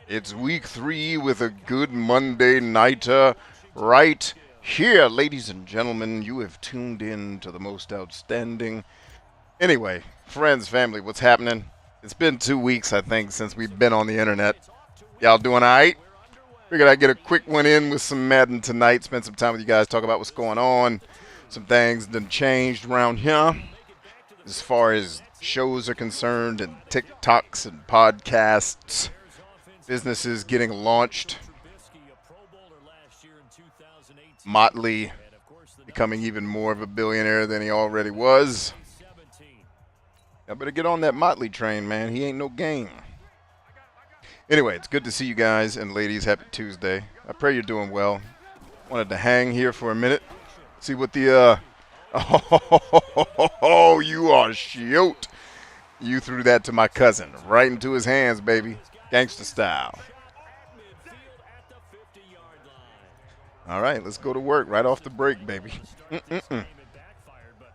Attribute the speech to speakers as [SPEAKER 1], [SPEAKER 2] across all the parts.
[SPEAKER 1] It's week 3 with a good Monday nighter right here. Ladies and gentlemen, you have tuned in to the most outstanding. Anyway, friends, family, what's happening? It's been 2 weeks, I think, since we've been on the internet. Y'all doing all right? Figured I'd get a quick one in with some Madden tonight, spend some time with you guys, talk about what's going on. Some things done changed around here as far as shows are concerned and TikToks and podcasts. Businesses getting launched. Motley becoming even more of a billionaire than he already was. I better get on that Motley train, man. He ain't no game. Anyway, it's good to see you guys and ladies. Happy Tuesday. I pray you're doing well. Wanted to hang here for a minute. See what the, oh, you are shoot. You threw that to my cousin. Right into his hands, baby. Gangster style. All right, let's go to work right off the break, baby.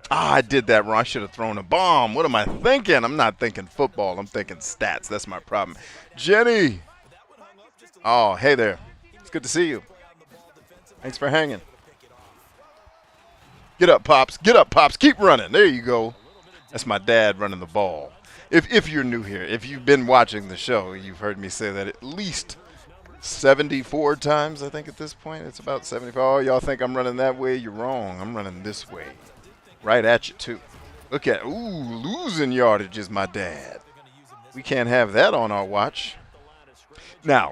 [SPEAKER 1] I did that wrong. I should have thrown a bomb. What am I thinking? I'm not thinking football. I'm thinking stats. That's my problem. Jenny. Oh, hey there. It's good to see you. Thanks for hanging. Get up, Pops. Get up, Pops. Keep running. There you go. That's my dad running the ball. If you're new here, if you've been watching the show, you've heard me say that at least 74 times, I think, at this point. It's about 74. Oh, y'all think I'm running that way? You're wrong. I'm running this way. Right at you, too. Look at, losing yardage is my dad. We can't have that on our watch. Now,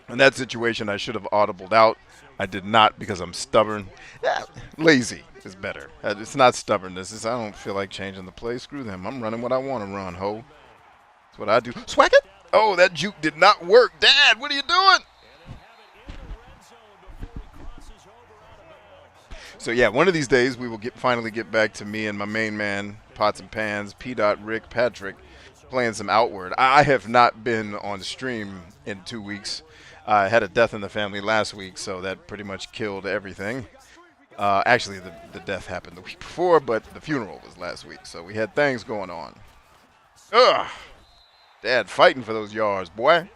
[SPEAKER 1] in that situation, I should have audibled out. I did not because I'm stubborn. Lazy is better. It's not stubbornness. It's I don't feel like changing the play. Screw them. I'm running what I want to run, ho. That's what I do. Swag it. Oh, that juke did not work. Dad, what are you doing? So, yeah, one of these days we will finally get back to me and my main man, Pots and Pans, P. Rick Patrick, playing some Outward. I have not been on stream in 2 weeks. I had a death in the family last week, so that pretty much killed everything. Actually, the death happened the week before, but the funeral was last week, so we had things going on. Ugh! Dad fighting for those yards, boy.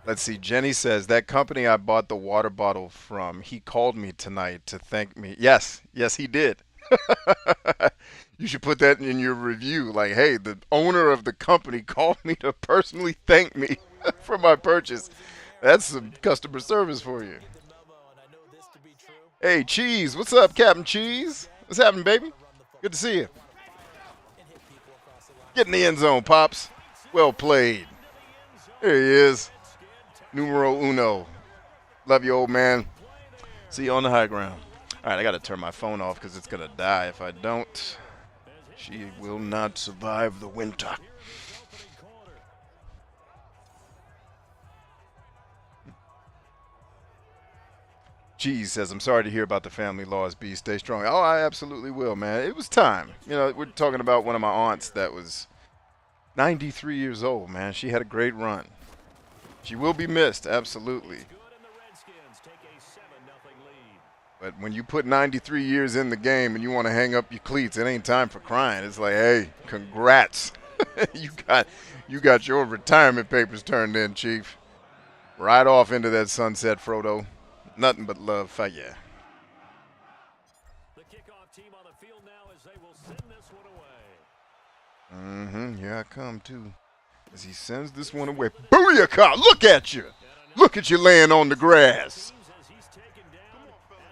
[SPEAKER 1] Let's see. Jenny says, that company I bought the water bottle from, he called me tonight to thank me. Yes, he did. You should put that in your review. Like, hey, the owner of the company called me to personally thank me for my purchase. That's some customer service for you. Hey, Cheese. What's up, Captain Cheese? What's happening, baby? Good to see you. Get in the end zone, Pops. Well played. There he is. Numero uno. Love you, old man. See you on the high ground. All right, I got to turn my phone off because it's going to die if I don't. She will not survive the winter. Cheese says, I'm sorry to hear about the family loss, B. Stay strong. Oh, I absolutely will, man. It was time. You know, we're talking about one of my aunts that was 93 years old, man. She had a great run. She will be missed, absolutely. But when you put 93 years in the game and you want to hang up your cleats, it ain't time for crying. It's like, hey, congrats. you got your retirement papers turned in, Chief. Right off into that sunset, Frodo. Nothing but love for you. The kickoff team on the field now as they will send this one away. Here I come, too. As he sends this one away. Booyakah! Look at you! Look at you laying on the grass.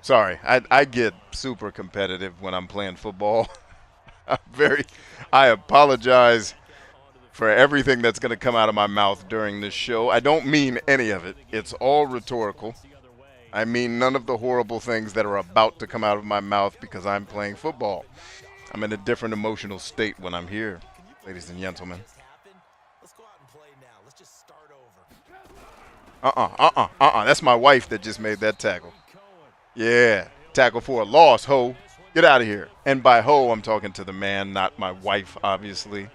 [SPEAKER 1] Sorry, I get super competitive when I'm playing football. I apologize for everything that's going to come out of my mouth during this show. I don't mean any of it. It's all rhetorical. I mean none of the horrible things that are about to come out of my mouth because I'm playing football. I'm in a different emotional state when I'm here, ladies and gentlemen. That's my wife that just made that tackle. Yeah, tackle for a loss, ho. Get out of here. And by ho, I'm talking to the man, not my wife, obviously.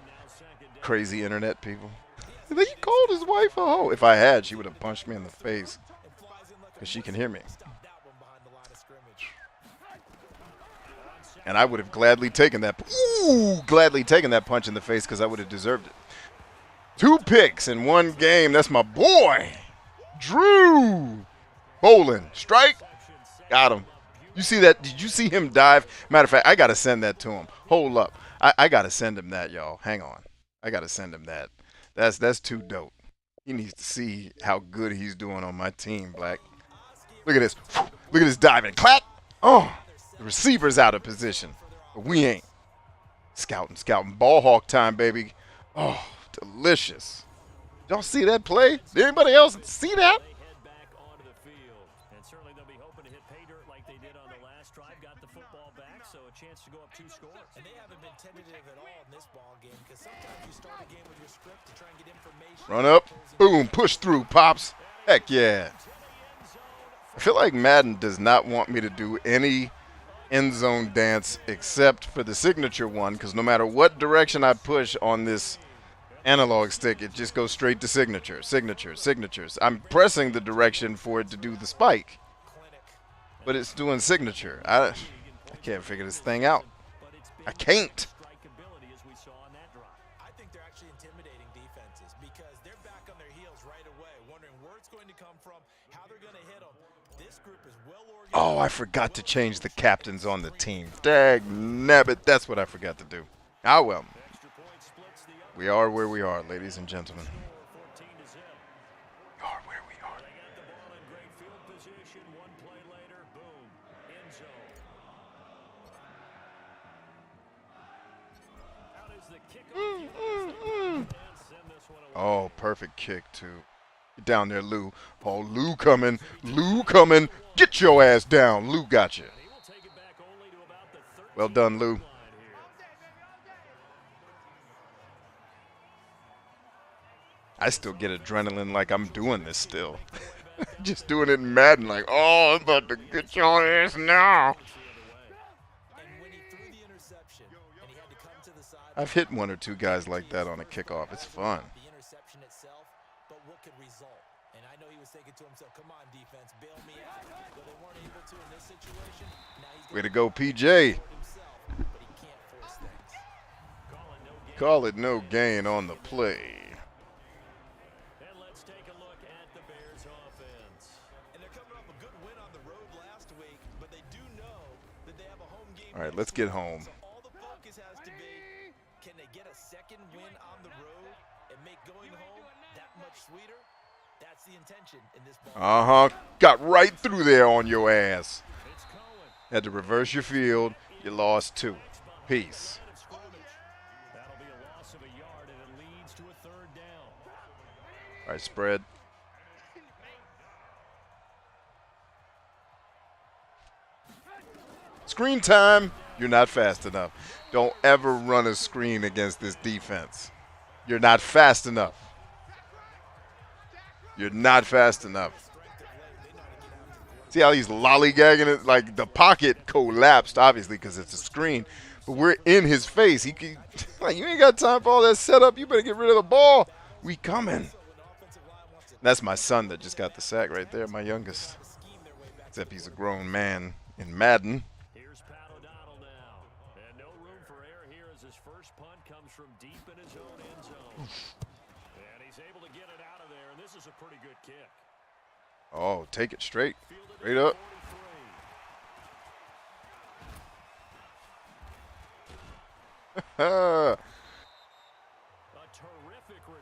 [SPEAKER 1] Crazy internet people. He called his wife a hoe. If I had, she would have punched me in the face. Because she can hear me. And I would have gladly taken that. Gladly taken that punch in the face because I would have deserved it. 2 picks in 1 game. That's my boy, Drew. Bowling. Strike. Got him. You see that? Did you see him dive? Matter of fact, I got to send that to him. Hold up. I got to send him that, y'all. Hang on. I got to send him that. That's too dope. He needs to see how good he's doing on my team, Black. Look at this. Look at this diving. Clap. Oh, the receiver's out of position. But we ain't. Scouting. Ball hawk time, baby. Oh, delicious. Y'all see that play? Did anybody else see that?
[SPEAKER 2] Chance to go up 2 scores. And they haven't been tentative at all in this ball game because sometimes you start a game with your script to try and get information.
[SPEAKER 1] Run up, boom, push through, pops. Heck yeah. I feel like Madden does not want me to do any end zone dance except for the signature one because no matter what direction I push on this analog stick, it just goes straight to signatures. I'm pressing the direction for it to do the spike, but it's doing signature. I can't figure this thing out. I can't.
[SPEAKER 2] I think they're actually intimidating defenses because they're back on their heels right away, wondering where it's going to come from, how they're going to hit them. This group is well organized.
[SPEAKER 1] Oh, I forgot to change the captains on the team. Dag nabbit, that's what I forgot to do. Ah, well. We are where we are, ladies and gentlemen. We are where we are. Oh, perfect kick, too. Get down there, Lou. Oh, Lou coming. Get your ass down. Lou got you. Well done, Lou. I still get adrenaline like I'm doing this still. Just doing it in Madden like, oh, I'm about to get your ass now. I've hit 1 or 2 guys like that on a kickoff. It's fun.
[SPEAKER 2] The interception itself, but what could result? And I know he was thinking to himself, come on, defense, bail me out. But they weren't able to in this situation.
[SPEAKER 1] Way to go, PJ. Call it no gain on the play.
[SPEAKER 2] And let's take a look at the Bears offense. And they're coming off a good win on the road last week, but they do know that they have a home game.
[SPEAKER 1] All right, let's get home.
[SPEAKER 2] So all the focus has to be, can they get a second win on the road and make going home that much sweeter? That's the intention in this ball.
[SPEAKER 1] Got right through there on your ass. Had to reverse your field. You lost 2. Peace.
[SPEAKER 2] That'll be a loss of a yard, and it leads to a 3rd down.
[SPEAKER 1] All right, spread. Screen time. You're not fast enough. Don't ever run a screen against this defense. You're not fast enough. You're not fast enough. See how he's lollygagging it? Like the pocket collapsed, obviously, because it's a screen. But we're in his face. Like, you ain't got time for all that setup. You better get rid of the ball. We coming. That's my son that just got the sack right there, my youngest. Except he's a grown man in Madden.
[SPEAKER 2] Here's Pat O'Donnell now. And no room for error here as his first punt comes from deep in his own end zone. And he's able to get it out of there, and this is a pretty good kick.
[SPEAKER 1] Oh, take it straight. Straight up.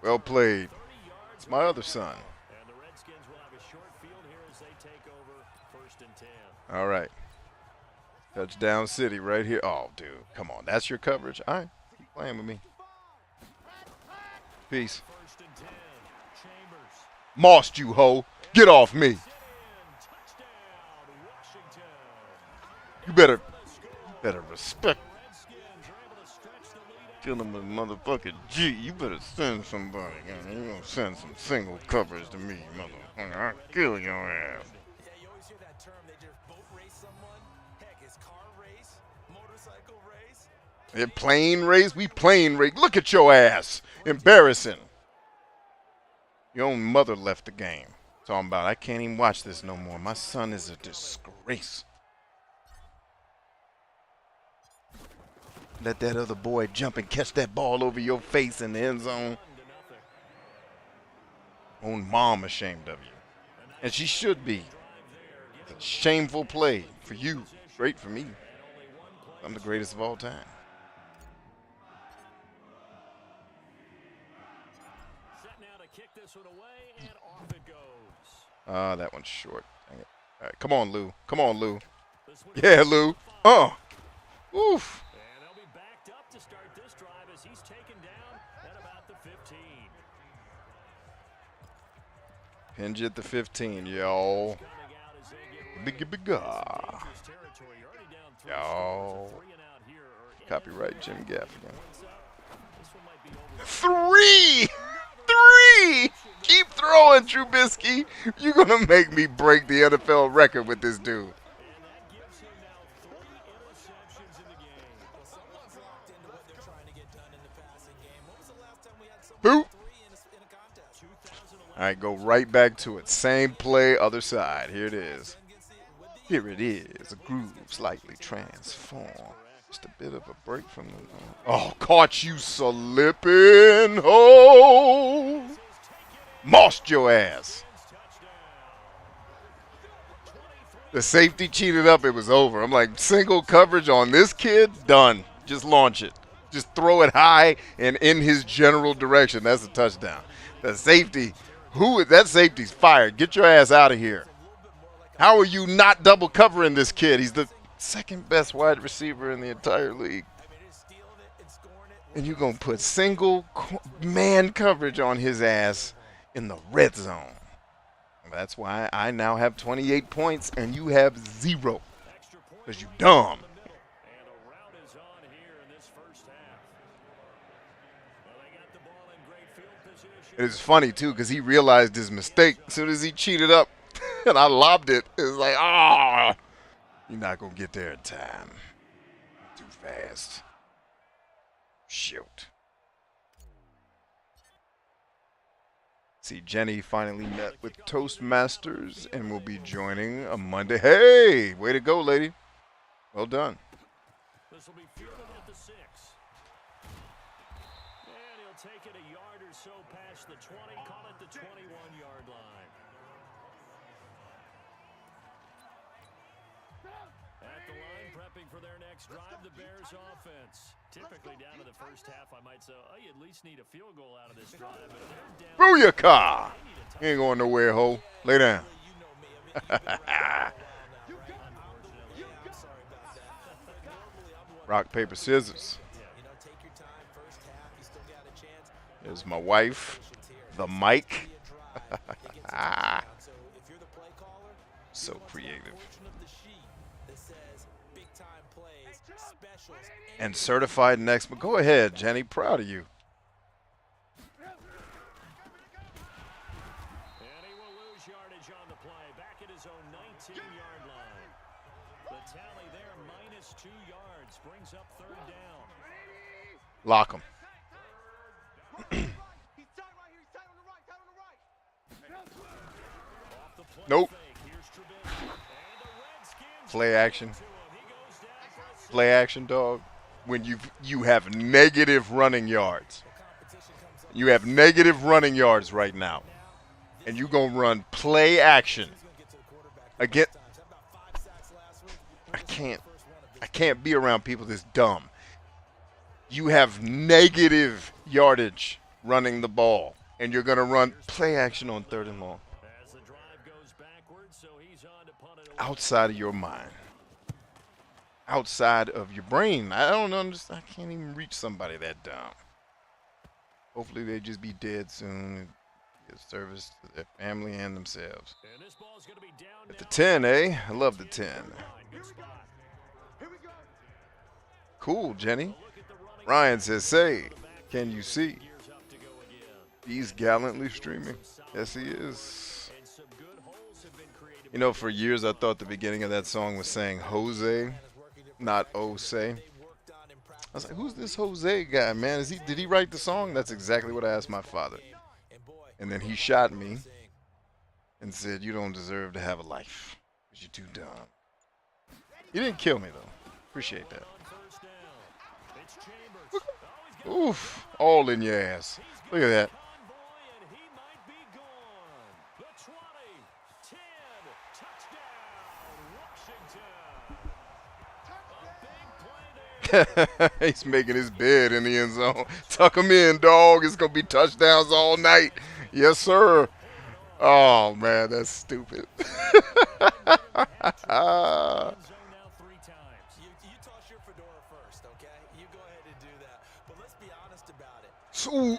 [SPEAKER 1] Well played. It's my other son.
[SPEAKER 2] And the Redskins will have a short field here as they take over 1st and 10.
[SPEAKER 1] All right. Touchdown City right here. Oh, dude. Come on. That's your coverage. All right. Keep playing with me. Peace.
[SPEAKER 2] 1st and 10. Chambers.
[SPEAKER 1] Mossed you, ho. Get off me. You better respect. Killing with motherfucking G. You better send somebody. You gonna send some single coverage to me, motherfucker. I'll kill your ass.
[SPEAKER 2] Yeah, you always hear that term. They just boat race someone. Heck, it's car race, motorcycle race.
[SPEAKER 1] Yeah, plane race? We plane race. Look at your ass. Embarrassing. Your own mother left the game. Talking about I can't even watch this no more. My son is a disgrace. Let that other boy jump and catch that ball over your face in the end zone. Own mom ashamed of you. And she should be. It's a shameful play for you. Great for me. I'm the greatest of all time. That one's short. Dang it. All right, come on, Lou. Come on, Lou. Yeah, Lou. Oof.
[SPEAKER 2] And they'll be backed up to start this drive as he's taken down at about the 15.
[SPEAKER 1] Hinge at the 15, y'all. Y'all. Copyright Jim Gaffigan. 3! 3! Keep throwing, Trubisky. You're going to make me break the NFL record with this dude. Boop. All right, go right back to it. Same play, other side. Here it is. Here it is. A groove slightly transformed. Just a bit of a break from the... Oh, caught you slipping. Oh! Mossed your ass. The safety cheated up. It was over. I'm like, single coverage on this kid? Done. Just launch it. Just throw it high and in his general direction. That's a touchdown. The safety... that safety's fired. Get your ass out of here. How are you not double covering this kid? He's the second best wide receiver in the entire league. And you're going to put single man coverage on his ass in the red zone. That's why I now have 28 points and you have 0. Because you dumb. It's funny, too, because he realized his mistake as soon as he cheated up. And I lobbed it. It was like, you're not going to get there in time. Too fast. Shoot. See, Jenny finally met with Toastmasters and will be joining a Monday. Hey, way to go, lady. Well done.
[SPEAKER 2] This will be fielded at the 6. And he'll take it a yard or so past the 20, call it the 21-yard line. At the line, prepping for their next drive, the Bears offense. Typically down to the first half, I might say, oh, you at least need a field goal out of this drive. But they're down.
[SPEAKER 1] Booyakah! You ain't going nowhere, ho. Lay down. Rock, paper, scissors. There's my wife, the mic. So creative. And certified next. But go ahead, Jenny. Proud of you.
[SPEAKER 2] And he will lose yardage on the play. Back at his own 19-yard line. The tally there, -2 yards. Brings up 3rd down.
[SPEAKER 1] Lock him. Nope. Play action. Play action, dog. When you have negative running yards. You have negative running yards right now. And you're going to run play action. Again. I can't be around people this dumb. You have negative yardage running the ball. And you're going to run play action on 3rd and long. Outside of your mind. Outside of your brain. I don't understand. I can't even reach somebody that dumb. Hopefully they just be dead soon. Give service to their family and themselves. At the 10, eh? I love the 10. Cool, Jenny. Ryan says, say, can you see? He's gallantly streaming. Yes, he is. You know, for years I thought the beginning of that song was saying Jose, not Ose. I was like, who's this Jose guy, man? Did he write the song? That's exactly what I asked my father. And then he shot me and said, you don't deserve to have a life because you're too dumb. He didn't kill me, though. Appreciate that. Oof, all in your ass. Look at that. He's making his bed in the end zone. Tuck him in, dog. It's going to be touchdowns all night. Yes, sir. Oh, man, that's stupid.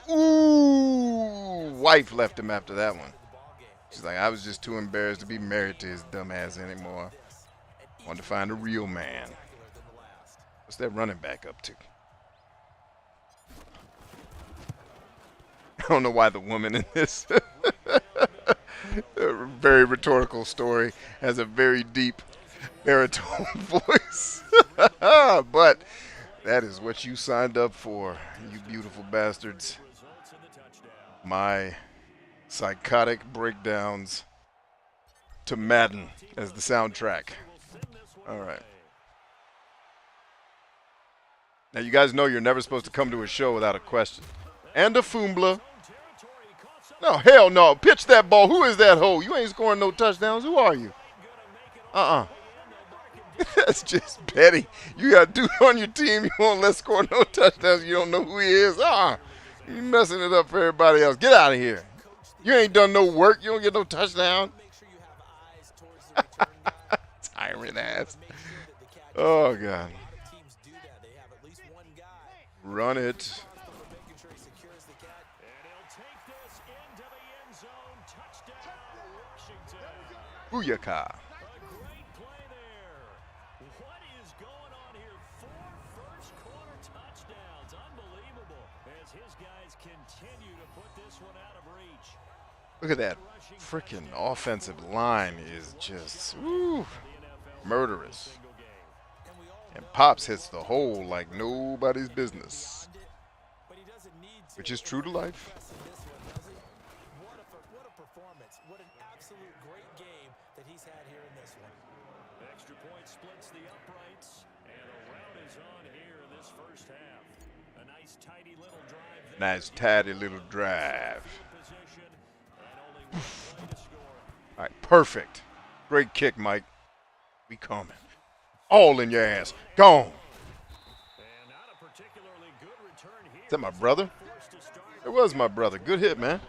[SPEAKER 1] Ooh, wife left him after that one. She's like, I was just too embarrassed to be married to his dumb ass anymore. Wanted to find a real man. What's that running back up to? I don't know why the woman in this very rhetorical story has a very deep baritone voice. But that is what you signed up for, you beautiful bastards. My psychotic breakdowns to Madden as the soundtrack. All right. Now, you guys know you're never supposed to come to a show without a question. And a fumble. No, hell no. Pitch that ball. Who is that hoe? You ain't scoring no touchdowns. Who are you? That's just petty. You got a dude on your team. You won't let score no touchdowns. You don't know who he is. You messing it up for everybody else. Get out of here. You ain't done no work. You don't get no touchdown. Tyrant ass. Oh, God. Run it. Booyaka. Look at that. Freaking offensive line is just murderous. And Pops hits the hole like nobody's business. Which is true to life.
[SPEAKER 2] What a performance. What an absolute great game that he's had here in this one. Extra point splits the uprights, and a rout is on here in this first half. A nice tidy little drive there.
[SPEAKER 1] Nice tidy little drive. All right, perfect. Great kick, Mike. We coming. All in your ass. Gone. Is that my brother? It was my brother. Good hit, man.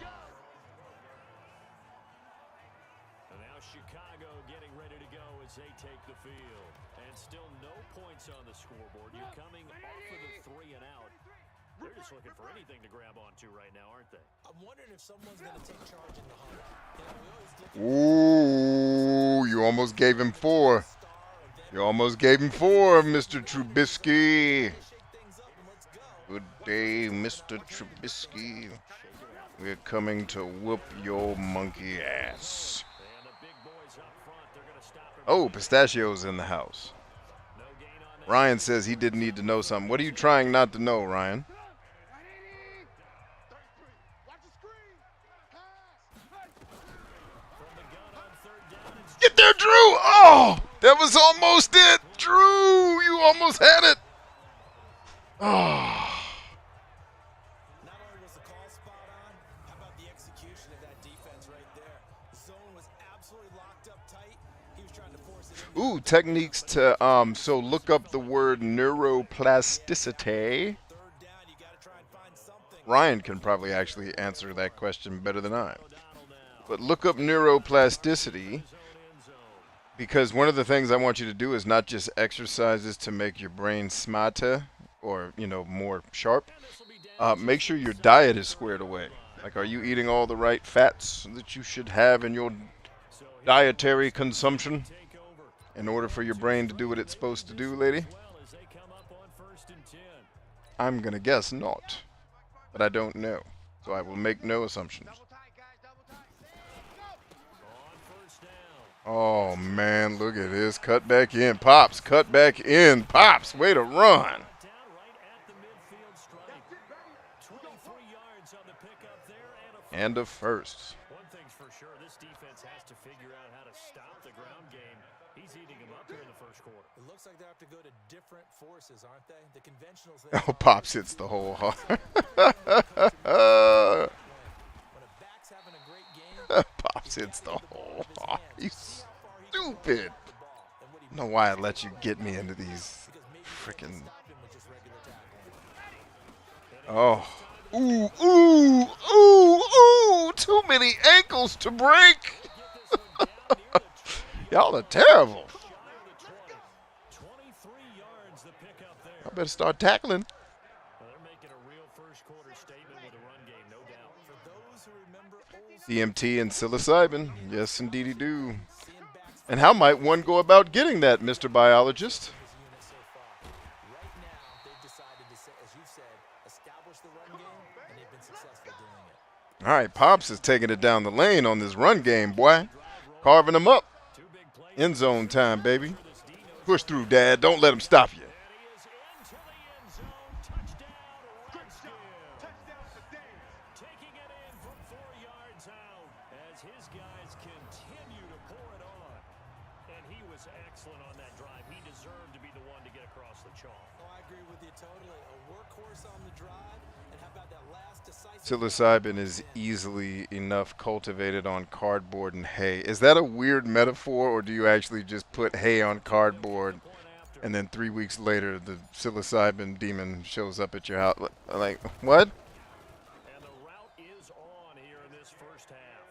[SPEAKER 2] And now Chicago getting ready to go as they take the field. And still no points on the scoreboard. You're coming off of the 3 and out. They're just looking for anything to grab onto right now, aren't they? I'm wondering if someone's going to take charge in the hunt.
[SPEAKER 1] Ooh, you almost gave him 4. You almost gave him 4, Mr. Trubisky. Good day, Mr. Trubisky. We're coming to whoop your monkey ass. Oh, Pistachio's in the house. Ryan says he didn't need to know something. What are you trying not to know, Ryan? Get there, Drew! Oh, that was almost it. Drew, you almost had it. Oh.
[SPEAKER 2] Not only was the call spot on, how about the execution of that defense right there? The zone was absolutely locked up tight. He was trying to force it in.
[SPEAKER 1] Ooh, techniques to so look up the word neuroplasticity. Ryan can probably actually answer that question better than I. But look up neuroplasticity, because one of the things I want you to do is not just exercises to make your brain smarter or, more sharp. Make sure your diet is squared away. Like, are you eating all the right fats that you should have in your dietary consumption in order for your brain to do what it's supposed to do, lady? I'm going to guess not, but I don't know, so I will make no assumptions. Oh, man, look at this. Cut back in. Pops, cut back in. Pops, way to run. And a first.
[SPEAKER 2] One thing's for sure, this defense has to figure out how to stop the ground game. He's eating him up here in the first quarter. It looks
[SPEAKER 3] looks like they have to go to different forces, aren't they? The conventionals.
[SPEAKER 1] Oh, Pops hits the hole hard.
[SPEAKER 3] When a back's having a great game,
[SPEAKER 1] Pops hits the hole hard. You stupid. I don't know why I let you get me into these freaking. Oh. Ooh, ooh, ooh, ooh. Too many ankles to break. Y'all are terrible. I better start tackling. DMT and psilocybin. Yes, indeedy do. And how might one go about getting that, Mr. Biologist? All right, Pops is taking it down the lane on this run game, boy. Carving them up. End zone time, baby. Push through, Dad. Don't let him stop you. Psilocybin is easily enough cultivated on cardboard and hay. Is that a weird metaphor, or do you actually just put hay on cardboard and then 3 weeks later the psilocybin demon shows up at your house? Like, what?
[SPEAKER 2] And the route is on here in this first half.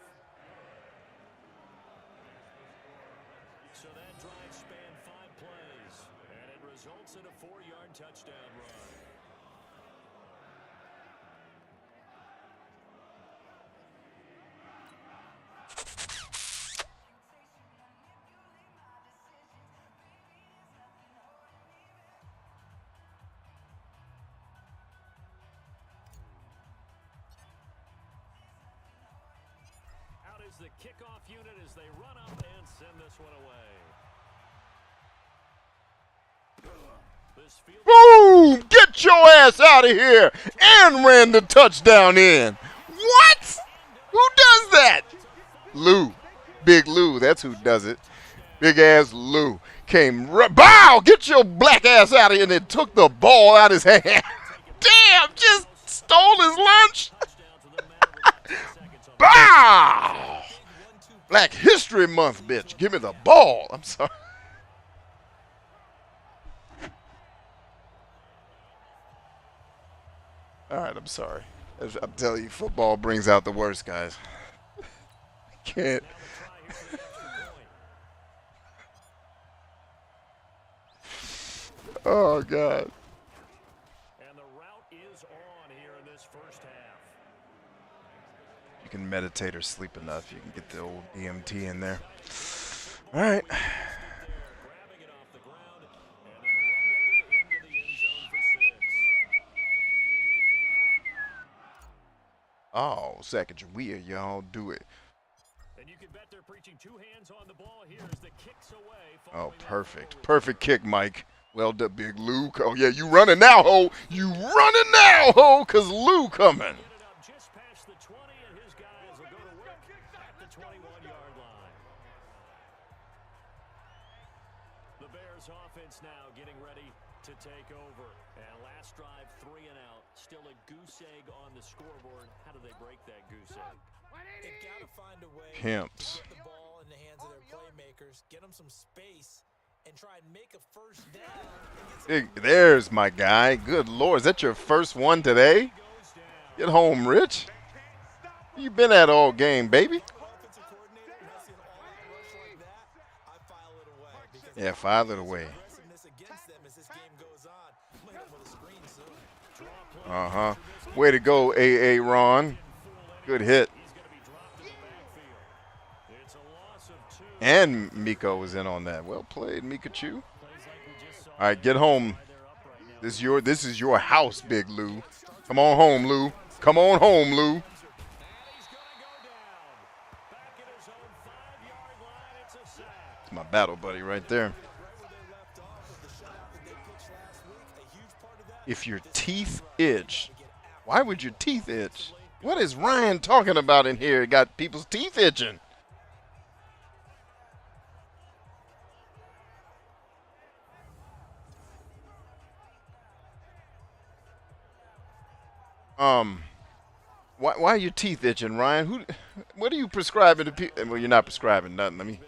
[SPEAKER 2] So that drive spanned 5 plays, and it results in a 4-yard touchdown run. The kickoff unit as they run up and send this one away.
[SPEAKER 1] Boom! Get your ass out of here! And ran the touchdown in. What? Who does that? Lou. Big Lou. That's who does it. Big ass Lou came. Bow! Get your black ass out of here! And then took the ball out of his hand. Damn! Just stole his lunch. Bow! Black History Month, bitch. Give me the ball. I'm sorry. All right, I'm sorry. I'm telling you, football brings out the worst, guys. Can't. Oh, God.
[SPEAKER 2] And the route is on here in this first half.
[SPEAKER 1] You can meditate or sleep enough. You can get the old DMT in there. All right. Oh, second weird, y'all do it.
[SPEAKER 2] And you can bet they're preaching 2 hands on the ball here as the kicks away.
[SPEAKER 1] Oh, perfect. Perfect kick, Mike. Well done, Big Lou. Oh, yeah, you running now, ho. You running now, ho, because Lou coming.
[SPEAKER 2] Just past the 20, and his guys will go to work at the 21-yard line. The Bears offense now getting ready to take over. And last drive, 3 and out. Still a goose egg on the scoreboard. How do they break that goose egg?
[SPEAKER 3] They've got to find a way
[SPEAKER 1] Pimps.
[SPEAKER 3] to get the ball in the hands of their playmakers, get them some space, and try and make a first down.
[SPEAKER 1] There's my guy. Good Lord. Is that your first one today? Get home, Rich. You been at all game, baby. Yeah, file it away. Uh-huh. Way to go, A.A. Ron. Good hit. And Miko was in on that. Well played, Mikachu. All right, get home. This is your house, Big Lou. Come on home, Lou. Come on home, Lou. It's my battle buddy right there. If your teeth itch, why would your teeth itch? What is Ryan talking about in here? Got people's teeth itching. Why are your teeth itching, Ryan? What are you prescribing to people? Well, you're not prescribing nothing.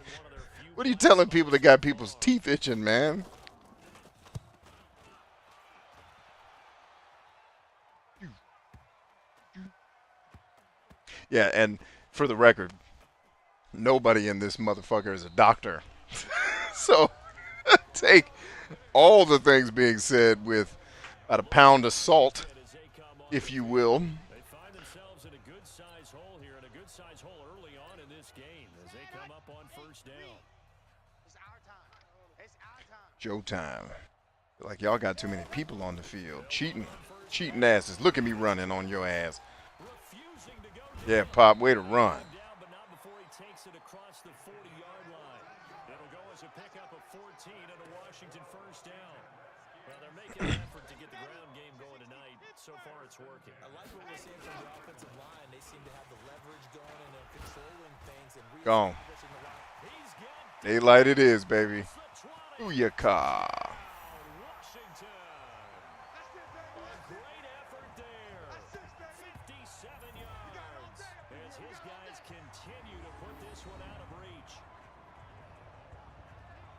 [SPEAKER 1] What are you telling people that got people's teeth itching, man? Yeah, and for the record, nobody in this motherfucker is a doctor. So take all the things being said with about a pound of salt, if you will.
[SPEAKER 2] They find themselves in a good size hole here, and a good size hole early on in this game as they come up on first down.
[SPEAKER 1] Joe time. Feel like y'all got too many people on the field. Cheating asses. Look at me running on your ass.
[SPEAKER 2] Refusing to go
[SPEAKER 1] Yeah, Pop, way to run.
[SPEAKER 2] down, but not before he takes it across the 40-yard line. It'll go as a pickup of 14 and a Washington first down. Well, they're making an effort to get the ground game going tonight. So far, it's working.
[SPEAKER 3] I like what we're seeing from the offensive line. They seem to have the leverage going and they're controlling things and
[SPEAKER 1] Gone.
[SPEAKER 3] reestablishing the line.
[SPEAKER 2] He's got
[SPEAKER 1] Daylight it is, baby.
[SPEAKER 2] the 20.
[SPEAKER 1] Booyaka.
[SPEAKER 2] Washington. A great effort there. 57 yards as his guys continue to put this one out of reach.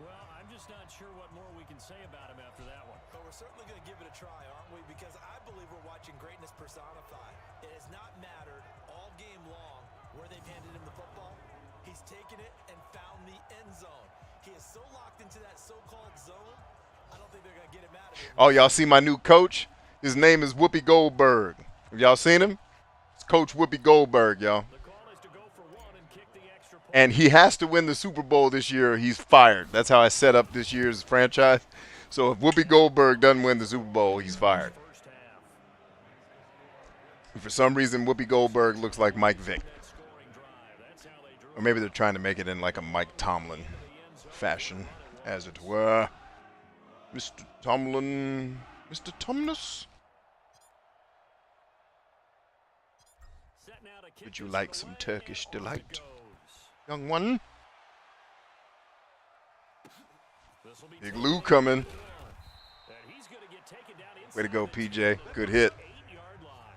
[SPEAKER 2] Well, I'm just not sure what more we can say about him after that one.
[SPEAKER 3] But we're certainly going to give it a try, aren't we? Because I believe we're watching greatness personified. It has not mattered all game long where they've handed him the football. He's taken it and found the end zone. He is so locked into that so-called zone, I don't think they're going to get him out of it.
[SPEAKER 1] Oh, y'all see my new coach? His name is Whoopi Goldberg. Have y'all seen him? It's Coach Whoopi Goldberg, y'all.
[SPEAKER 2] The call is to go for one and kick the extra point.
[SPEAKER 1] And he has to win the Super Bowl this year or he's fired. That's how I set up this year's franchise. So if Whoopi Goldberg doesn't win the Super Bowl, he's fired.
[SPEAKER 2] First half.
[SPEAKER 1] And for some reason, Whoopi Goldberg looks like Mike Vick.
[SPEAKER 2] Scoring drive. That's how they drew.
[SPEAKER 1] Or maybe they're trying to make it in like a Mike Tomlin fashion, as it were. Mr. Tomlin. Mr. Tomnus.
[SPEAKER 2] Set now to kick
[SPEAKER 1] Would you
[SPEAKER 2] this
[SPEAKER 1] like
[SPEAKER 2] one
[SPEAKER 1] some
[SPEAKER 2] away.
[SPEAKER 1] Turkish
[SPEAKER 2] Off it
[SPEAKER 1] delight,
[SPEAKER 2] goes.
[SPEAKER 1] young one?
[SPEAKER 2] This'll be
[SPEAKER 1] Big
[SPEAKER 2] taken
[SPEAKER 1] Lou
[SPEAKER 2] away.
[SPEAKER 1] coming.
[SPEAKER 2] And he's gonna get taken down
[SPEAKER 1] Way to
[SPEAKER 2] inside
[SPEAKER 1] go,
[SPEAKER 2] the
[SPEAKER 1] PJ. Good hit.
[SPEAKER 2] 8-yard line.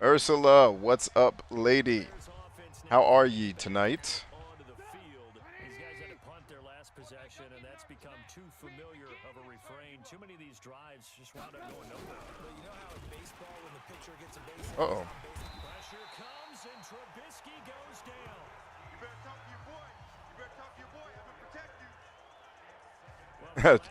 [SPEAKER 1] Ursula, what's up, lady?
[SPEAKER 2] Bears offense now
[SPEAKER 1] How are ye tonight?
[SPEAKER 2] onto the field. These guys had to punt their last possession, and that's become too familiar of a refrain. Too many of these drives just wound up going nowhere.
[SPEAKER 3] But you know how in baseball, when the pitcher gets a base hit,
[SPEAKER 1] Uh-oh.
[SPEAKER 2] Pressure comes, and Trubisky goes down.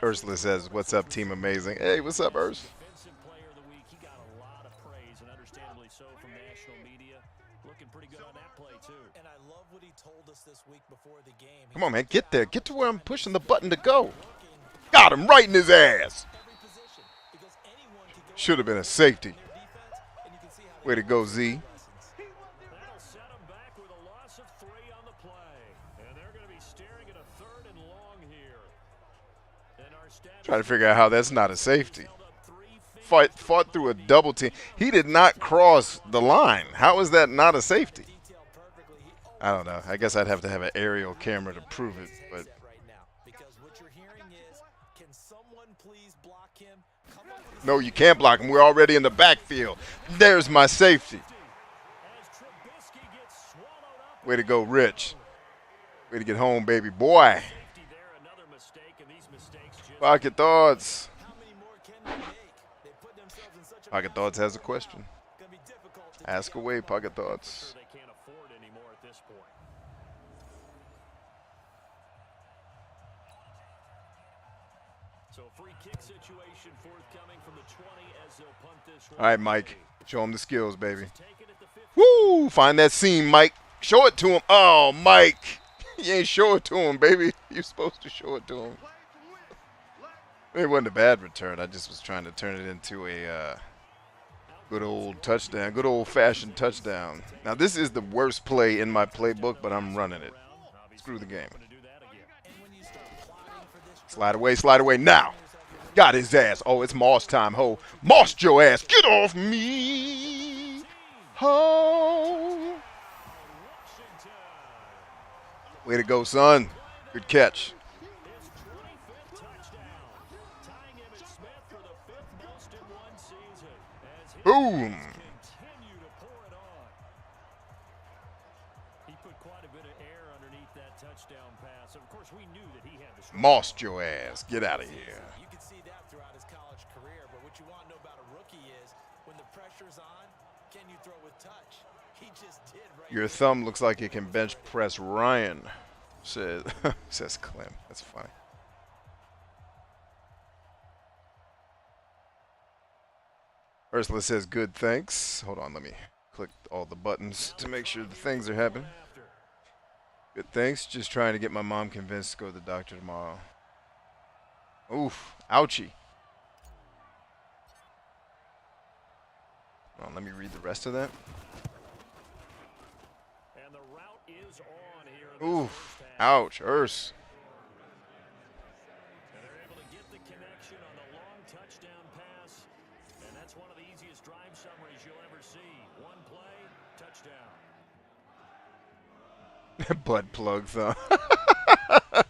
[SPEAKER 1] Ursula says, what's up, Team Amazing? Hey, what's up, Urs?
[SPEAKER 2] Defensive player of the week. He got a lot of praise, and understandably so, from national media. Looking pretty good on that play, too.
[SPEAKER 3] and I love what he told us this week before the game.
[SPEAKER 1] Come on, man. Get there. Get to where I'm pushing the button to go. Got him right in his ass.
[SPEAKER 3] Every position, because anyone can go
[SPEAKER 1] Should have been a safety.
[SPEAKER 3] in their defense, and you can see how
[SPEAKER 1] Way to go, Z.
[SPEAKER 2] That'll set him back with a loss of 3 on the play. And they're going to be staring at a 3rd and long here. And our stats
[SPEAKER 1] Trying to figure out how that's not a safety.
[SPEAKER 2] held up 3
[SPEAKER 1] Fought through a double team. He did not cross the line. How is that not a safety?
[SPEAKER 3] detail perfectly. He
[SPEAKER 1] I don't know. I guess I'd have to have an aerial camera to prove it. But
[SPEAKER 3] set right now, because what you're hearing is, can someone please block him? Come up with a
[SPEAKER 1] no, you can't block him. We're already in the backfield. There's my safety.
[SPEAKER 2] as Trubisky gets swallowed up.
[SPEAKER 1] Way to go, Rich. Way to get home, baby boy.
[SPEAKER 2] Safety there, another mistake, and these mistakes just
[SPEAKER 1] Pocket Thoughts.
[SPEAKER 3] How many more can they make? They put themselves in such a
[SPEAKER 1] Pocket Thoughts has a question.
[SPEAKER 3] Gonna be difficult to
[SPEAKER 1] Ask
[SPEAKER 3] take
[SPEAKER 1] away,
[SPEAKER 3] out.
[SPEAKER 1] Pocket Thoughts.
[SPEAKER 2] they can't afford anymore at this point. So a free kick situation forthcoming from the 20 as they'll punt this one.
[SPEAKER 1] All right, Mike. Show him the skills, baby.
[SPEAKER 2] Taken at the 50.
[SPEAKER 1] Woo! Find that seam, Mike. Show it to him. Oh, Mike. You ain't show it to him, baby. You're supposed to show it to him. It wasn't a bad return. I just was trying to turn it into a good old touchdown, good old-fashioned touchdown. Now, this is the worst play in my playbook, but I'm running it. Screw the game.
[SPEAKER 2] Gonna do that again.
[SPEAKER 3] And when you start plotting for this
[SPEAKER 1] Slide away now. Got his ass. Oh, it's Moss time, ho. Mossed your ass. Get off me. Ho.
[SPEAKER 2] Washington.
[SPEAKER 1] Way to go, son. Good catch.
[SPEAKER 2] His 25th touchdown. Tying him and Smith for the 5th just in one season as his
[SPEAKER 1] Boom.
[SPEAKER 2] guys continue to pour it on. He put quite a bit of air underneath that touchdown pass. Of course, we knew that he had the strong
[SPEAKER 1] Mossed
[SPEAKER 2] arm.
[SPEAKER 1] your ass. Get out of here.
[SPEAKER 3] You can see that throughout his college career, but what you want to know about a rookie is when the pressure's on, can you throw with touch? He just did right.
[SPEAKER 1] Your thumb looks like it can bench press Ryan, says says Clem. That's funny. Ursula says good, thanks. Hold on, let me click all the buttons to make sure the things are happening. Good, thanks. Just trying to get my mom convinced to go to the doctor tomorrow. Oof, ouchie. Hold on, let me read the rest of that.
[SPEAKER 2] And the route is on here in this
[SPEAKER 1] Oof,
[SPEAKER 2] first half.
[SPEAKER 1] ouch, Urs.
[SPEAKER 2] And they're able to get the connection on the long touchdown pass. And that's one of the easiest drive summaries you'll ever see. One play, touchdown.
[SPEAKER 1] Butt plug thumb.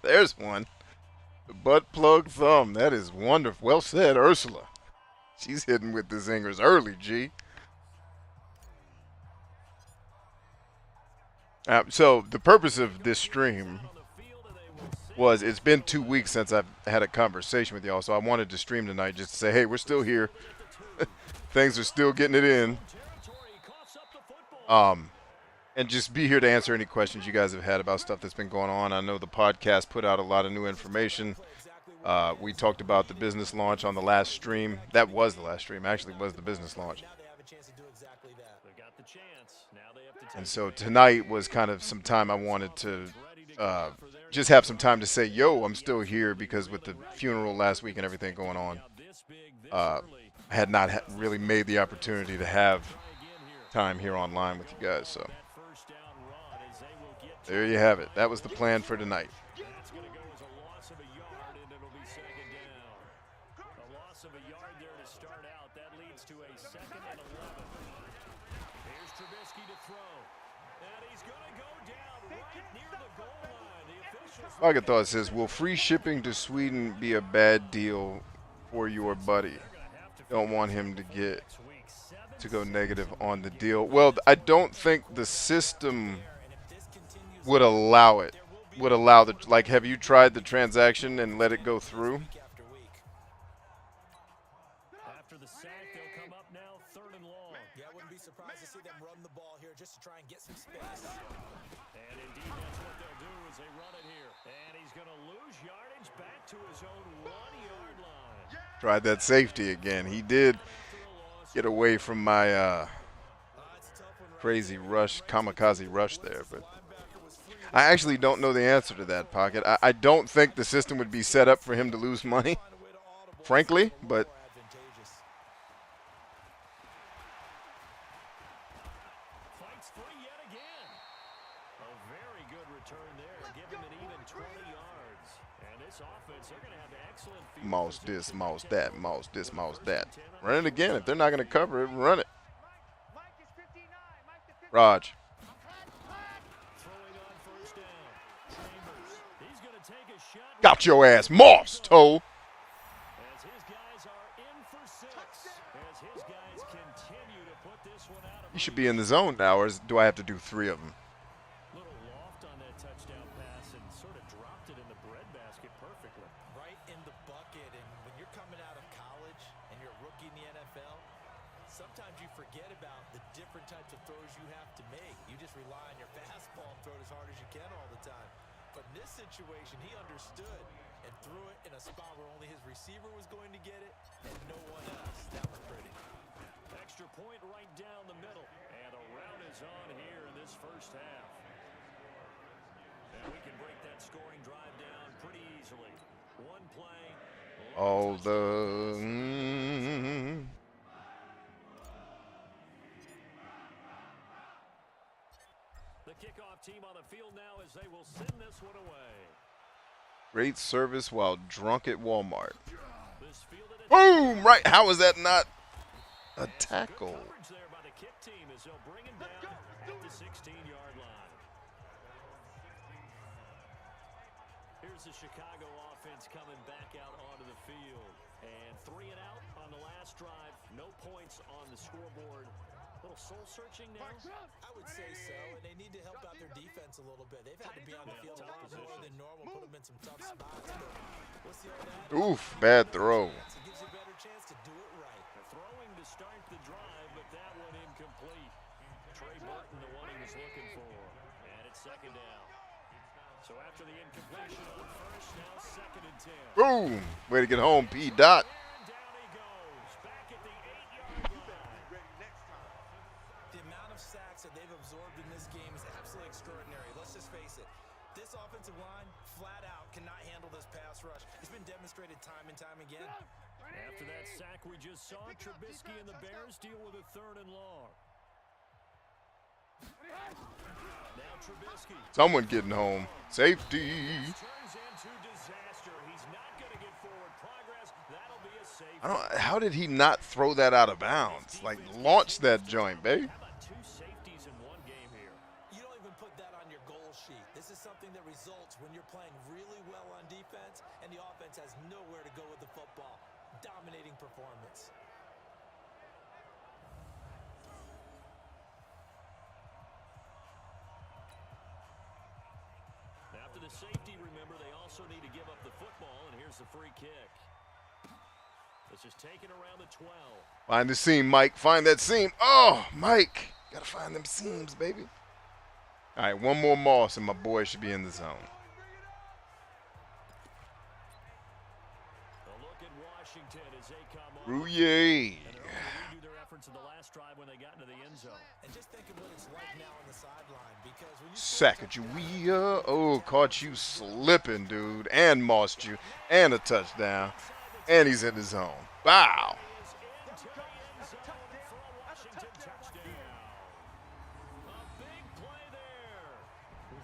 [SPEAKER 1] There's one. The butt plug thumb. That is wonderful. Well said, Ursula. She's hitting with the zingers early, G. So the purpose of this stream was it's been 2 weeks since I've had a conversation with y'all, so I wanted to stream tonight just to say, hey, we're still here. Things are still getting it in. And just be here to answer any questions you guys have had about stuff that's been going on. I know the podcast put out a lot of new information. We talked about the business launch on the last stream. That was the last stream. Actually, was the business launch. And so tonight was kind of some time I wanted to just have some time to say, yo, I'm still here, because with the funeral last week and everything going on, I had not really made the opportunity to have time here online with you guys. So there you have it. That was the plan for tonight.
[SPEAKER 2] That's going to go as a loss of a yard, and it'll be second down. A loss of a yard there to start out. That leads to a 2nd and 11. Here's Trubisky to throw. And he's going to go down right near the goal line. The officials...
[SPEAKER 1] Pocket Thought says, will free shipping to Sweden be a bad deal for your buddy? Don't want him to go negative on the deal. Well, I don't think the system would allow it. Would allow the, like, have you tried the transaction and let it go through?
[SPEAKER 2] After the sack, they'll come up now 3rd and long.
[SPEAKER 3] Yeah, I wouldn't be surprised to see them run the ball here just to try and get some space.
[SPEAKER 2] And indeed, that's what they'll do as they run it here. And he's going to lose yardage back to his own 1-yard line.
[SPEAKER 1] Tried that safety again. He did get away from my crazy rush, kamikaze rush there, but I actually don't know the answer to that, Pocket. I don't think the system would be set up for him to lose money, frankly, but
[SPEAKER 2] Fights free yet again. A very good return there. Give him an even 20 yards. And this offense, they're going to have excellent field
[SPEAKER 1] mouse
[SPEAKER 2] position.
[SPEAKER 1] this, mouse that, mouse this, mouse that. Run it again. If they're not going to cover it, run it. Raj.
[SPEAKER 2] Throwing on 1st down. Chambers. He's going to take a shot.
[SPEAKER 1] Got your ass, Moss, toe.
[SPEAKER 2] As his guys are in for 6. As his guys continue to put this one out of...
[SPEAKER 1] You should be in the zone now, or do I have to do 3 of them?
[SPEAKER 2] Little loft on that touchdown pass and sort of dropped it in the breadbasket perfectly.
[SPEAKER 3] Right in the bucket, and when you're coming out of college and you're a rookie in the NFL, sometimes you forget about the different types of throws you have to make. You just rely on your fastball and throw it as hard as you can all the time. But in this situation, he understood and threw it in a spot where only his receiver was going to get it and no one else. That was pretty.
[SPEAKER 2] Extra point right down the middle. And a rout is on here in this first half. And we can break that scoring drive down pretty easily. One play.
[SPEAKER 1] All the...
[SPEAKER 2] The kickoff team on the field now as they will send this one away.
[SPEAKER 1] Great service while drunk at Walmart.
[SPEAKER 2] This fielded at
[SPEAKER 1] Boom! Right. How is that not a tackle?
[SPEAKER 2] coverage there by the kick team as they'll bring him down at the 16-yard line. Here's the Chicago offense coming back out onto the field. And 3 and out on the last last drive, no points on the scoreboard. A little soul searching now.
[SPEAKER 3] I would say so, and they need to help out their defense a little bit. They've had to be on the field a lot more than normal, put them in some tough spots. But what's the old adage?
[SPEAKER 1] Oof, bad throw.
[SPEAKER 3] It gives you a better chance to do it right.
[SPEAKER 2] Throwing to start the drive, but that one incomplete. Trey Burton, the one he was looking for. And it's second down. So after the incompletion on first, now second and 10.
[SPEAKER 1] Boom. Way to get home, P. Dot.
[SPEAKER 2] And down he goes, back at the 8-yard line.
[SPEAKER 3] The amount of sacks that they've absorbed in this game is absolutely extraordinary. Let's just face it. This offensive line, flat out, cannot handle this pass rush. It's been demonstrated time and time again.
[SPEAKER 2] After that sack we just saw, Trubisky and the Bears deal with a 3rd and long. Now Trubisky.
[SPEAKER 1] Someone getting home. Safety.
[SPEAKER 2] Turns into disaster. He's not going to get forward progress. That'll be a safety.
[SPEAKER 1] I don't. How did he not throw that out of bounds? Like, launch that joint, baby.
[SPEAKER 2] How about 2 safeties in one game here?
[SPEAKER 3] You don't even put that on your goal sheet. This is something that results when you're playing really well on defense and the offense has nowhere to go with the football. Dominating performance.
[SPEAKER 2] After the safety, remember, they also need to give up the football, and here's the free kick. This is taken around the 12.
[SPEAKER 1] Find the seam, Mike. Find that seam. Oh, Mike. Gotta find them seams, baby. All right, one more Moss, and my boy should be in the zone.
[SPEAKER 2] A look at Washington as they come on.
[SPEAKER 1] Rouye.
[SPEAKER 2] And they're able to redo their efforts in the last drive when they got into the end zone.
[SPEAKER 3] And just think of what it's like now on the sideline because when you
[SPEAKER 1] Sacagawea. Oh, caught you slipping, dude. And mossed you. And a touchdown. And he's in the zone. Wow.
[SPEAKER 2] Is into the end zone for a Washington touchdown. A big play there.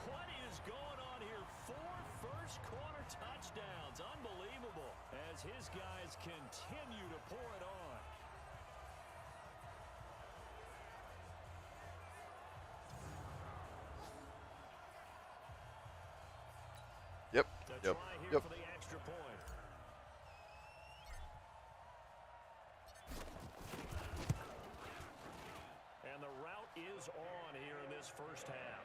[SPEAKER 2] What is going on here? 4 first-quarter touchdowns. Unbelievable as his guys continue to pour it on.
[SPEAKER 1] Yep.
[SPEAKER 2] The
[SPEAKER 1] Yep.
[SPEAKER 2] try here
[SPEAKER 1] Yep.
[SPEAKER 2] for the extra point. And the route is on here in this first half.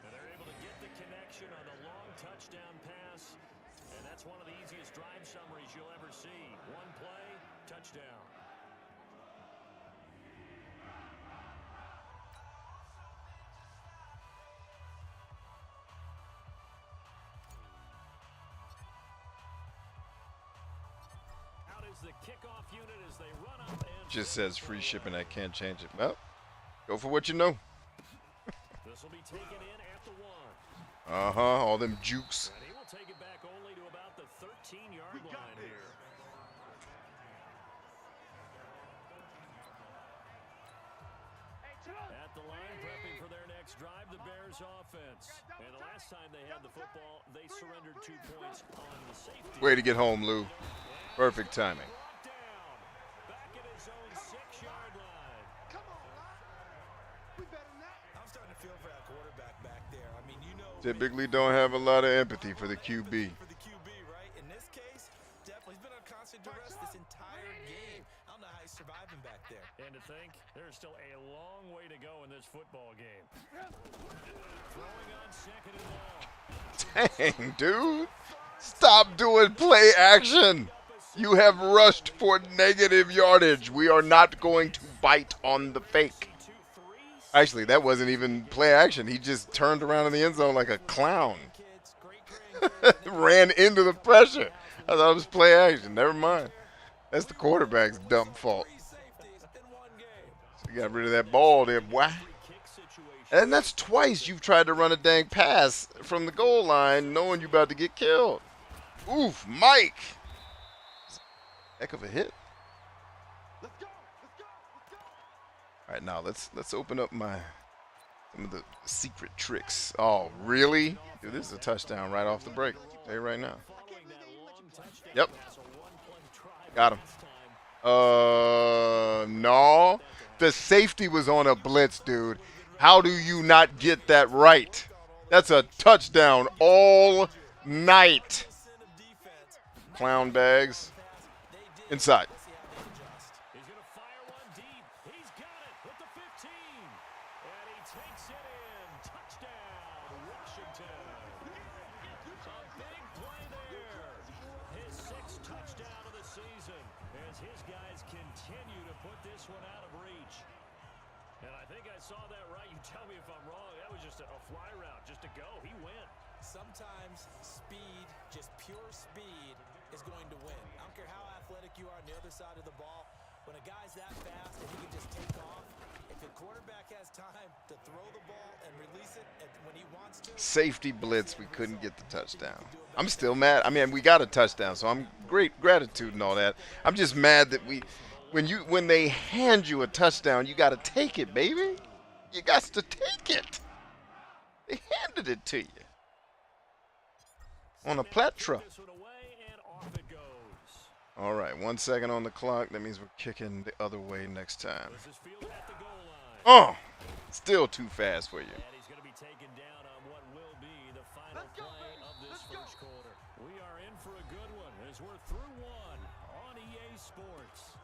[SPEAKER 2] And they're able to get the connection on the long touchdown pass. And that's one of the easiest drive summaries you'll ever see. One play, touchdown. Out is the kickoff unit as they run up and
[SPEAKER 1] Just says free shipping. I can't change it. Well, go for what you know.
[SPEAKER 2] this will be taken in at the 1.
[SPEAKER 1] All them jukes.
[SPEAKER 2] And he will take it back only to about the 13-yard line here. At the line, prepping for their next drive, the Bears offense. And the last time they had the football, they surrendered 2 points on the safety.
[SPEAKER 1] Way to get home, Lou. Perfect timing.
[SPEAKER 2] Brought down, back at his own 6-yard line.
[SPEAKER 3] I'm starting to feel for that quarterback back there. I mean, you know,
[SPEAKER 1] Typically don't have a lot of empathy for the QB.
[SPEAKER 3] for the QB, right? In this case, definitely he's been on constant duress this entire game. I don't know how he's surviving back there.
[SPEAKER 2] And to think, there's still a long way to go in this football game. Throwing on 2nd and long.
[SPEAKER 1] Dang, dude. Stop doing play action. You have rushed for negative yardage. We are not going to bite on the fake. Actually, that wasn't even play action. He just turned around in the end zone like a clown.
[SPEAKER 3] Kids, great.
[SPEAKER 1] Ran into the pressure. I thought it was play action. Never mind. That's the quarterback's dumb fault.
[SPEAKER 3] 3 safeties in one game.
[SPEAKER 1] So you got rid of that ball there, boy. And that's twice you've tried to run a dang pass from the goal line knowing you're about to get killed. Oof, Mike. Heck of a hit. All right, now let's open up some of the secret tricks. Oh, really? Dude, this is a touchdown right off the break. Tell you right now. Yep. Got him. No. The safety was on a blitz, dude. How do you not get that right? That's a touchdown all night. Clown bags. Inside.
[SPEAKER 3] We'll see how they adjust.
[SPEAKER 2] He's going to fire one deep. He's got it with the 15. And he takes it in. Touchdown, Washington. A big play there. His 6th touchdown of the season as his guys continue to put this one out of reach. And I think I saw that right. You tell me if I'm wrong. That was just a fly route, just to go. He went.
[SPEAKER 3] Sometimes speed, just pure speed, is going to win. I don't care how athletic you are on the other side of the ball. When a guy's that fast and he can just take off, if the quarterback has time to throw the ball and release it when he wants to.
[SPEAKER 1] Safety blitz, we couldn't get the touchdown. I'm still mad. I mean, we got a touchdown, so I'm great gratitude and all that. I'm just mad that when they hand you a touchdown, you got to take it, baby. You got to take it. They handed it to you on a platra.
[SPEAKER 2] This one away, and off it goes.
[SPEAKER 1] All right, 1 second on the clock. That means we're kicking the other way next time.
[SPEAKER 2] This is fielded at the goal line.
[SPEAKER 1] Oh, still too fast for you.
[SPEAKER 2] And he's going to be taken down on what will be the final play of this first quarter. We are in for a good one as we're through one on EA Sports.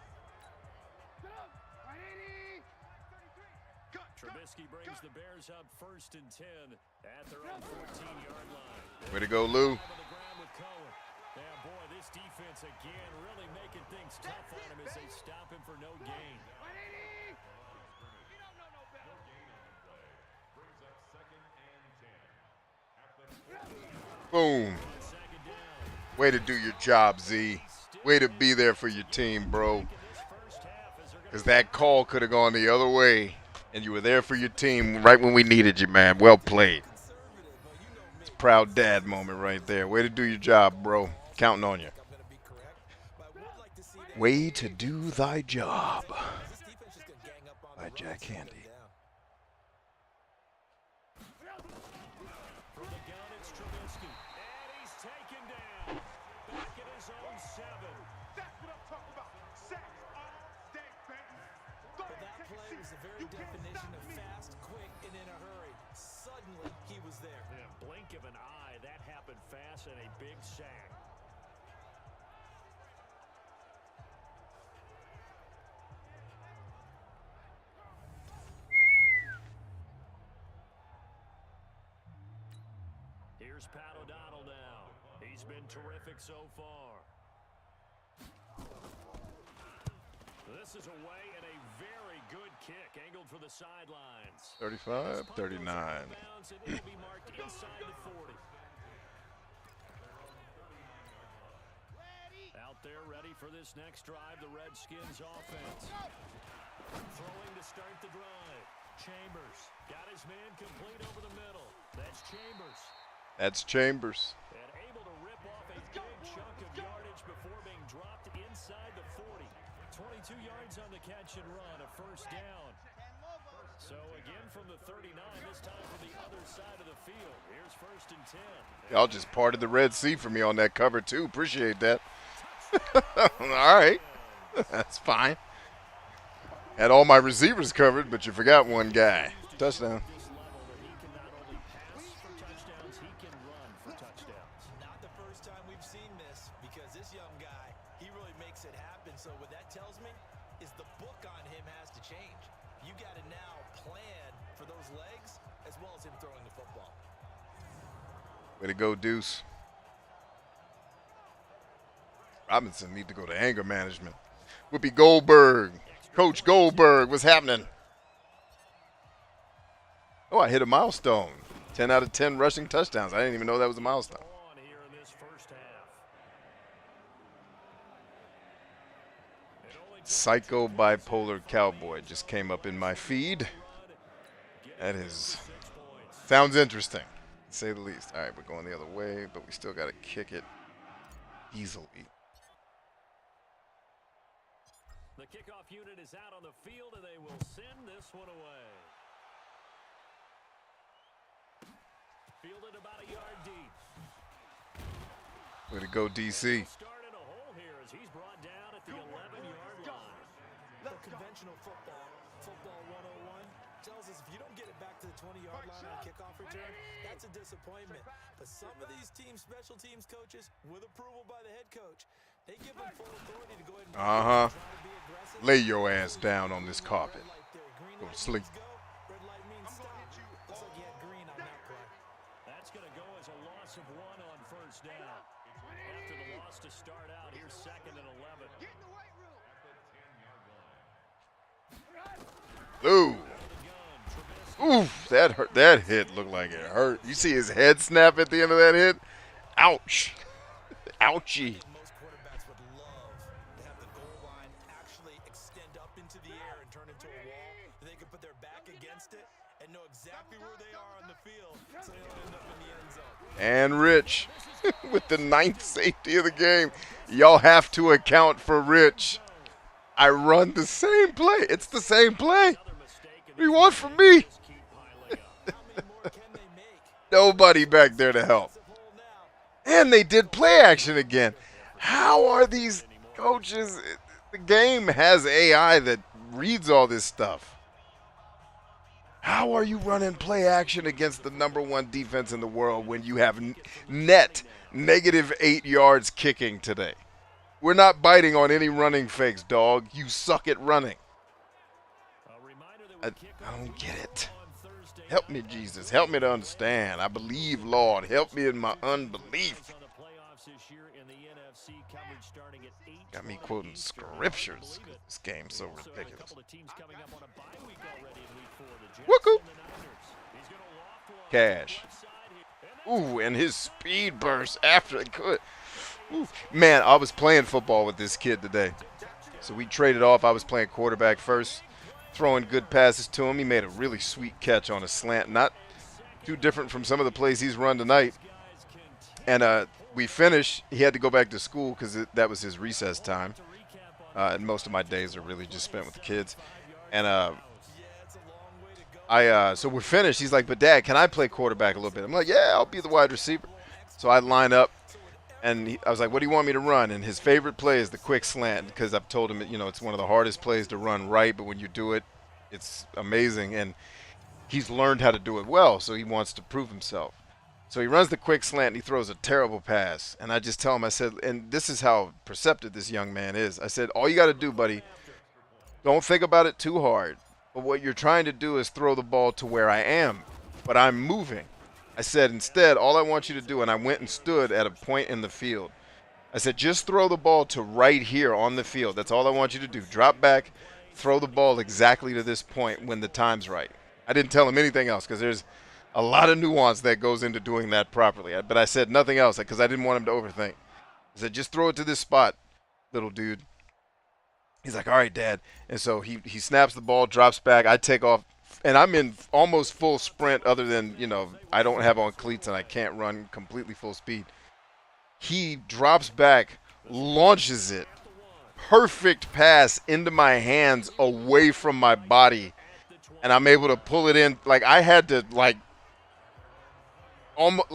[SPEAKER 2] Trubisky brings the Bears up 1st and 10 at their own 14-yard line.
[SPEAKER 1] Way to go, Lou.
[SPEAKER 2] On the ground with Cohen. Yeah, boy, this defense again really making things tough on him as they stop him for no gain.
[SPEAKER 1] Boom. Way to do your job, Z. Way to be there for your team, bro. Because that call could have gone the other way, and you were there for your team right when we needed you, man. Well played. It's a proud dad moment right there. Way to do your job, bro. Counting on you. Way to do thy job. By Jack Handy.
[SPEAKER 2] From the gun, it's Trubisky. And he's taken down. Back at his own 7.
[SPEAKER 4] That's what I'm talking about. Sacks all day, baby.
[SPEAKER 3] But that play was the very definition of fast, quick, and in a hurry. Suddenly, he was there.
[SPEAKER 2] In a blink of an eye, that happened fast and a big sack. Here's Pat O'Donnell now. He's been terrific so far. This is away and a very good kick angled for the sidelines.
[SPEAKER 1] 35, 39.
[SPEAKER 2] Bounds, and it'll be marked inside the 40. Out there ready for this next drive, the Redskins offense. Throwing to start the drive. Chambers got his man complete over the middle. That's Chambers.
[SPEAKER 1] That's Chambers.
[SPEAKER 2] And able to rip off a big chunk of yardage before being dropped inside the 40. 22 yards on the catch and run, a first down. So again from the 39, this time from the other side of the field. Here's 1st and 10.
[SPEAKER 1] Y'all just parted the Red Sea for me on that cover, too. Appreciate that. All right. That's fine. Had all my receivers covered, but you forgot one guy. Touchdown.
[SPEAKER 2] This level that he can not only pass for touchdowns, he can run for touchdowns.
[SPEAKER 3] Not the first time we've seen this, because this young guy, he really makes it happen. So what that tells me is the book on him has to change. You got to now plan for those legs as well as him throwing the football.
[SPEAKER 1] Way to go, Deuce. Robinson need to go to anger management. Whoopi Goldberg. Coach Goldberg, what's happening? Oh, I hit a milestone. 10 out of 10 rushing touchdowns. I didn't even know that was a milestone.
[SPEAKER 2] On here in this first half. It only took
[SPEAKER 1] Psycho bipolar cowboy just came up in my feed. That is
[SPEAKER 2] 6 points.
[SPEAKER 1] sounds interesting, to say the least. All right, we're going the other way, but we still got to kick it easily.
[SPEAKER 2] The kickoff unit is out on the field, and they will send this one away. Fielded about a yard deep.
[SPEAKER 1] Way to go, DC.
[SPEAKER 2] Start in a hole here as he's brought down at the 11-yard line.
[SPEAKER 3] Well, conventional football, football 101, tells us if you don't get it back to the 20-yard line on kickoff return, that's a disappointment. But some of these special teams coaches, with approval by the head coach, They give him full authority to go ahead and
[SPEAKER 1] Uh-huh.
[SPEAKER 3] try to be aggressive.
[SPEAKER 1] Lay your ass down on this carpet.
[SPEAKER 3] Red light there. Green
[SPEAKER 1] Go to
[SPEAKER 3] light
[SPEAKER 1] sleep.
[SPEAKER 3] means go. Red light means stop. Looks like he had green on that play.
[SPEAKER 2] That's going to go as a loss of 1 on first down. After the loss to start out, here's 2nd and 11.
[SPEAKER 1] Ooh. Oof, that hurt. That hit looked like it hurt. You see his head snap at the end of that hit? Ouch. Ouchie.
[SPEAKER 3] Most quarterbacks would love to have the goal line actually extend up into the air and turn into a wall. They can put their back against it and know exactly where they are on the field, so they don't end up in the end zone.
[SPEAKER 1] And Rich with the 9th safety of the game. Y'all have to account for Rich. I run the same play. It's the same play. What do you want from me?
[SPEAKER 3] How many more can they make?
[SPEAKER 1] Nobody back there to help.
[SPEAKER 3] Hole now.
[SPEAKER 1] And they did play action again. How are these coaches? The game has AI that reads all this stuff. How are you running play action against the #1 defense in the world when you have net -8 yards kicking today? We're not biting on any running fakes, dog. You suck at running. I don't get it. Help me, Jesus. Help me to understand. I believe, Lord. Help me in my unbelief. Got me quoting scriptures. This game's so ridiculous. Woohoo! Cash. Ooh, and his speed burst after it could. Ooh. Man, I was playing football with this kid today. So we traded off. I was playing quarterback first, throwing good passes to him. He made a really sweet catch on a slant. Not too different from some of the plays he's run tonight. And we finished. He had to go back to school because that was his recess time. And most of my days are really just spent with the kids. And so we're finished. He's like, but Dad, can I play quarterback a little bit? I'm like, yeah, I'll be the wide receiver. So I line up, and I was like, what do you want me to run? And his favorite play is the quick slant because I've told him, it's one of the hardest plays to run right, but when you do it, it's amazing. And he's learned how to do it well, so he wants to prove himself. So he runs the quick slant, and he throws a terrible pass. And I just tell him, I said, and this is how perceptive this young man is. I said, all you got to do, buddy, don't think about it too hard. But what you're trying to do is throw the ball to where I am, but I'm moving. I said, instead, all I want you to do, and I went and stood at a point in the field. I said, just throw the ball to right here on the field. That's all I want you to do. Drop back, throw the ball exactly to this point when the time's right. I didn't tell him anything else because there's a lot of nuance that goes into doing that properly. But I said nothing else because I didn't want him to overthink. I said, just throw it to this spot, little dude. He's like, all right, Dad. And so he snaps the ball, drops back. I take off, and I'm in almost full sprint other than, I don't have on cleats and I can't run completely full speed. He drops back, launches it. Perfect pass into my hands away from my body. And I'm able to pull it in. Like, I had to, almost,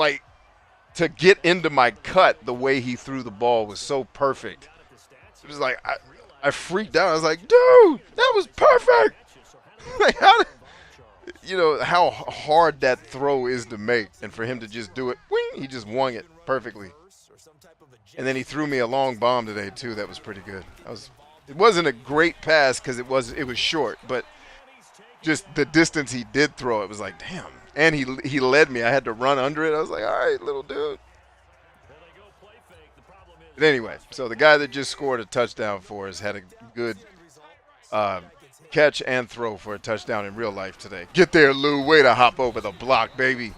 [SPEAKER 1] to get into my cut, the way he threw the ball was so perfect. It was like, I freaked out. I was like, dude, that was perfect. Like, how hard that throw is to make. And for him to just do it, wing, he just wung it perfectly. And then he threw me a long bomb today, too. That was pretty good. It wasn't a great pass because it was short, but just the distance he did throw, it was like, damn. And he led me. I had to run under it. I was like, all right, little dude. But anyway, so the guy that just scored a touchdown for us had a good catch and throw for a touchdown in real life today. Get there, Lou. Way to hop over the block, baby.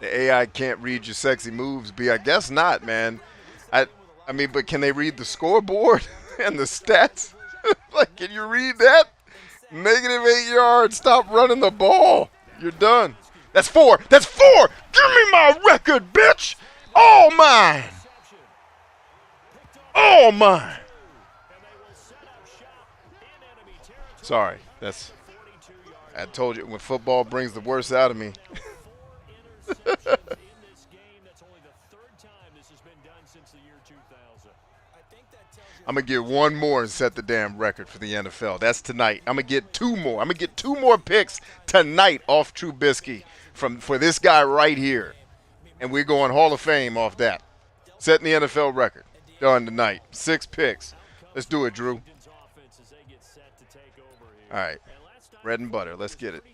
[SPEAKER 1] The AI can't read your sexy moves, B. I guess not, man. I mean, but can they read the scoreboard and the stats? Can you read that? -8 yards. Stop running the ball. You're done. That's 4. That's 4. Give me my record, bitch. All mine. All mine. Sorry. I told you, when football brings the worst out of me. I'm going to get one more and set the damn record for the NFL. That's tonight. I'm going to get 2 more. I'm going to get 2 more picks tonight off Trubisky for this guy right here. And we're going Hall of Fame off that. Setting the NFL record. Done tonight. 6 picks. Let's do it, Drew. All right. Bread and butter. Let's get it.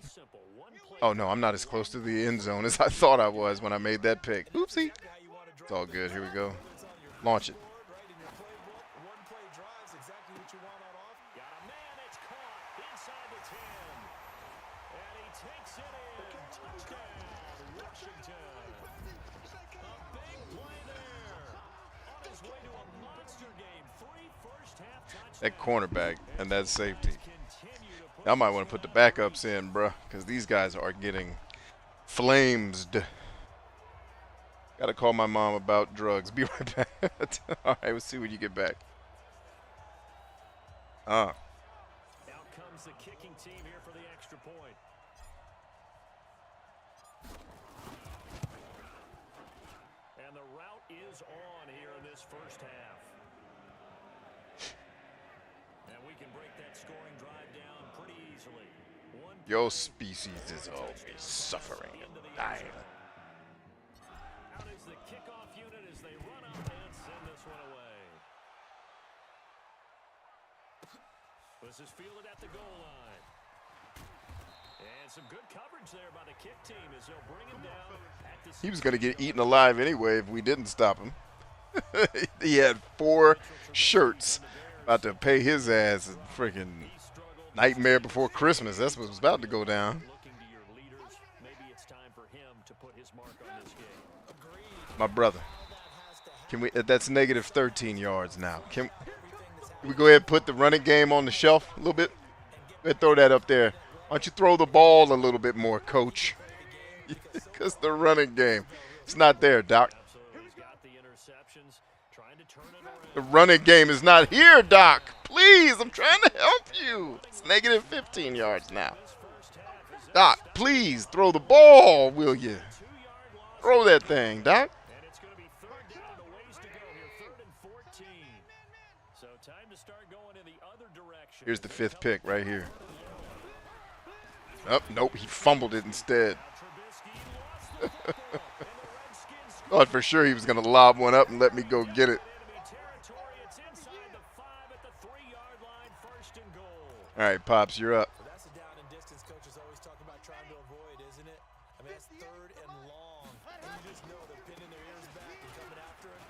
[SPEAKER 1] Oh, no, I'm not as close to the end zone as I thought I was when I made that pick. Oopsie. It's all good. Here we go. Launch it. That cornerback and that safety. I might want to put the backups in, bruh, because these guys are getting flames. Got to call my mom about drugs. Be right back. All right, we'll see when you get back.
[SPEAKER 2] Out comes the kicking team here for the extra point. And the route is on here in this first half. And we can break that scoring drive down pretty easily.
[SPEAKER 1] Your species is always suffering and dying.
[SPEAKER 2] Out is the kickoff unit as they run up and send this one away. This is fielded at the goal line. And some good coverage there by the kick team as they'll bring him down at the...
[SPEAKER 1] He was going to get eaten alive anyway if we didn't stop him. He had 4 shirts. About to pay his ass a freaking Nightmare Before Christmas. That's what was about to go down. My brother. Can we? That's negative 13 yards now. Can we go ahead and put the running game on the shelf a little bit? Go ahead, throw that up there. Why don't you throw the ball a little bit more, coach? Because the running game, it's not there, Doc. The running game is not here, Doc. Please, I'm trying to help you. It's negative 15 yards now. Doc, please throw the ball, will you? Throw that thing, Doc. Here's the 5th pick right here. Oh, nope, he fumbled it instead. Thought for sure he was going to lob one up and let me go get it. All right, Pops, you're up.
[SPEAKER 3] That's a down and distance coaches always talk about trying to avoid, isn't it? I mean, that's 3rd and long. And you just know they're pinning their ears back and coming after him.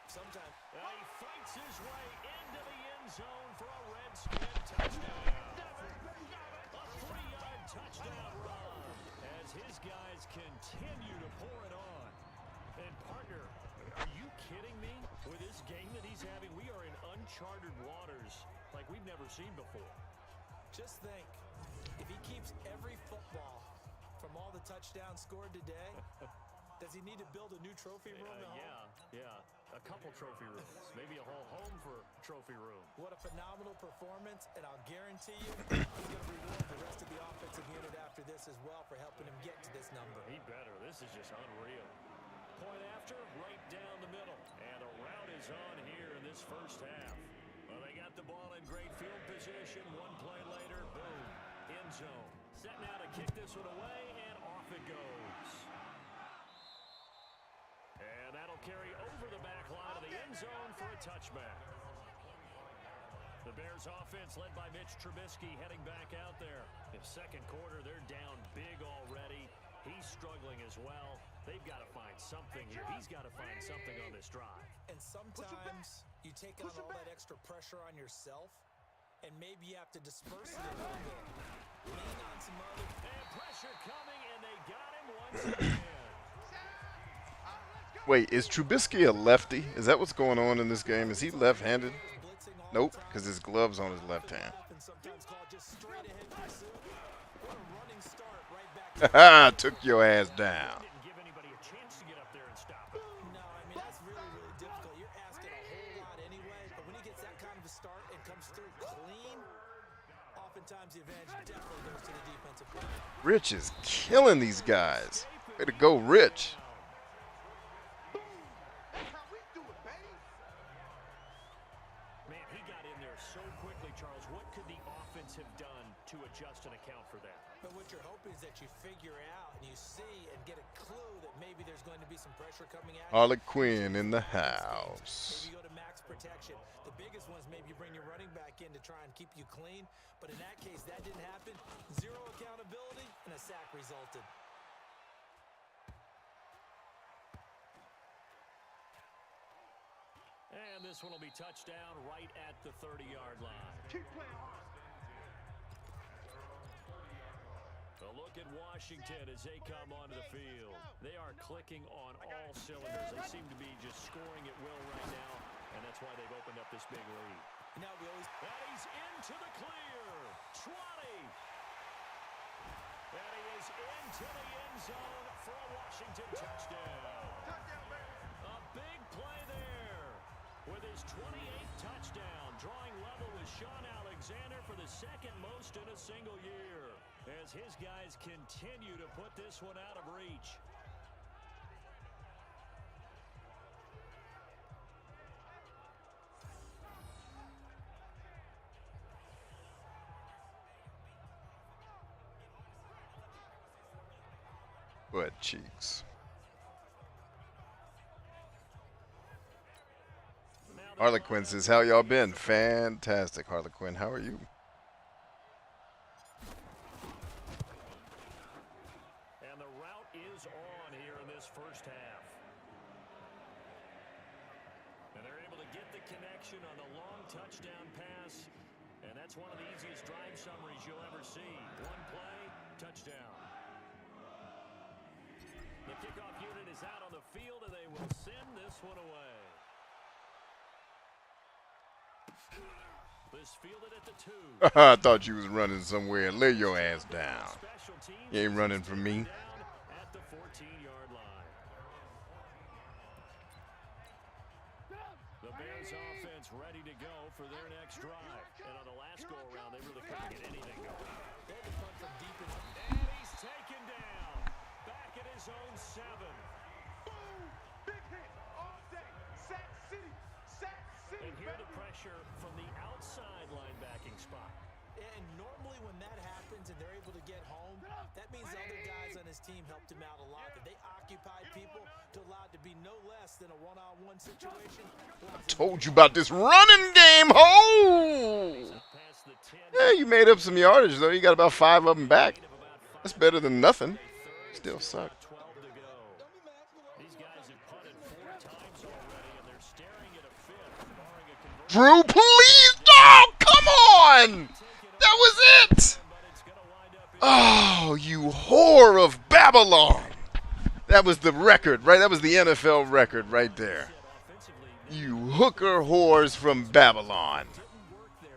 [SPEAKER 3] Sometimes.
[SPEAKER 2] He fights his way into the end zone for a Redskin touchdown. A 3-yard touchdown run as his guys continue to pour it on. And partner, are you kidding me? With this game that he's having, we are in uncharted waters like we've never seen before.
[SPEAKER 3] Just think, if he keeps every football from all the touchdowns scored today, does he need to build a new trophy room at home?
[SPEAKER 2] Yeah. A couple trophy rooms. Maybe a whole home for trophy room.
[SPEAKER 3] What a phenomenal performance, and I'll guarantee you he's going to reward the rest of the offensive unit after this as well for helping him get to this number.
[SPEAKER 2] He better. This is just unreal. Point after, right down the middle. And a route is on here in this first half. Well, they got the ball in great field position. One play later, boom, end zone. Set now to kick this one away, and off it goes. And that'll carry over the back line of the end zone for a touchback. The Bears offense led by Mitch Trubisky heading back out there. In second quarter, they're down big already. He's struggling as well. They've got to find something here. He's got to find something on this drive.
[SPEAKER 3] And sometimes you take on all that extra pressure on yourself, and maybe you have to disperse it a little bit. Lean on some other.
[SPEAKER 2] And pressure coming, and they got him once again.
[SPEAKER 1] Wait, is Trubisky a lefty? Is that what's going on in this game? Is he left-handed? Nope, because his glove's on his left hand. Haha, took your ass down.
[SPEAKER 2] Didn't give anybody a chance to get up there and stop him.
[SPEAKER 3] No, I mean, that's really, really difficult. You're asking a whole lot anyway, but when he gets that kind of a start and comes through clean, oftentimes the advantage definitely goes to the defensive player.
[SPEAKER 1] Rich is killing these guys. Way to go, Rich.
[SPEAKER 2] Man, he got in there so quickly, Charles. What could the offense have done to adjust and account for that?
[SPEAKER 3] But what you're hoping is that you figure out and you see and get a clue that maybe there's going to be some pressure coming at you.
[SPEAKER 1] Harlequin in the house.
[SPEAKER 3] Maybe you go to max protection. The biggest ones, maybe you bring your running back in to try and keep you clean. But in that case, that didn't happen. Zero accountability, and a sack resulted.
[SPEAKER 2] And this one will be touchdown right at the 30-yard line.
[SPEAKER 4] Keep playing hard.
[SPEAKER 2] A look at Washington as they come onto the field. They are clicking on all cylinders. They seem to be just scoring at will right now, and that's why they've opened up this big lead.
[SPEAKER 3] Now we always...
[SPEAKER 2] And he's into the clear. 20. And he is into the end zone for a Washington touchdown. A big play there. With his 28th touchdown, drawing level with Sean Alexander for the second most in a single year. As his guys continue to put this one out of reach.
[SPEAKER 1] Butt cheeks. Harlequin says, how y'all been? Fantastic, Harlequin. How are you?
[SPEAKER 2] And the route is on here in this first half. And they're able to get the connection on the long touchdown pass. And that's one of the easiest drive summaries you'll ever see. One play, touchdown. The kickoff unit is out on the field, and they will send this one away. This fielded at the 2.
[SPEAKER 1] I thought you was running somewhere. Lay your ass down. You ain't running from me.
[SPEAKER 2] At the 14-yard line. The Bears offense ready to go for their next drive. And on the last go-around, they really couldn't get anything going. And he's taken down. Back at his own 7.
[SPEAKER 4] Boom! Big hit all day. Sack City. Sack City.
[SPEAKER 2] And here the pressure from the outside linebacking spot.
[SPEAKER 3] And normally when that happens and they're able to get home, that means the other guys on his team helped him out a lot. That they occupied people to allow it to be no less than a one-on-one situation.
[SPEAKER 1] Told you about this running game, ho!
[SPEAKER 2] Past the 10.
[SPEAKER 1] Yeah, you made up some yardage, though. You got about 5 of them back. That's better than nothing. Still suck.
[SPEAKER 2] 12 to go. These guys have punted 4 times already, and they're staring at a 5th, barring a conversion.
[SPEAKER 1] Drew, please! Oh, come on! That was it!
[SPEAKER 2] But it's going to wind up in
[SPEAKER 1] Oh, you whore of Babylon! That was the record, right? That was the NFL record right there.
[SPEAKER 2] offensively.
[SPEAKER 1] You hooker whores from Babylon.
[SPEAKER 2] Didn't work there,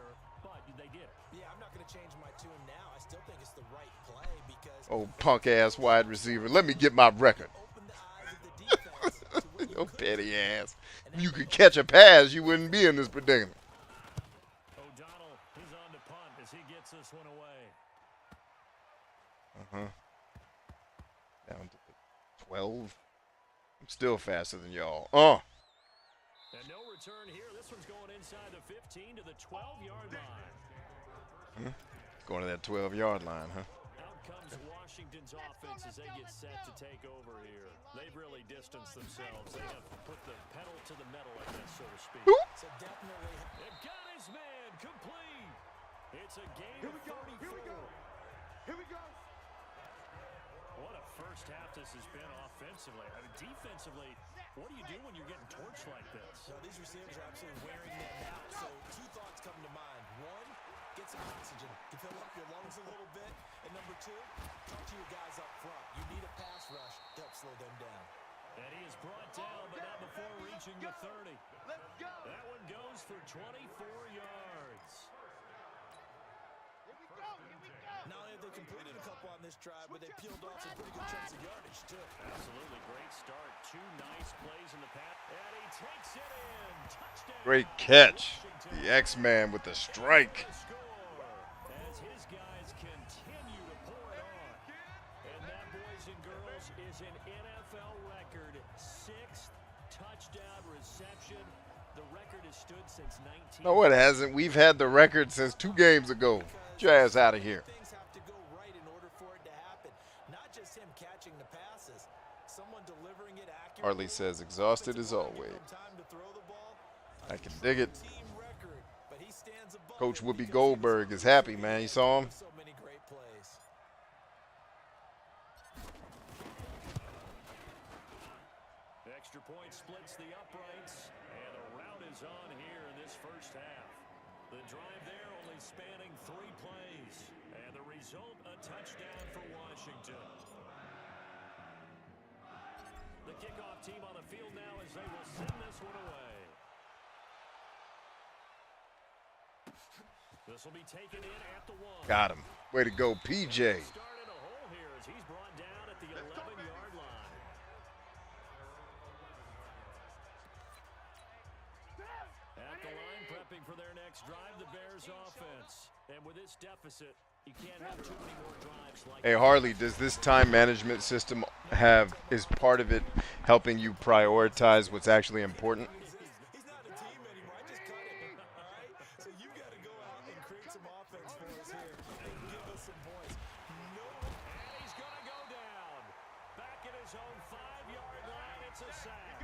[SPEAKER 2] but they did it.
[SPEAKER 3] Yeah, I'm not going to change my tune now. I still think it's the right play because
[SPEAKER 1] Oh, punk-ass wide receiver. Let me get my record.
[SPEAKER 3] open the eyes of the defense to what you
[SPEAKER 1] Oh,
[SPEAKER 3] could
[SPEAKER 1] petty
[SPEAKER 3] do.
[SPEAKER 1] ass. If you could catch a pass, you wouldn't be in this predicament.
[SPEAKER 2] O'Donnell, he's on to punt as he gets this one away.
[SPEAKER 1] Down to 12. I'm still faster than y'all.
[SPEAKER 2] And no return here. This one's going inside the 15 to the 12-yard line.
[SPEAKER 1] Going to that 12-yard line, huh?
[SPEAKER 2] Out comes Washington's offense as they get set to take over here. They've really distanced themselves. They have put the pedal to the metal, I guess, so to speak.
[SPEAKER 3] So definitely
[SPEAKER 2] They've got his man complete. It's a game
[SPEAKER 4] Here
[SPEAKER 2] of
[SPEAKER 4] we go.
[SPEAKER 2] 34.
[SPEAKER 4] Here we go. Here we go.
[SPEAKER 2] What a first half this has been offensively. I mean, defensively, what do you do when you're getting torched like this?
[SPEAKER 3] No, these receivers are absolutely wearing them out. So 2 thoughts come to mind. 1, get some oxygen to fill up your lungs a little bit. And number 2, talk to your guys up front. You need a pass rush to help slow them down.
[SPEAKER 2] And he is brought down, but not before reaching the 30.
[SPEAKER 4] Let's go.
[SPEAKER 2] That one goes for 24 yards.
[SPEAKER 4] Here we go. Here we go.
[SPEAKER 3] Not only have they completed a couple on this drive, but they peeled off some pretty good chunks of yardage, too.
[SPEAKER 2] Absolutely great start. 2 nice plays in the pass. And he takes it in. Touchdown.
[SPEAKER 1] Great catch. The X-Man with the strike.
[SPEAKER 2] The score as his guys continue to pour it on. And that, boys and girls, is an NFL record 6th touchdown reception. The record has stood since 19.
[SPEAKER 1] No, it hasn't. We've had the record since 2 games ago. Get your ass out of here.
[SPEAKER 3] Things have to go right in order for
[SPEAKER 1] Harley says, exhausted as always. I can dig it. Coach Whoopi Goldberg is happy, man. You saw him?
[SPEAKER 3] So many great plays.
[SPEAKER 2] Extra point splits the uprights, and a rout is on here in this first half. The drive there only spanning 3 plays, and the result, a touchdown for Washington. The kickoff team on the field now as they will send this one away. This will be taken in at the 1.
[SPEAKER 1] Got him. Way to go, PJ.
[SPEAKER 2] Started a hole here as he's brought down at the 11-yard line. At the line, prepping for their next drive, the Bears offense. And with this deficit, you can't have too many more drives like
[SPEAKER 1] Hey, Harley, does this time management system is part of it helping you prioritize what's actually important?
[SPEAKER 3] He's not a team anymore. I just cut him. All right? So you've got to go out and create some offense for us here and give us some points. No.
[SPEAKER 2] And he's going to go down. Back at his own 5-yard line, it's a sack.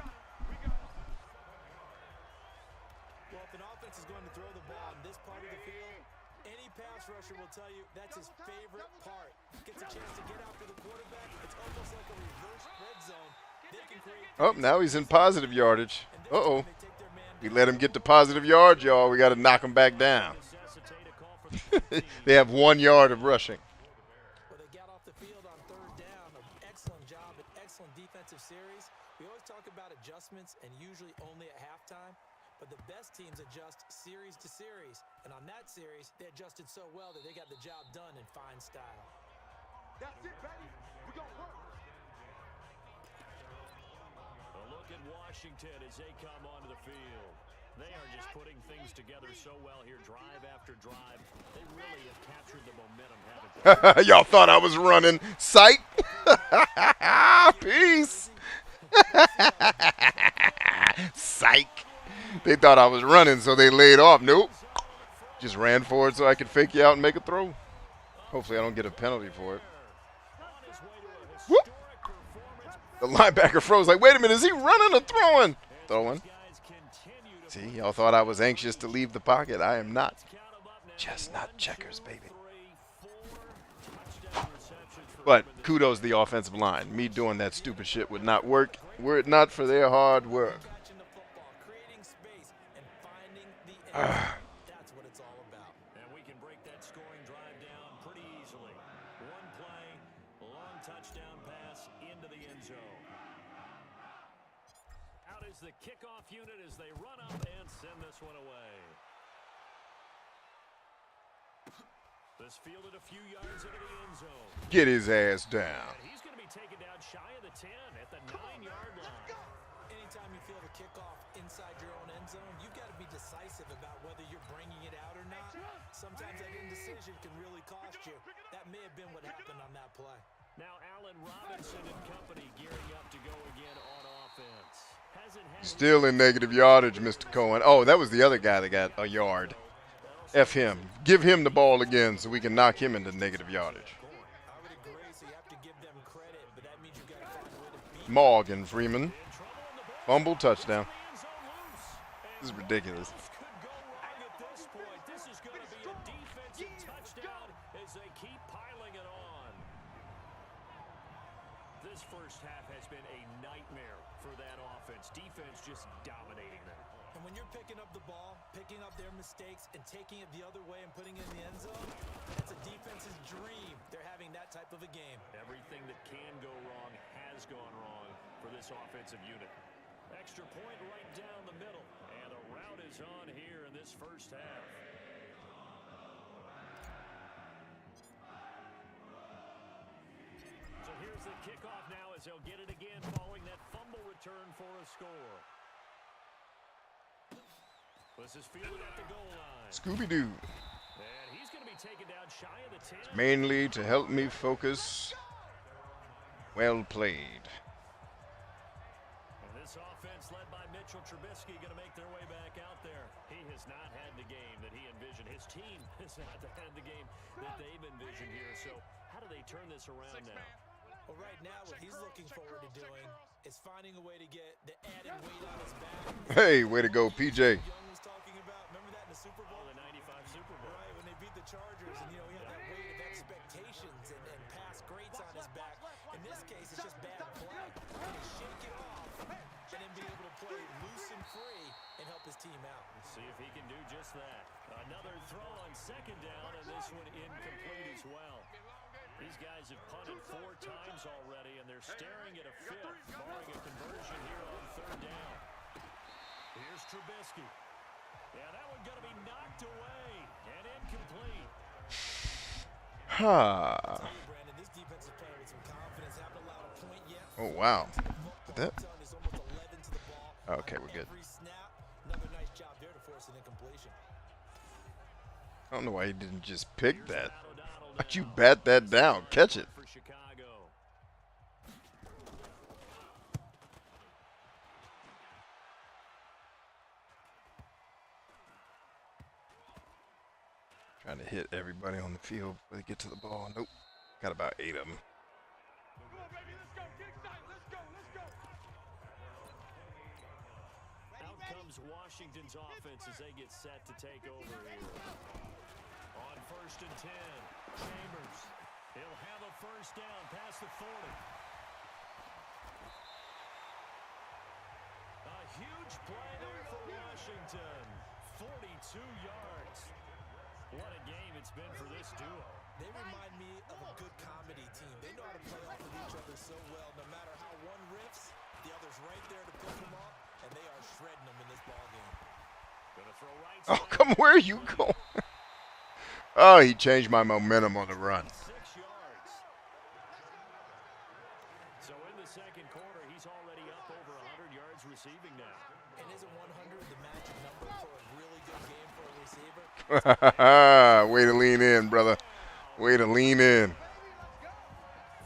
[SPEAKER 3] Well, if an offense is going to throw the ball on this part of the field, any pass rusher will tell you that's his favorite part. Gets a chance to get after the quarterback. It's almost like a reverse red zone. They can create.
[SPEAKER 1] Oh, now he's in positive yardage. Uh-oh. We let him get to positive yards, y'all. We got to knock him back down. They have 1 yard of rushing.
[SPEAKER 3] Well, they got off the field on 3rd down. An excellent job, an excellent defensive series. We always talk about adjustments and usually only at halftime. But the best teams adjust series to series. And on that series, they adjusted so well that they got the job done in fine style.
[SPEAKER 4] That's it, baby. We gonna work.
[SPEAKER 2] A look at Washington as they come onto the field. They are just putting things together so well here, drive after drive. They really have captured the momentum, haven't they?
[SPEAKER 1] Y'all thought I was running. Psych. Peace. Psych. They thought I was running, so they laid off. Nope. Just ran forward so I could fake you out and make a throw. Hopefully I don't get a penalty for it. Whoop. The linebacker froze like, wait a minute, is he running or throwing? Throwing. See, y'all thought I was anxious to leave the pocket. I am not. Chestnut checkers, baby. But kudos to the offensive line. Me doing that stupid shit would not work were it not for their hard work.
[SPEAKER 3] That's what it's all about.
[SPEAKER 2] And we can break that scoring drive down pretty easily. 1 play, long touchdown pass into the end zone. Out is the kickoff unit as they run up and send this one away. This fielded a few yards into the end zone.
[SPEAKER 1] Get his ass down.
[SPEAKER 2] And he's going to be taken down shy of the 10 at the 9-yard line.
[SPEAKER 3] Anytime you feel the kickoff inside your own end zone, you've got to be decisive about whether you're bringing it out or not. Sometimes that indecision can really cost you. That may have been what happened on that play.
[SPEAKER 2] Now Allen Robinson and company gearing up to go again on offense.
[SPEAKER 1] Still in negative yardage, Mr. Cohen. Oh, that was the other guy that got a yard. F him. Give him the ball again so we can knock him into negative yardage.
[SPEAKER 3] I would agree, so you have to give them credit, but that means you've got to find a way to beat
[SPEAKER 1] Morgan Freeman. Fumble touchdown. This is ridiculous.
[SPEAKER 2] Could go wrong at this point. This is going to be a defensive touchdown as they keep piling it on. This first half has been a nightmare for that offense. Defense just dominating them.
[SPEAKER 3] And when you're picking up the ball, picking up their mistakes, and taking it the other way and putting it in the end zone, that's a defense's dream. They're having that type of a game.
[SPEAKER 2] Everything that can go wrong has gone wrong for this offensive unit. Extra point right down the middle. And a rout is on here in this first half. So here's the kickoff now as they'll get it again following that fumble return for a score. This is fielded at the goal line.
[SPEAKER 1] Scooby-Doo.
[SPEAKER 2] And he's going to be taken down shy of the 10.
[SPEAKER 1] Mainly to help me focus. Well played.
[SPEAKER 2] And this offense led by Mitchell Trubisky going to make their way back out there. He has not had the game that he envisioned. His team has not had the game that they've envisioned here. So how do they turn this around now?
[SPEAKER 3] Well, right now, what he's looking forward to doing is finding a way to get the added weight on his back.
[SPEAKER 1] Hey, way to go, PJ.
[SPEAKER 3] Young was talking about. Remember that in the Super Bowl?
[SPEAKER 2] Oh, the 95 Super Bowl.
[SPEAKER 3] Right, when they beat the Chargers, and, he had that weight of expectations and past greats on his back. In this case, it's just bad play. Can he shake it off and then be able to play loose and free and help his team out?
[SPEAKER 2] Let's see if he can do just that. Another throw on second down, and this one incomplete as well. These guys have punted 4 times already, and they're staring at a fifth, barring a conversion here on third down. Here's Trubisky. Yeah, that one going to be knocked away and incomplete.
[SPEAKER 1] Ha.
[SPEAKER 3] Tell you, Brandon, this defensive player with some confidence haven't allowed a point yet.
[SPEAKER 1] Oh, wow. Did that?
[SPEAKER 3] Ton is almost 11 to the ball.
[SPEAKER 1] Okay, we're good.
[SPEAKER 3] Every snap, another nice job there to force an incompletion.
[SPEAKER 1] I don't know why he didn't just pick that. Why'd you bat that down? Catch it.
[SPEAKER 2] For Chicago.
[SPEAKER 1] Trying to hit everybody on the field before they get to the ball. Nope. Got about 8 of them.
[SPEAKER 4] Come on, baby, let's go. Kick side. Let's go. Let's go.
[SPEAKER 2] Out comes Washington's offense as they get set to take over here. On 1st and 10, Chambers. He'll have a first down past the 40. A huge play there for Washington. 42 yards. What a game it's been for this duo.
[SPEAKER 3] They remind me of a good comedy team. They know how to play off of each other so well. No matter how one riffs, the other's right there to pick them up, and they are shredding them in this ballgame.
[SPEAKER 2] Gonna throw right
[SPEAKER 1] Oh,
[SPEAKER 2] side.
[SPEAKER 1] come where are you going? Oh, he changed my momentum on the run.
[SPEAKER 2] 6 yards. So in the second quarter, he's already up over 100 yards receiving now.
[SPEAKER 3] And isn't 100 the magic number for a really good game for a receiver?
[SPEAKER 1] Way to lean in, brother. Way to lean in.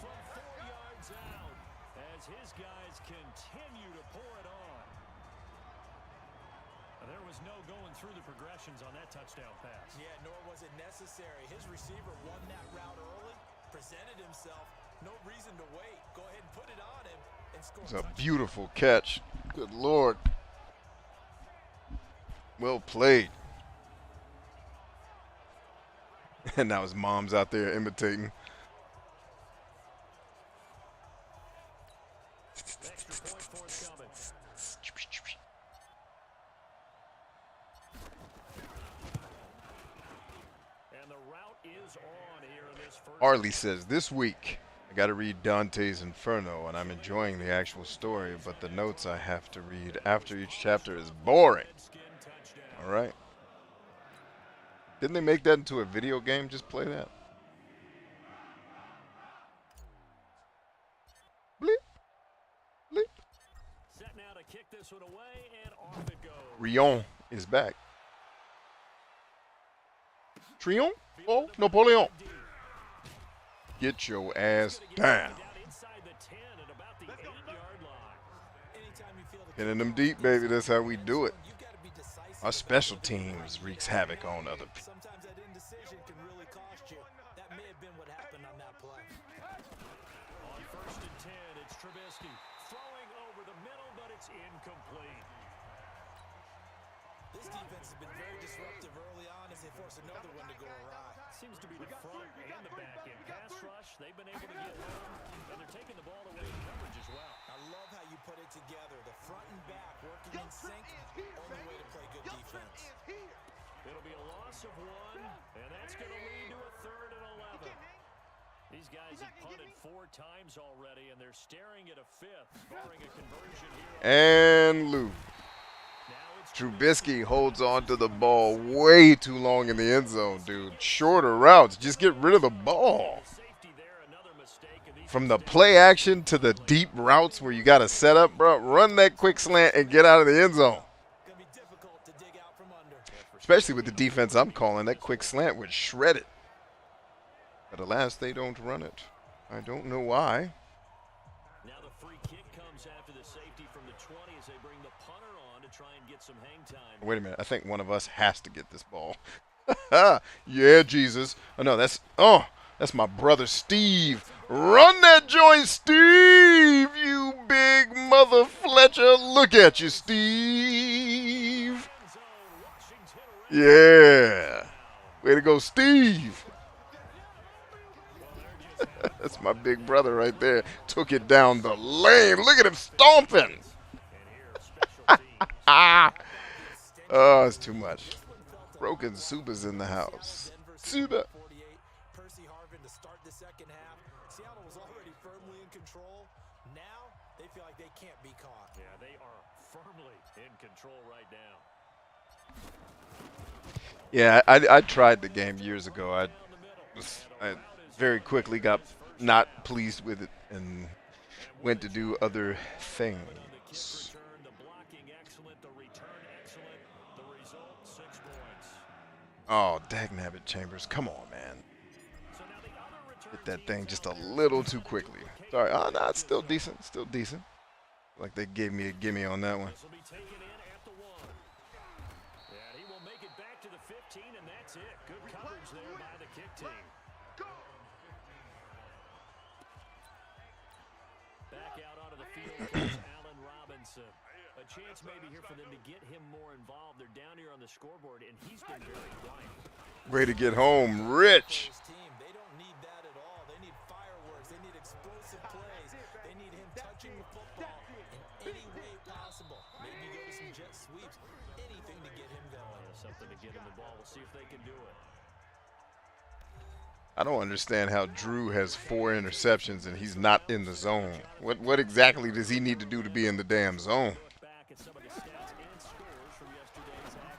[SPEAKER 2] From 4 yards out, as his guys continue to pour it on. There was no going through the progressions on that touchdown pass.
[SPEAKER 3] Yeah, nor was it necessary. His receiver won that route early, presented himself. No reason to wait. Go ahead and put it on him and score.
[SPEAKER 1] It's a beautiful catch. Good Lord. Well played. And now his mom's out there imitating.
[SPEAKER 2] Extra point forthcoming. And the route is on here in this first.
[SPEAKER 1] Arlie says, this week I got to read Dante's Inferno, and I'm enjoying the actual story, but the notes I have to read after each chapter is boring.
[SPEAKER 2] Skin touchdown.
[SPEAKER 1] All right. Didn't they make that into a video game? Just play that. Bleep. Bleep.
[SPEAKER 2] Set now to kick this one away, and off it goes.
[SPEAKER 1] Rion is back. Trion? Oh, Napoleon. Get your ass down.
[SPEAKER 2] Down inside the 10 at about the 8-yard line.
[SPEAKER 3] Anytime you feel the
[SPEAKER 1] Getting them deep, baby. That's how we do it.
[SPEAKER 3] you've got to be decisive.
[SPEAKER 1] Our special teams wreaks havoc on other people.
[SPEAKER 3] Sometimes that indecision can really cost you. That may have been what happened on that play.
[SPEAKER 2] On 1st and 10, it's Trubisky throwing over the middle, but it's incomplete.
[SPEAKER 3] This defense has been very disruptive early on as they force another one to go awry.
[SPEAKER 2] Seems to be the front and the back end. Pass rush, they've been able to get home, and they're taking the ball away in coverage as well.
[SPEAKER 3] I love how you put it together. The front and back working in sync. Only way to play good defense.
[SPEAKER 2] It'll be a loss of 1, and that's going to lead to a 3rd and 11. These guys have punted 4 times already, and they're staring at a 5th, barring a conversion here.
[SPEAKER 1] And Lou.
[SPEAKER 2] Now it's
[SPEAKER 1] Trubisky holds on to the ball way too long in the end zone, dude. Shorter routes. Just get rid of the ball.
[SPEAKER 2] safety there, another mistake. And these
[SPEAKER 1] From the play action to the deep routes where you got to set up, bro, run that quick slant and get out of the end zone.
[SPEAKER 3] Gonna be difficult to dig out from under.
[SPEAKER 1] Especially with the defense I'm calling, that quick slant would shred it. But alas, they don't run it. I don't know why.
[SPEAKER 2] Now the free kick comes after the safety from the 20 as they bring the punter on to try and get some hang time.
[SPEAKER 1] Wait a minute. I think one of us has to get this ball. Yeah, Jesus. That's my brother Steve. Run that joint, Steve. You big mother Fletcher. Look at you, Steve. Yeah. Way to go, Steve. That's my big brother right there. Took it down the lane. Look at him stomping. Ah. Oh, it's too much. Broken Suba's in the house. Suba.
[SPEAKER 3] Percy Harvin to start the second half. Seattle was already firmly in control. Now they feel like they can't be caught.
[SPEAKER 2] Yeah, they are firmly in control right now.
[SPEAKER 1] Yeah, I tried the game years ago. I very quickly got not pleased with it and went to do other things.
[SPEAKER 2] The blocking excellent, the return excellent. The result, 6 points.
[SPEAKER 1] Oh, dagnabbit Chambers. Come on, man. Hit that thing just a little too quickly. Sorry. Oh, no, it's still decent. Still decent. Like they gave me a gimme on that one.
[SPEAKER 2] This will be taken in at the 1. And he will make it back to the 15, and that's it. Good coverage there by the kick team. Back out onto the field comes Allen Robinson. A chance maybe here for them to get him more involved. They're down here on the scoreboard, and he's been very quiet.
[SPEAKER 1] Way to get home, Rich.
[SPEAKER 3] They don't need that at all. They need fireworks. They need explosive plays. They need him touching the football in any way possible. Maybe go to some jet sweeps. Anything to get him going.
[SPEAKER 2] Something to get him the ball. We'll see if they can do it.
[SPEAKER 1] I don't understand how Drew has 4 interceptions and he's not in the zone. What exactly does he need to do to be in the damn zone?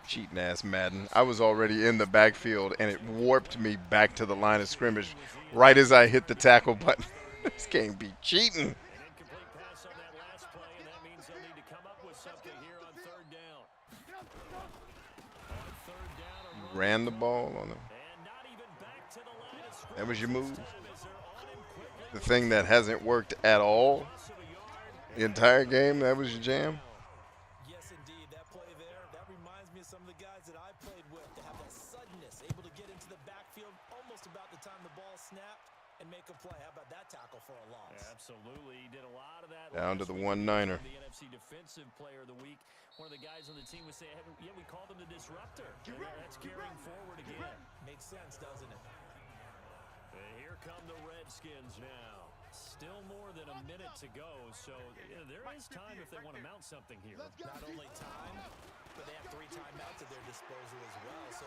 [SPEAKER 1] Cheating ass Madden. I was already in the backfield and it warped me back to the line of scrimmage right as I hit the tackle button. This can't be cheating. You ran the ball on him. That was your move? The thing that hasn't worked at all the entire game, that was your jam?
[SPEAKER 3] Yes, indeed. That play there, that reminds me of some of the guys that I played with to have that suddenness, able to get into the backfield almost about the time the ball snapped and make a play. How about that tackle for a loss?
[SPEAKER 2] Yeah, absolutely. He did a lot of that.
[SPEAKER 1] Down to the 1-9er.
[SPEAKER 2] The NFC Defensive Player of the Week. One of the guys on the team would say, yeah, we called him the disruptor. That's carrying forward again.
[SPEAKER 3] Makes sense, doesn't it?
[SPEAKER 2] Here come the Redskins now. Still more than a minute to go, so there is time if they want to mount something here.
[SPEAKER 3] Not only time, but they have 3 timeouts at their disposal as well, so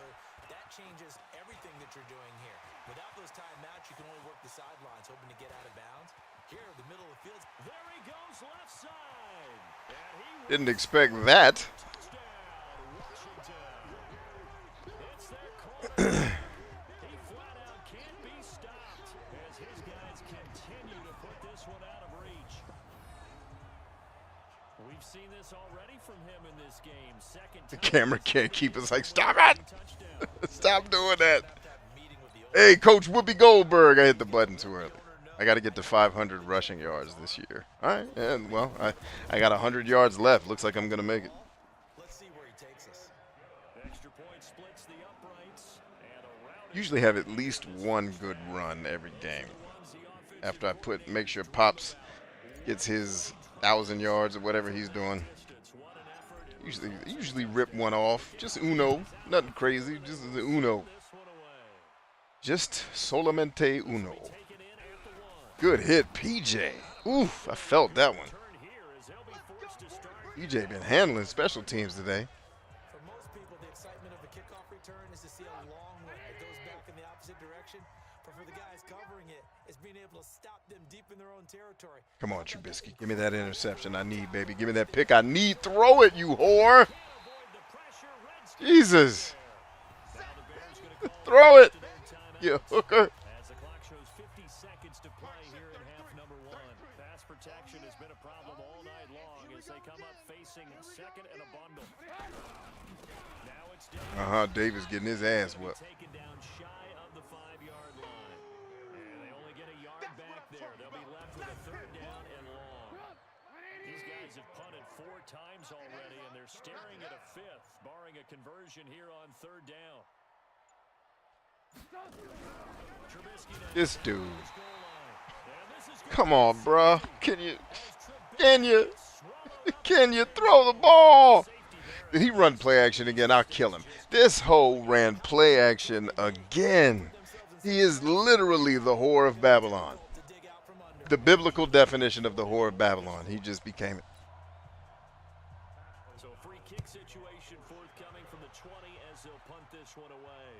[SPEAKER 3] that changes everything that you're doing here. Without those timeouts, you can only work the sidelines, hoping to get out of bounds. Here, the middle of the field.
[SPEAKER 2] There he goes, left side.
[SPEAKER 1] Didn't expect that.
[SPEAKER 2] It's their corner. He flat out can't be stopped as his guys continue to put this one out of reach. We've seen this already from him in this game.
[SPEAKER 1] The camera can't keep us like, stop it! Stop doing that. Hey, Coach Whoopi Goldberg, I hit the button too early. I got to get to 500 rushing yards this year. All right, and well, I got 100 yards left. Looks like I'm going to make it.
[SPEAKER 3] Let's see where he takes us.
[SPEAKER 2] Extra point splits the uprights.
[SPEAKER 1] Usually have at least one good run every game. After I make sure Pops gets his 1,000 yards or whatever he's doing. Usually rip one off. Just uno. Nothing crazy. Just the uno. Just solamente uno. Good hit, PJ. Oof, I felt that one. PJ been handling special teams today.
[SPEAKER 3] For most people, the excitement of a kickoff return is to see a long one that goes back in the opposite direction. But for the guys covering it, it's being able to stop them deep in their own territory.
[SPEAKER 1] Come on, Trubisky. Give me that interception I need, baby. Give me that pick I need. Throw it, you whore. Jesus. Throw it, you hooker.
[SPEAKER 2] As the clock shows 50 seconds to play here in half number 1. Pass protection has been a problem all night long as they come up facing second and a bundle. Now it's
[SPEAKER 1] Davis getting his ass whipped.
[SPEAKER 2] taken down shy of the 5-yard line. And they only get a yard back there. They'll be left with a 3rd down and long. These guys have punted 4 times already, and they're staring at a 5th, barring a conversion here on 3rd down.
[SPEAKER 1] This dude. Come on, bruh. Can you throw the ball? Did he run play action again? I'll kill him. This hoe ran play action again. He is literally the whore of Babylon. The biblical definition of the whore of Babylon. He just became it.
[SPEAKER 2] So a free kick situation forthcoming from the 20 as they'll punt this one away.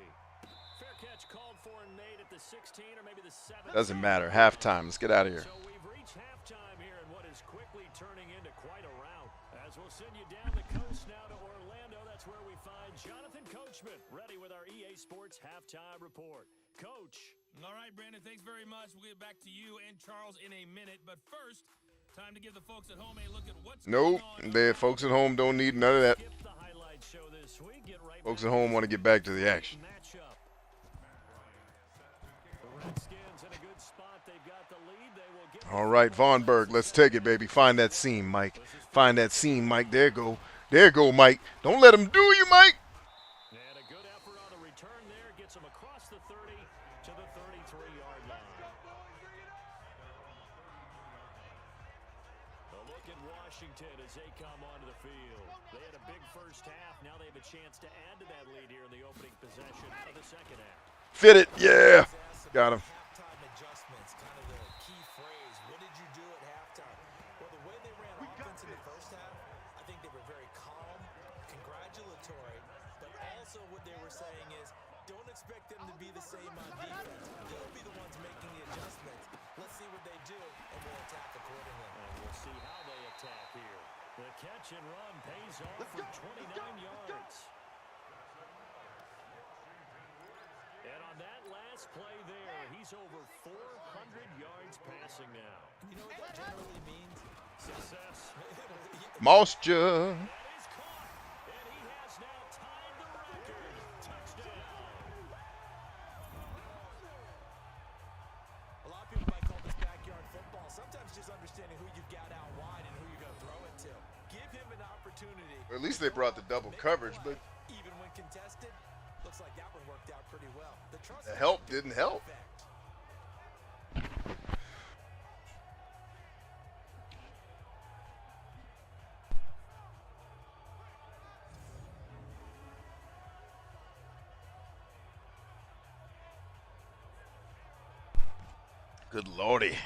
[SPEAKER 2] Fair catch called for and made at the 16 or maybe the 7.
[SPEAKER 1] Doesn't matter. Halftime. Let's get out of here.
[SPEAKER 2] So we've reached halftime here in what is quickly turning into quite a rout. As we'll send you down the coast now to Orlando, that's where we find Jonathan Coachman ready with our EA Sports halftime report. Coach.
[SPEAKER 5] All right, Brandon, thanks very much. We'll get back to you and Charles in a minute. But first, time to give the folks at home a look at what's
[SPEAKER 1] Nope.
[SPEAKER 5] going on.
[SPEAKER 1] The folks at home don't need none of that.
[SPEAKER 2] Skip the highlight show this week. Get right
[SPEAKER 1] Folks
[SPEAKER 2] back
[SPEAKER 1] at home want to get back to the action.
[SPEAKER 2] matchup. The Redskins in a good spot. They've got the lead. They will get
[SPEAKER 1] All right, Von Berg, let's take it, baby. Find that seam, Mike. Find that seam, Mike. There go. There go, Mike. Don't let him do you, Mike.
[SPEAKER 2] And a good effort on the return there. Gets him across the 30 to the 33-yard line. A look at Washington as they come onto the field. They had a big first half. Now they have a chance to add to that lead here in the opening possession of the second half.
[SPEAKER 1] Fit it. Yeah. Got him.
[SPEAKER 3] Halftime adjustments, kind of the key phrase. What did you do at halftime? Well, the way they ran offense in the first half, I think they were very calm, congratulatory, but also what they were saying is, don't expect them to be the same on defense. They'll be the ones making the adjustments. Let's see what they do, and we'll attack accordingly.
[SPEAKER 2] And we'll see how they attack here. The catch and run pays off for 29 yards. And on that last play there, he's over 400 yards passing now.
[SPEAKER 3] You know what that generally means?
[SPEAKER 2] Success.
[SPEAKER 1] Moisture.
[SPEAKER 2] That is caught. And he has now tied the record. Touchdown.
[SPEAKER 3] A lot of people might call this backyard football. Sometimes just understanding who you've got out wide and who you're going to throw it to. Give him an opportunity.
[SPEAKER 1] Or at least they brought the double coverage, but
[SPEAKER 3] Even when contested, looks like that one worked out pretty well. The trust
[SPEAKER 1] the help didn't help.
[SPEAKER 3] effect.
[SPEAKER 1] Good lordy.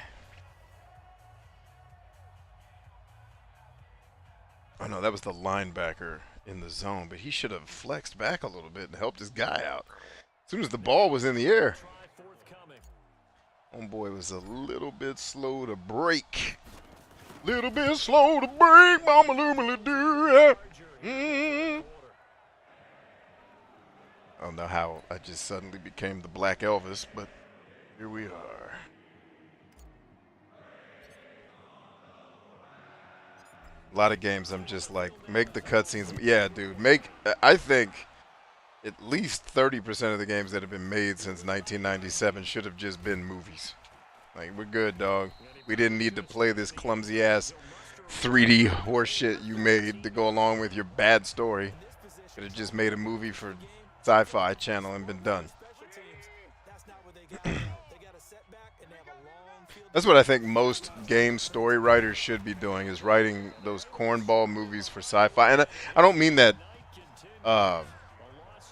[SPEAKER 1] Oh, no, that was the linebacker in the zone, but he should have flexed back a little bit and helped his guy out. As soon as the ball was in the air,
[SPEAKER 2] Try forthcoming.
[SPEAKER 1] homeboy was a little bit slow to break. Little bit slow to break, mama lumily do. I don't know how I just suddenly became the Black Elvis, but here we are. A lot of games I'm just like, make the cutscenes. Yeah, dude, I think at least 30% of the games that have been made since 1997 should have just been movies. Like, we're good, dog. We didn't need to play this clumsy ass 3D horseshit you made to go along with your bad story. Could have just made a movie for Sci-Fi Channel and been done.
[SPEAKER 3] Special teams, that's not what they got. They got a setback, and they have a long field.
[SPEAKER 1] That's what I think most game story writers should be doing, is writing those cornball movies for Sci-Fi. And I don't mean that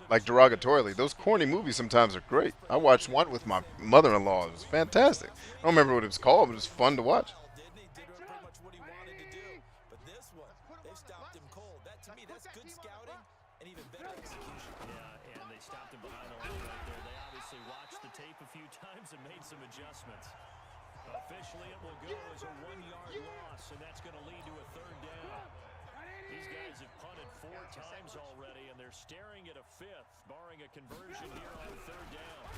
[SPEAKER 1] like derogatorily. Those corny movies sometimes are great. I watched one with my mother-in-law. It was fantastic. I don't remember what it was called, but it was fun to watch.
[SPEAKER 3] Didn't he? Did pretty much what he wanted to do. But this one, they stopped him cold. That, to me, that's good scouting and even better execution.
[SPEAKER 2] Yeah, and they stopped him behind the line right there. They obviously watched the tape a few times and made some adjustments. Officially, it will go as a 1-yard loss, and that's going to lead to a third down. These guys have punted 4 times already, and they're staring at a 5th, barring a conversion here on third down.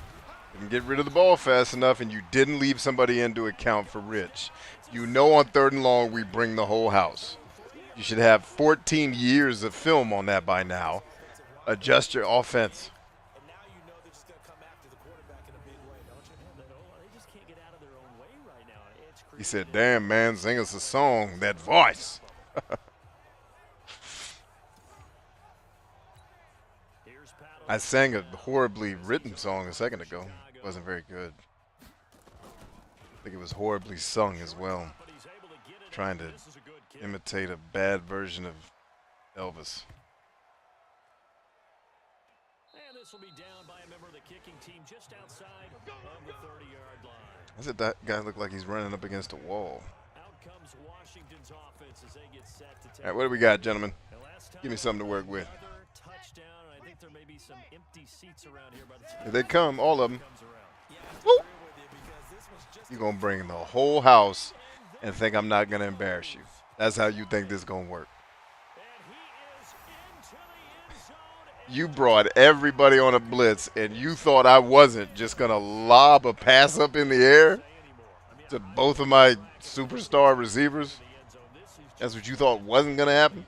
[SPEAKER 1] Didn't get rid of the ball fast enough, and you didn't leave somebody in to account for Rich. You know on 3rd and long we bring the whole house. You should have 14 years of film on that by now. Adjust your offense.
[SPEAKER 3] And now you know they're just going to come after the quarterback in a big way, don't you?
[SPEAKER 2] They just can't get out of their own way right now. It's
[SPEAKER 1] He said, damn, man, sing us a song. That voice.
[SPEAKER 2] Here's
[SPEAKER 1] I sang a horribly written song a second ago. It wasn't very good. I think it was horribly sung as well. Trying to imitate a bad version of Elvis.
[SPEAKER 2] And this will be down by a member of the kicking team just outside of the 30-yard line.
[SPEAKER 1] Why does that guy look like he's running up against a wall?
[SPEAKER 2] Out comes Washington's offense as they get set to take.
[SPEAKER 1] All right, what do we got, gentlemen? Give me something to work with.
[SPEAKER 2] Touchdown. I think there may be some empty seats around here by the time
[SPEAKER 1] Here they come, all of them.
[SPEAKER 2] comes around.
[SPEAKER 1] Woo! You're going to bring the whole house and think I'm not going to embarrass you. That's how you think this is going to work.
[SPEAKER 2] And he is into the end zone.
[SPEAKER 1] You brought everybody on a blitz, and you thought I wasn't just going to lob a pass up in the air to both of my superstar receivers? That's what you thought wasn't going to happen?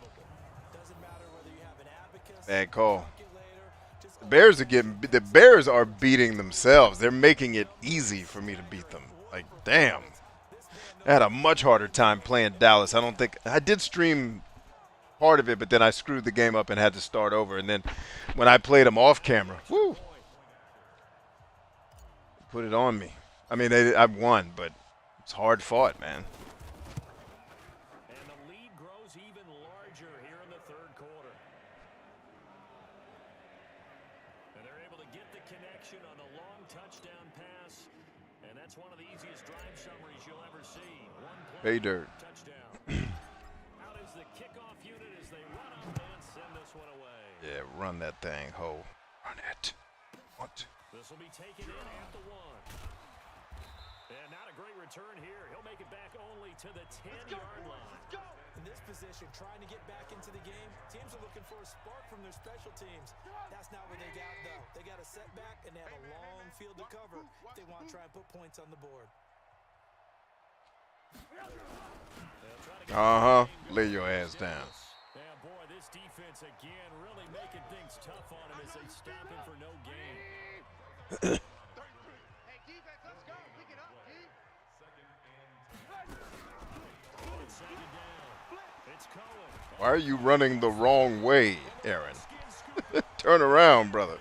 [SPEAKER 1] Bad call. The Bears are beating themselves. They're making it easy for me to beat them. Like, damn. I had a much harder time playing Dallas. I did stream part of it, but then I screwed the game up and had to start over. And then when I played them off camera, whoo, put it on me. I mean, I won, but it's hard fought, man.
[SPEAKER 2] And the lead grows even larger here in the third quarter. And they're able to get the connection on the long touchdown pass. And that's one of the easiest drive summaries you'll ever see.
[SPEAKER 1] Pay dirt.
[SPEAKER 2] Touchdown. Out is the kickoff unit as they run up and send this one away.
[SPEAKER 1] Yeah, run that thing, ho. Run it. What?
[SPEAKER 2] This will be taken in at the 1. And not a great return here. He'll make it back only to the 10-yard line.
[SPEAKER 3] In this position, trying to get back into the game, teams are looking for a spark from their special teams. That's not what they got, though. They got a setback, and they have a long field to cover if they want to try and put points on the board.
[SPEAKER 1] Lay your ass down.
[SPEAKER 2] Yeah, boy, this defense again really making things tough on him as they stop him for no gain.
[SPEAKER 4] Hey, defense, let's go. Pick it up, D.
[SPEAKER 2] Second down. It's Cohen.
[SPEAKER 1] Why are you running the wrong way, Aaron? Turn around, brother.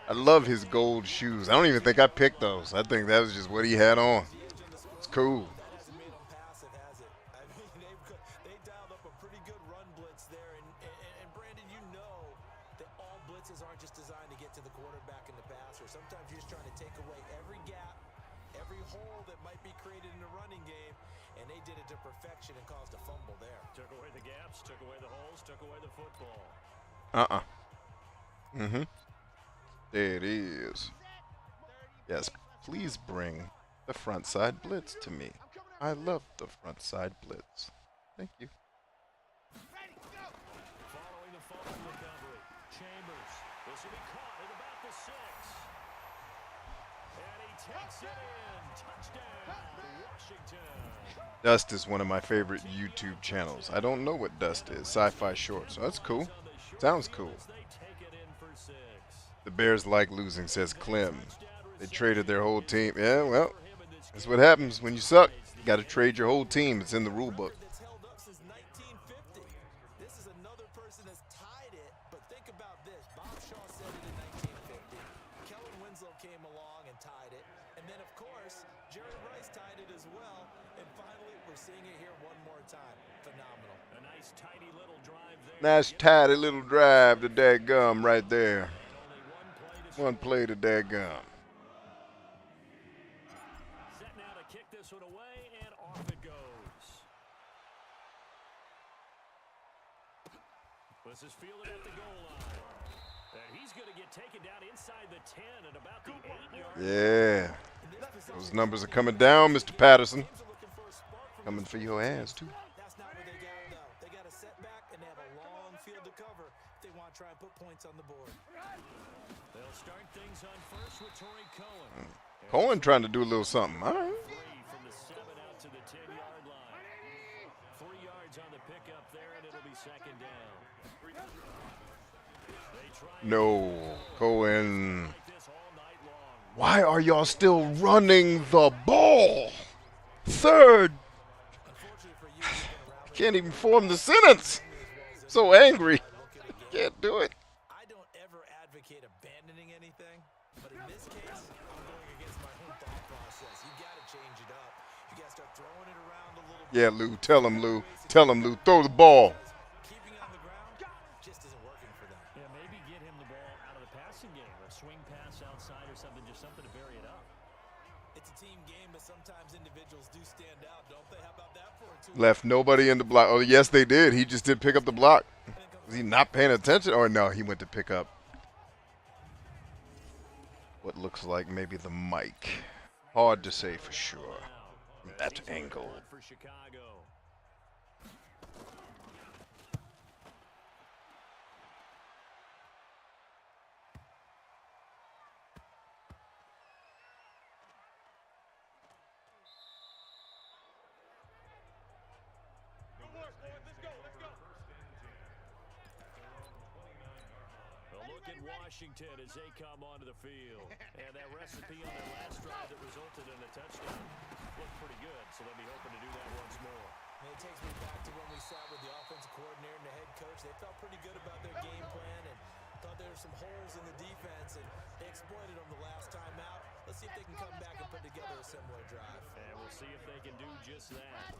[SPEAKER 1] I love his gold shoes. I don't even think I picked those. I think that was just what he had on. It's cool.
[SPEAKER 3] That hasn't made them passive, has it? I mean, they dialed up a pretty good run blitz there. And Brandon, you know that all blitzes aren't just designed to get to the quarterback in the passer. Sometimes you're just trying to take away every gap, every hole that might be created in the running game, and they did it to perfection and caused a fumble there.
[SPEAKER 2] Took away the gaps, took away the holes, took away the football.
[SPEAKER 1] There it is. Yes, please bring the front side blitz to me. I love the front side blitz. Thank you.
[SPEAKER 2] Following the fumble recovery, Chambers. This will be caught at about the 6. And he takes it in. Touchdown, Washington.
[SPEAKER 1] Dust is one of my favorite YouTube channels. I don't know what Dust is. Sci-fi short, so that's cool. Sounds cool.
[SPEAKER 2] They take it in for 6.
[SPEAKER 1] The Bears like losing, says Clem. They traded their whole team. Yeah, well, that's what happens when you suck. You got to trade your whole team. It's in the rule book.
[SPEAKER 3] That's held up since 1950. This is another person that's tied it, but think about this. Bob Shaw said it in 1950. Kellen Winslow came along and tied it. And then, of course, Jerry Rice tied it as well. And finally, we're seeing it here one more time. Phenomenal.
[SPEAKER 2] A nice, tidy little drive there.
[SPEAKER 1] Nice tidy little drive to dadgum right there. One play to dadgum.
[SPEAKER 2] Set now to kick this one away, and off it goes. This is fielded at the goal line. And he's going to get taken down inside the 10 at about the 8-yard line.
[SPEAKER 1] Yeah. Those numbers are coming down, Mr. Patterson. Coming for your ass, too.
[SPEAKER 3] That's not what they got, though. They got a setback, and they have a long field to cover if they want to try and put points on the board.
[SPEAKER 2] They'll start things on first with Torrey Cohen.
[SPEAKER 1] Cohen trying to do a little something. All right.
[SPEAKER 2] 3 from the 7 out to the 10-yard line. 3 yards on the pickup there, and it'll be second down. They try
[SPEAKER 1] No, Cohen.
[SPEAKER 2] like this all night long.
[SPEAKER 1] Why are y'all still running the ball? Third.
[SPEAKER 3] Unfortunately for you,
[SPEAKER 1] Can't even form the sentence. So angry. can't do it.
[SPEAKER 3] I don't ever advocate abandoning anything, but in this case, I'm going against my own thought process. You got to change it up. You got to start throwing it around a little bit.
[SPEAKER 1] Yeah, Lou. Tell him, Lou. Tell him, Lou. Throw the ball.
[SPEAKER 3] Keeping on the ground just isn't working for them.
[SPEAKER 2] Yeah, maybe get him the ball out of the passing game, a swing pass outside or something, just something to vary it up.
[SPEAKER 3] It's a team game, but sometimes individuals do stand out, don't they? How about that for a two?
[SPEAKER 1] Left nobody in the block. Oh, yes, they did. He just did pick up the block. Was he not paying attention? Or no, he went to pick up what looks like maybe the mic. Hard to say for sure. That angle.
[SPEAKER 2] For Chicago.
[SPEAKER 4] Good work, boys. Let's go. Let's go.
[SPEAKER 2] A look at Washington as they come onto the field. And that recipe on their last drive that resulted in a touchdown looked pretty good, so they'll be hoping to do that once more.
[SPEAKER 3] And it takes me back to when we sat with the offensive coordinator and the head coach. They felt pretty good about their game plan and thought there were some holes in the defense, and they exploited them the last time out. Let's see if they can come back and put together a similar drive.
[SPEAKER 2] And we'll see if they can do just that.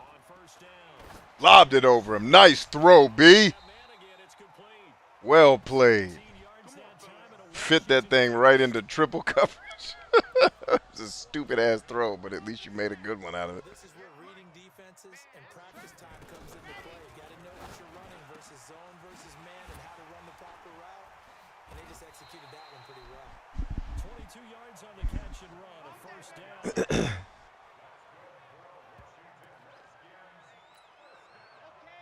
[SPEAKER 2] On first down.
[SPEAKER 1] Lobbed it over him. Nice throw, B.
[SPEAKER 2] Man again, it's complete.
[SPEAKER 1] Well played.
[SPEAKER 2] 18 yards that time and a
[SPEAKER 1] Fit that thing right into triple coverage. It's a stupid-ass throw, but at least you made a good one out of it.
[SPEAKER 3] This is where reading defenses and practice time comes into play. You got to know what you're running versus zone versus man and how to run the proper route. And they just executed that one pretty well.
[SPEAKER 2] 22 yards on the catch and run, a first down.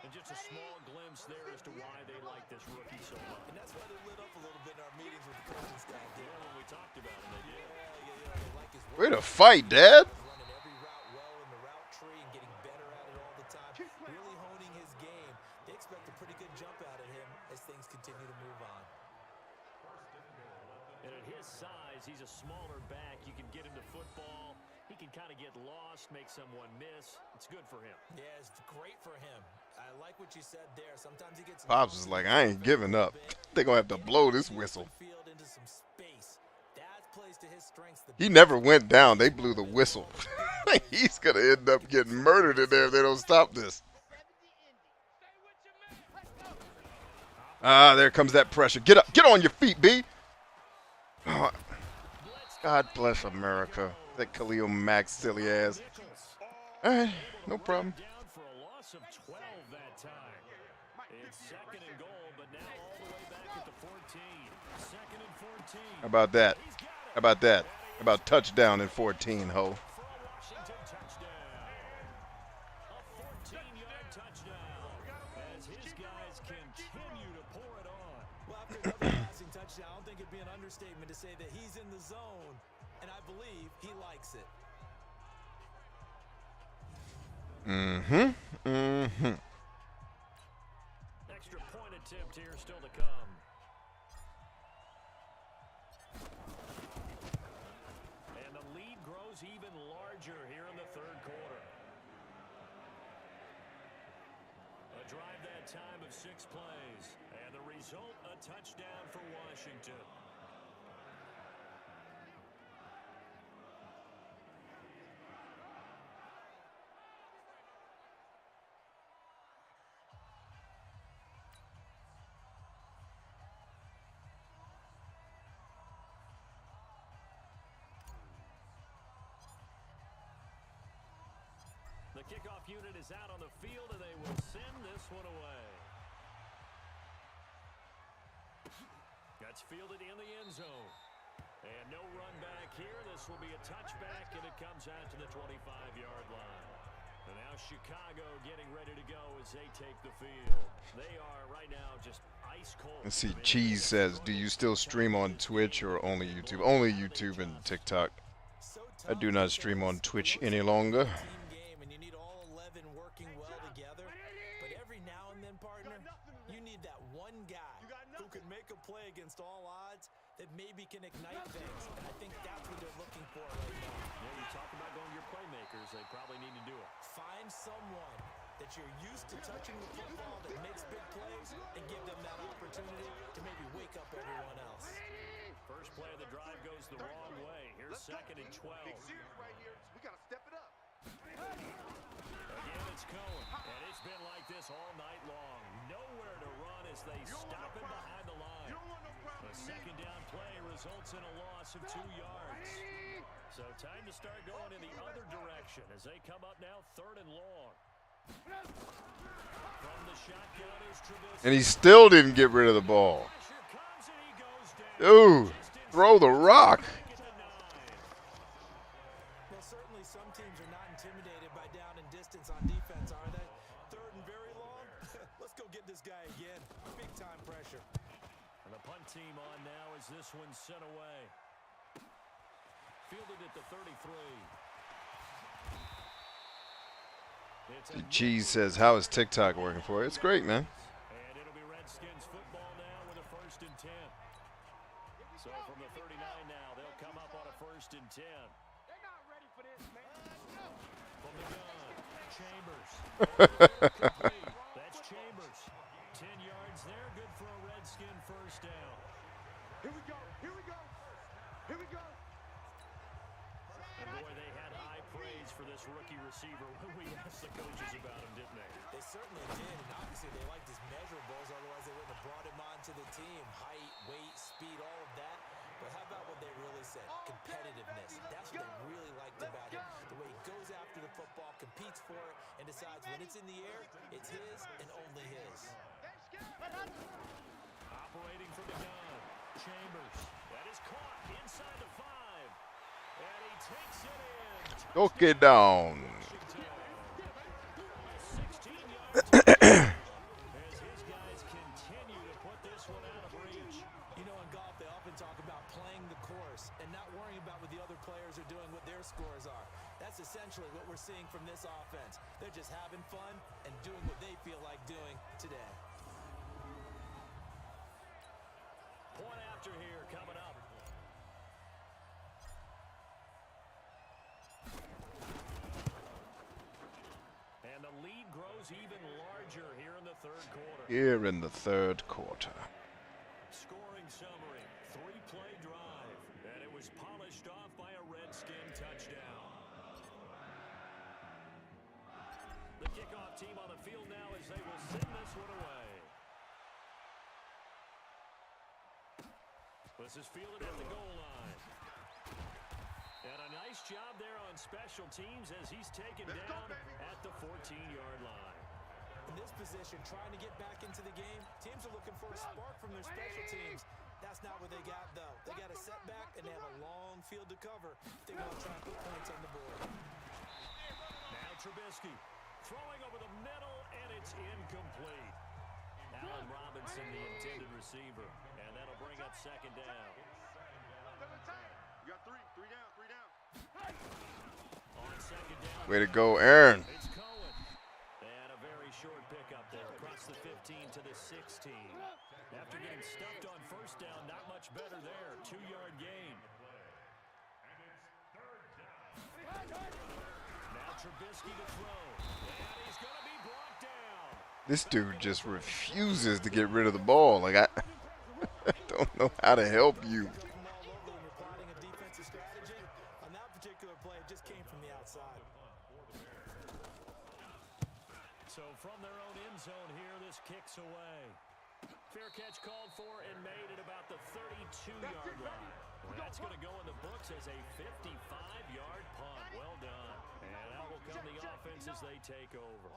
[SPEAKER 2] And just a small glimpse there as to why they like this rookie so much.
[SPEAKER 3] And that's why they lit up a little bit in our meetings with the coaching staff.
[SPEAKER 2] Yeah, when we talked about it, they did.
[SPEAKER 3] They like his
[SPEAKER 1] Way to fight, Dad.
[SPEAKER 3] running every route well in the route tree and getting better at it all the time. Really honing his game. They expect a pretty good jump out of him as things continue to move on.
[SPEAKER 2] And at his size, he's a smaller back. You can get him to football. He can kind of get lost, make someone miss. It's good for him.
[SPEAKER 3] Yeah, it's great for him. I like what you said there. Sometimes he gets
[SPEAKER 1] Pops was like, I ain't giving up. They're going to have to blow this whistle.
[SPEAKER 3] field into some space. That plays to his strengths.
[SPEAKER 1] He never went down. They blew the whistle. He's going to end up getting murdered in there if they don't stop this. Ah, there comes that pressure. Get up. Get on your feet, B. Oh, God bless America. That Khalil Mack silly ass. All right, no problem.
[SPEAKER 2] Down for a loss of 12 that time. It's second and goal, but now all the way back at the 14. Second and 14.
[SPEAKER 1] How about that? How about that? How about touchdown in 14, ho?
[SPEAKER 2] For a Washington touchdown. A 14-yard touchdown as his guys continue to pour it on.
[SPEAKER 3] Well, after another passing touchdown, I don't think it'd be an understatement to say that he's in the zone, and I believe he likes it.
[SPEAKER 2] Extra point attempt here still to come. And the lead grows even larger here in the third quarter. A drive that time of 6 plays. And the result, a touchdown for Washington. The kickoff unit is out on the field, and they will send this one away. That's fielded in the end zone. And no run back here. This will be a touchback, and it comes out to the 25-yard line. And now Chicago getting ready to go as they take the field. They are right now just ice cold.
[SPEAKER 1] Let's see, Cheese says, do you still stream on Twitch or only YouTube? Only YouTube and TikTok. I do not stream on Twitch any longer.
[SPEAKER 3] Team game, and you need all 11 working well together. But every now and then, partner, you need that one guy who can make a play against all odds that maybe can ignite things. And I think that's what they're looking for right now.
[SPEAKER 2] Yeah, you talk about going to your playmakers. They probably need to do it.
[SPEAKER 3] Find someone that you're used to touching the football that makes big plays and give them that opportunity to maybe wake up everyone else.
[SPEAKER 2] First play of the drive goes the wrong way. Here's second and 12.
[SPEAKER 4] Big series right here. We got to step it up.
[SPEAKER 2] Again, it's Cohen, and it's been like this all night long. Nowhere to run as they stop him behind the line. A second down play results in a loss of 2 yards. So time to start going in the other direction as they come up now 3rd and long. From the shotgun is Trubisky.
[SPEAKER 1] And he still didn't get rid of the ball.
[SPEAKER 2] Pressure comes and he goes down.
[SPEAKER 1] Dude, throw the rock.
[SPEAKER 3] Well, certainly some teams are not intimidated by down and distance on defense, are they? 3rd and very long? Let's go get this guy again. Big time pressure.
[SPEAKER 2] And the punt team on now as this one's sent away. Fielded at the 33.
[SPEAKER 1] The cheese says, how is TikTok working for you? It's great, man.
[SPEAKER 2] And it'll be Redskins football now with a 1st and 10. So from the 39 now, they'll come up on a 1st and 10.
[SPEAKER 4] They're not ready for this, man.
[SPEAKER 2] From the gun, Chambers. That's Chambers. 10 yards there, good for a Redskin 1st down.
[SPEAKER 4] Here we go. Here we go. Here we go.
[SPEAKER 2] And boy, they had high praise for this rookie receiver when we asked the coaches about him, didn't they?
[SPEAKER 3] They certainly did, and obviously they liked his measurables, otherwise they wouldn't have brought him onto the team. Height, weight, speed, all of that. But how about what they really said? Competitiveness. That's what they really liked about him. The way he goes after the football, competes for it, and decides when it's in the air, it's his and only his.
[SPEAKER 2] Operating from the gun, Chambers. That is caught inside the 5. And he takes it in.
[SPEAKER 1] Look it down.
[SPEAKER 2] 16 yards as his guys continue to put this one out of reach.
[SPEAKER 3] You know, in golf, they often talk about playing the course and not worrying about what the other players are doing, what their scores are. That's essentially what we're seeing from this offense. They're just having fun and doing what they feel like doing today.
[SPEAKER 2] Point after here coming up. And the lead grows even larger here in the 3rd quarter.
[SPEAKER 1] Here in the 3rd quarter.
[SPEAKER 2] Scoring summary, 3-play drive, and it was polished off by a Redskin touchdown. The kickoff team on the field now as they will send this one away. This is fielded at the goal line. And a nice job there on special teams as he's taken down at the 14-yard line.
[SPEAKER 3] In this position, trying to get back into the game, teams are looking for a spark from their special teams. That's not what they got, though. They got a setback, and they have a long field to cover if they're going to try and put points on the board.
[SPEAKER 2] Now Trubisky throwing over the middle, and it's incomplete. Allen Robinson, the intended receiver, and that'll bring up 2nd down.
[SPEAKER 4] You got 3 down, 3 down.
[SPEAKER 2] On 2nd down.
[SPEAKER 1] Way to go, Aaron.
[SPEAKER 2] It's Cohen. And a very short pickup there across the 15 to the 16. After getting stuffed on 1st down, not much better there. 2-yard gain. Now Trubisky to throw. And he's going to be brought down.
[SPEAKER 1] This dude just refuses to get rid of the ball. Like, I don't know how to help you.
[SPEAKER 2] So from their own end zone here, this kicks away. Fair catch called for and made at about the 32-yard line. That's going to go in the books as a 55-yard punt. Well done. And out will come the offense as they take over.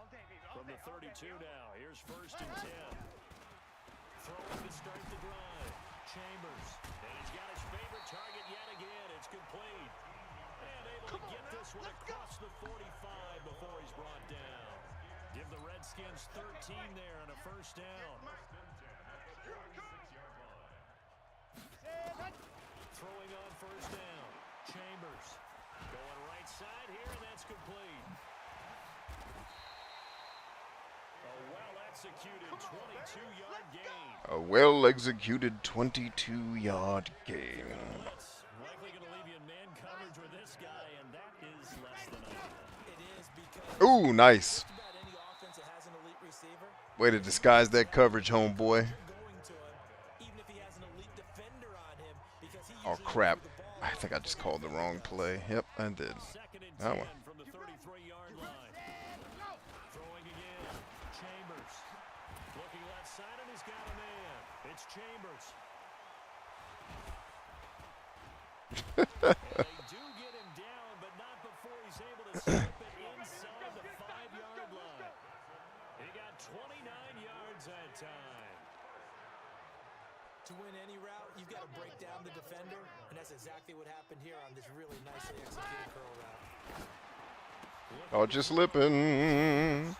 [SPEAKER 2] From the 32 now, here's 1st and 10. Throwing to start the drive. Chambers. And he's got his favorite target yet again. It's complete. And able to get this one across the 45 before he's brought down. Give the Redskins 13 there on a 1st down. Throwing on 1st down. Chambers. Going right side here, and that's complete. A well-executed 22-yard gain.
[SPEAKER 1] A well-executed 22-yard gain.
[SPEAKER 2] Blitz. Likely going to leave you in man coverage with this guy, and that is less than ideal.
[SPEAKER 3] It is because
[SPEAKER 1] Ooh, nice.
[SPEAKER 3] just about any offense receiver.
[SPEAKER 1] Way to disguise that coverage, homeboy.
[SPEAKER 3] Going to him, even if he has an elite defender on him, because he
[SPEAKER 1] Oh,
[SPEAKER 3] usually
[SPEAKER 1] crap.
[SPEAKER 3] moves the ball
[SPEAKER 1] I think I just called the wrong play. Yep, I did.
[SPEAKER 2] Second and
[SPEAKER 1] That
[SPEAKER 2] 10
[SPEAKER 1] one.
[SPEAKER 2] from the 33-yard line. Throwing again. Chambers. Looking left side, and he's got a man. It's Chambers. And they do get him down, but not before he's able to slip it inside the 5-yard line. He got 29 yards that time.
[SPEAKER 3] To win any route, you've got to break down the defender, and that's exactly what happened here on this really nicely executed curl route.
[SPEAKER 1] Oh, just slipping.
[SPEAKER 2] And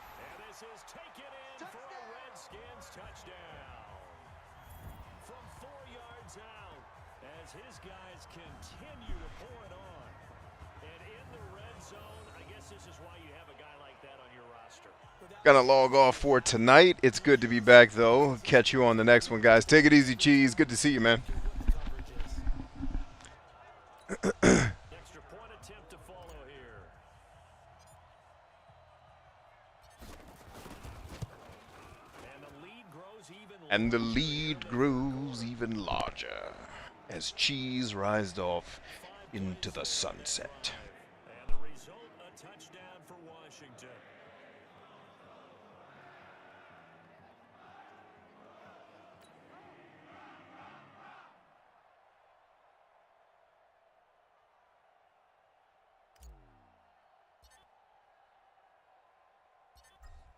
[SPEAKER 2] this is taken in for a Redskins touchdown. From 4 yards out, as his guys continue to pour it on. And in the red zone, I guess this is why you have a guy like that on your roster.
[SPEAKER 1] Gonna log off for tonight. It's good to be back, though. Catch you on the next one, guys. Take it easy, Cheese. Good to see you, man.
[SPEAKER 2] Extra point attempt to follow here. And the lead grows even
[SPEAKER 1] And the lead grows even larger as Cheese rised off into the sunset.
[SPEAKER 2] And the result, a touchdown for Washington.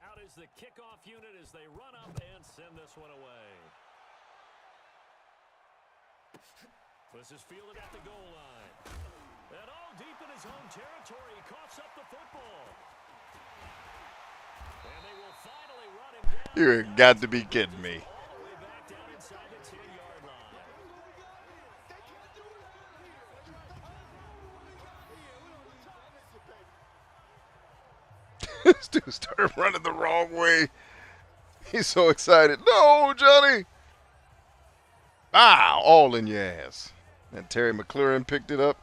[SPEAKER 2] Out is the kickoff unit as they run up and send this one away. This is fielded at the goal line. And all deep in his own territory, he coughs up the football. And they will finally run him down.
[SPEAKER 1] You got to be kidding me.
[SPEAKER 2] All the way back down inside the 10-yard line.
[SPEAKER 1] This dude started running the wrong way. He's so excited. No, Johnny. Ah, all in your ass. And Terry McLaurin picked it up.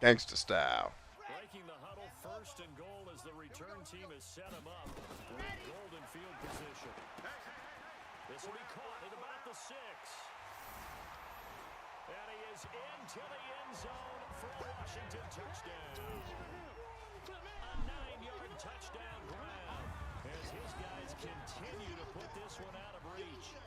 [SPEAKER 1] Gangsta style.
[SPEAKER 2] Breaking the huddle, first and goal as the return team has set him up with golden field position. This will be caught at about the 6. And he is into the end zone for a Washington touchdown. A 9-yard touchdown grab as his guys continue to put this one out of reach.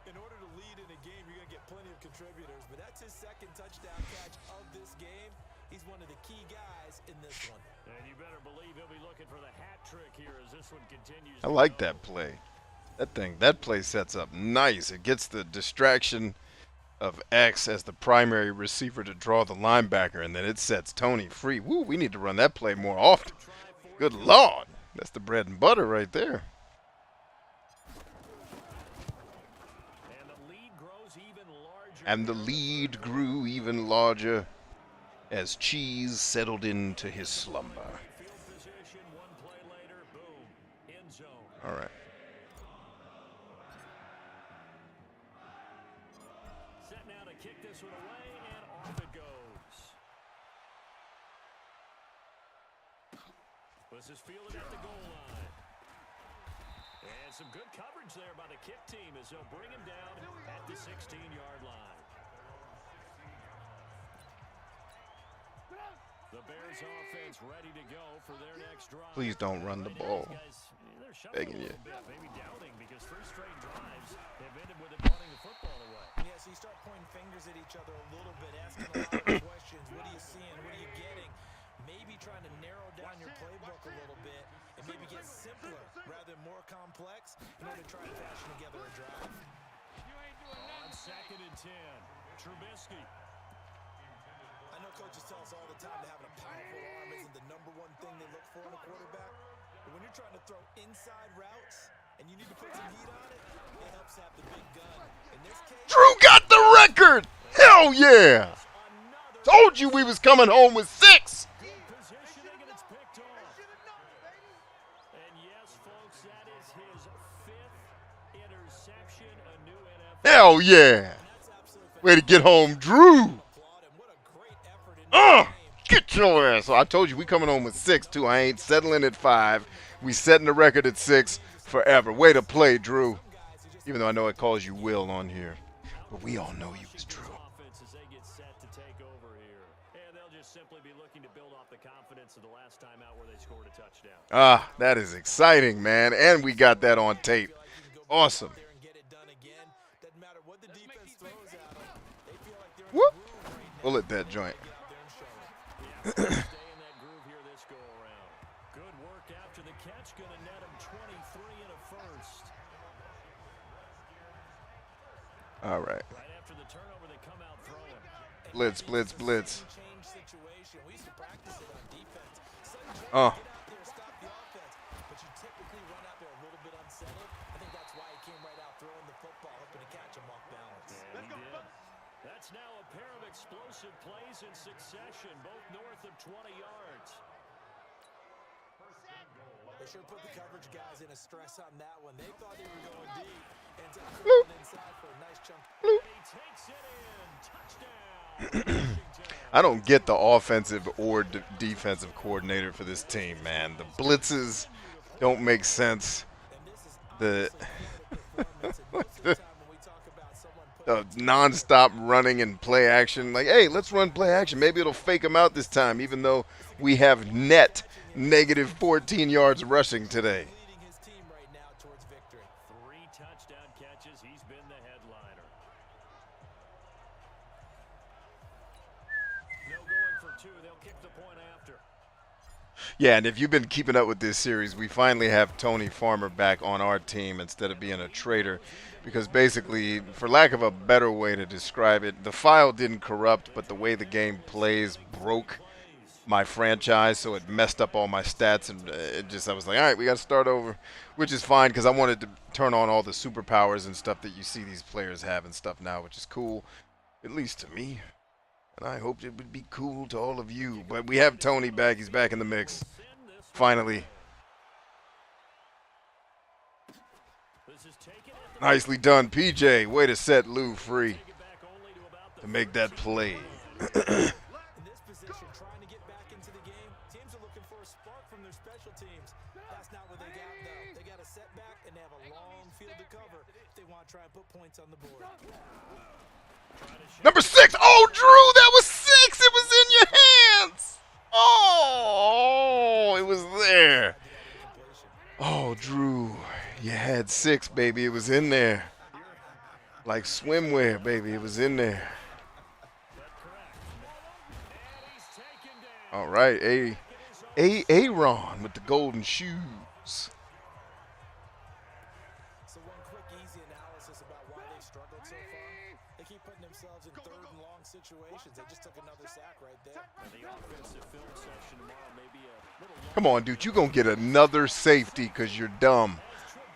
[SPEAKER 3] In order to lead in a game, you're going to get plenty of contributors, but that's his second touchdown catch of this game. He's one of the key guys in this one.
[SPEAKER 2] And you better believe he'll be looking for the hat trick here as this one continues.
[SPEAKER 1] I like that play. That play sets up nice. It gets the distraction of X as the primary receiver to draw the linebacker, and then it sets Tony free. Woo, we need to run that play more often. Good Lord. That's the bread and butter right there. And the lead grew even larger as Cheese settled into his slumber.
[SPEAKER 2] Field position, one play later, boom, end zone.
[SPEAKER 1] All right.
[SPEAKER 2] Set now to kick this one away, and off it goes. This is fielded at the goal line. And some good coverage there by the kick team as they'll bring him down at the 16-yard line. The Bears offense ready to go for their next drive.
[SPEAKER 1] Please don't run the ball.
[SPEAKER 2] They're
[SPEAKER 1] Begging you.
[SPEAKER 2] maybe doubting because 3 straight drives have ended with them punting the football away.
[SPEAKER 3] Yeah, so you start pointing fingers at each other a little bit, asking a lot of questions. What are you seeing? What are you getting? Maybe trying to narrow down your playbook a little bit and maybe get simpler rather than more complex in order to try and fashion together a drive.
[SPEAKER 2] On 2nd and 10, Trubisky.
[SPEAKER 3] I know coaches tell us all the time that having a powerful arm isn't the #1 thing they look for in a quarterback. But when you're trying to throw inside routes and you need to put some heat on it, it helps to have the big gun. In this case,
[SPEAKER 1] Drew got the record. Hell yeah. Told you we was coming home with 6.
[SPEAKER 2] Good positioning, and it's picked off. And yes, folks, that is his 5th interception, a new NFL.
[SPEAKER 1] Hell yeah. Way to get home, Drew. Get your ass. So I told you we coming home with 6 too. I ain't settling at 5. We setting the record at 6. forever. Way to play, Drew. Even though I know it calls you Will on here. But we all know you as Drew.
[SPEAKER 2] Offense as they get set to take over here. And they'll just simply be looking to build off the confidence of the last time out where they scored a touchdown.
[SPEAKER 1] Ah, that is exciting, man. And we got that on tape. Awesome. Whoop. Bullet that joint.
[SPEAKER 2] Stay in that groove here this go around. Good work after the catch. Going to net him 23 and a first.
[SPEAKER 1] All right.
[SPEAKER 2] Right after the turnover, they come out throwing.
[SPEAKER 1] Blitz, blitz, blitz.
[SPEAKER 3] We used to practice it on defense.
[SPEAKER 1] Oh.
[SPEAKER 3] Get out there, stop the offense. But you typically run out there a little bit unsettled. I think that's why he came right out throwing the football, hoping to catch him off balance.
[SPEAKER 2] And he did. That's now a pair of explosive plays in succession, both north of 20 yards.
[SPEAKER 3] They sure put the coverage guys in a stress on that one. They thought they were going deep. Ends up curling inside for a nice chunk.
[SPEAKER 2] He takes it in. Touchdown.
[SPEAKER 1] I don't get the offensive or defensive coordinator for this team, man. The blitzes don't make sense. The non-stop running and play action. Like, hey, let's run play action. Maybe it'll fake them out this time, even though we have net negative 14 yards rushing today.
[SPEAKER 3] Leading his team right now towards victory.
[SPEAKER 2] 3 touchdown catches. He's been the headliner. No going for 2. They'll kick the point after.
[SPEAKER 1] Yeah, and if you've been keeping up with this series, we finally have Tony Farmer back on our team instead of being a traitor. Because basically, for lack of a better way to describe it, the file didn't corrupt, but the way the game plays broke my franchise, so it messed up all my stats, and I was like, all right, we got to start over, which is fine because I wanted to turn on all the superpowers and stuff that you see these players have and stuff now, which is cool, at least to me, and I hoped it would be cool to all of you. But we have Tony back. He's back in the mix, finally. Nicely done, PJ. Way to set Lou free to make that play.
[SPEAKER 3] In this position, trying to get back into the game, teams are looking for a spark from their special teams. That's not what they got, though. They got a setback, and they have a long field to cover if they want to try and put points on the board.
[SPEAKER 1] Number 6. Oh, Drew, that was 6. It was in your hands. Oh, it was there. Oh, Drew, you had 6, baby. It was in there. Like swimwear, baby. It was in there. All right, Aaron with the golden shoes.
[SPEAKER 3] So one quick, easy analysis about why they struggled so far. They keep putting themselves in third and long situations. They just took another sack right there.
[SPEAKER 2] And the offensive film session tomorrow may be a little long.
[SPEAKER 1] Come on, dude. You're going to get another safety because you're dumb.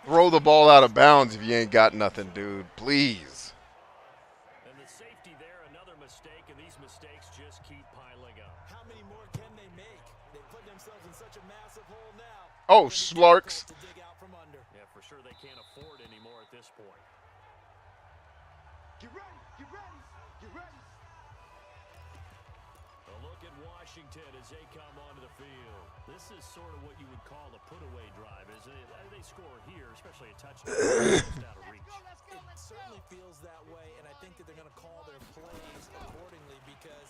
[SPEAKER 1] Throw the ball out of bounds if you ain't got nothing, dude. Please.
[SPEAKER 2] And the safety there, another mistake, and these mistakes just keep piling up.
[SPEAKER 3] How many more can they make? They put themselves in such a massive hole now.
[SPEAKER 1] Oh, Slarks.
[SPEAKER 3] To dig out from under.
[SPEAKER 2] Yeah, for sure they can't afford anymore at this point.
[SPEAKER 4] Get ready, get ready, get ready.
[SPEAKER 2] A look at Washington as they come onto the field. This is sort of what you would call a put-away drive, isn't it? They score here, especially a touchdown, just out of reach.
[SPEAKER 3] It certainly feels that way, and I think that they're going to call their plays accordingly because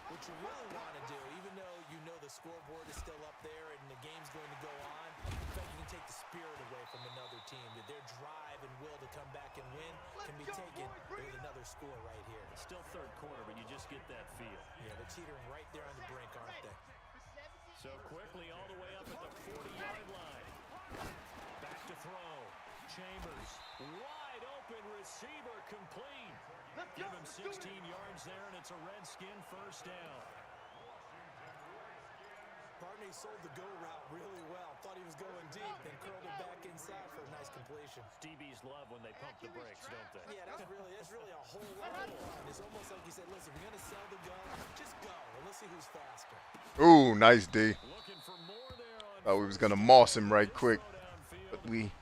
[SPEAKER 3] what you really want to do, even though you know the scoreboard is still up there and the game's going to go on, in fact, you can take the spirit away from another team. That their drive and will to come back and win can be taken with another score right here.
[SPEAKER 2] It's still third quarter, but you just get that feel.
[SPEAKER 3] Yeah, they're teetering right there on the brink, aren't they?
[SPEAKER 2] So quickly all the way up at the 40-yard line. Back to throw. Chambers, wide open receiver, complete. Give him 16 yards there, and it's a Redskin first down.
[SPEAKER 3] Barney sold the go route really well. Thought he was going deep, then curled it back inside for a nice completion.
[SPEAKER 2] DBs love when they pump the brakes, don't they?
[SPEAKER 3] Yeah, that's really a whole lot of fun. It's almost like you said, listen, we're going to sell the go. Just go, and let's see who's faster.
[SPEAKER 1] Ooh, nice D.
[SPEAKER 2] Looking for more there on
[SPEAKER 1] Thought we was going to moss him right quick. But we,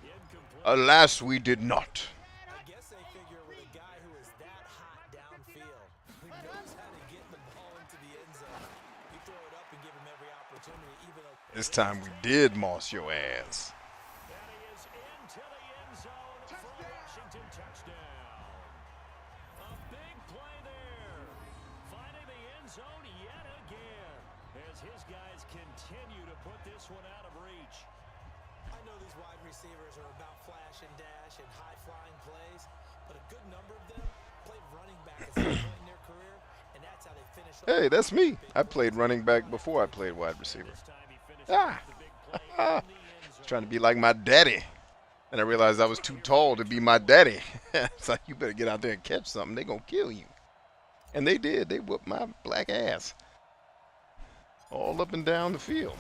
[SPEAKER 1] alas, we did not.
[SPEAKER 3] I guess they figure with a guy who is that hot downfield, who knows how to get the ball into the end zone, you throw it up and give him every opportunity, even though
[SPEAKER 1] This time we did moss your ass.
[SPEAKER 2] And he is end zone yet again as his guys continue to put this one out of reach.
[SPEAKER 3] I know these wide receivers are about flash and dash and high-flying plays, but a good number of them played running back at some point in their career, and that's how they finish.
[SPEAKER 1] Hey, that's me. I played running back before I played wide receiver.
[SPEAKER 2] This time he finishes
[SPEAKER 1] Ah.
[SPEAKER 2] with the big play in the end zone.
[SPEAKER 1] Trying to be like my daddy. And I realized I was too tall to be my daddy. It's like, you better get out there and catch something. They're going to kill you. And they did. They whooped my black ass all up and down the field.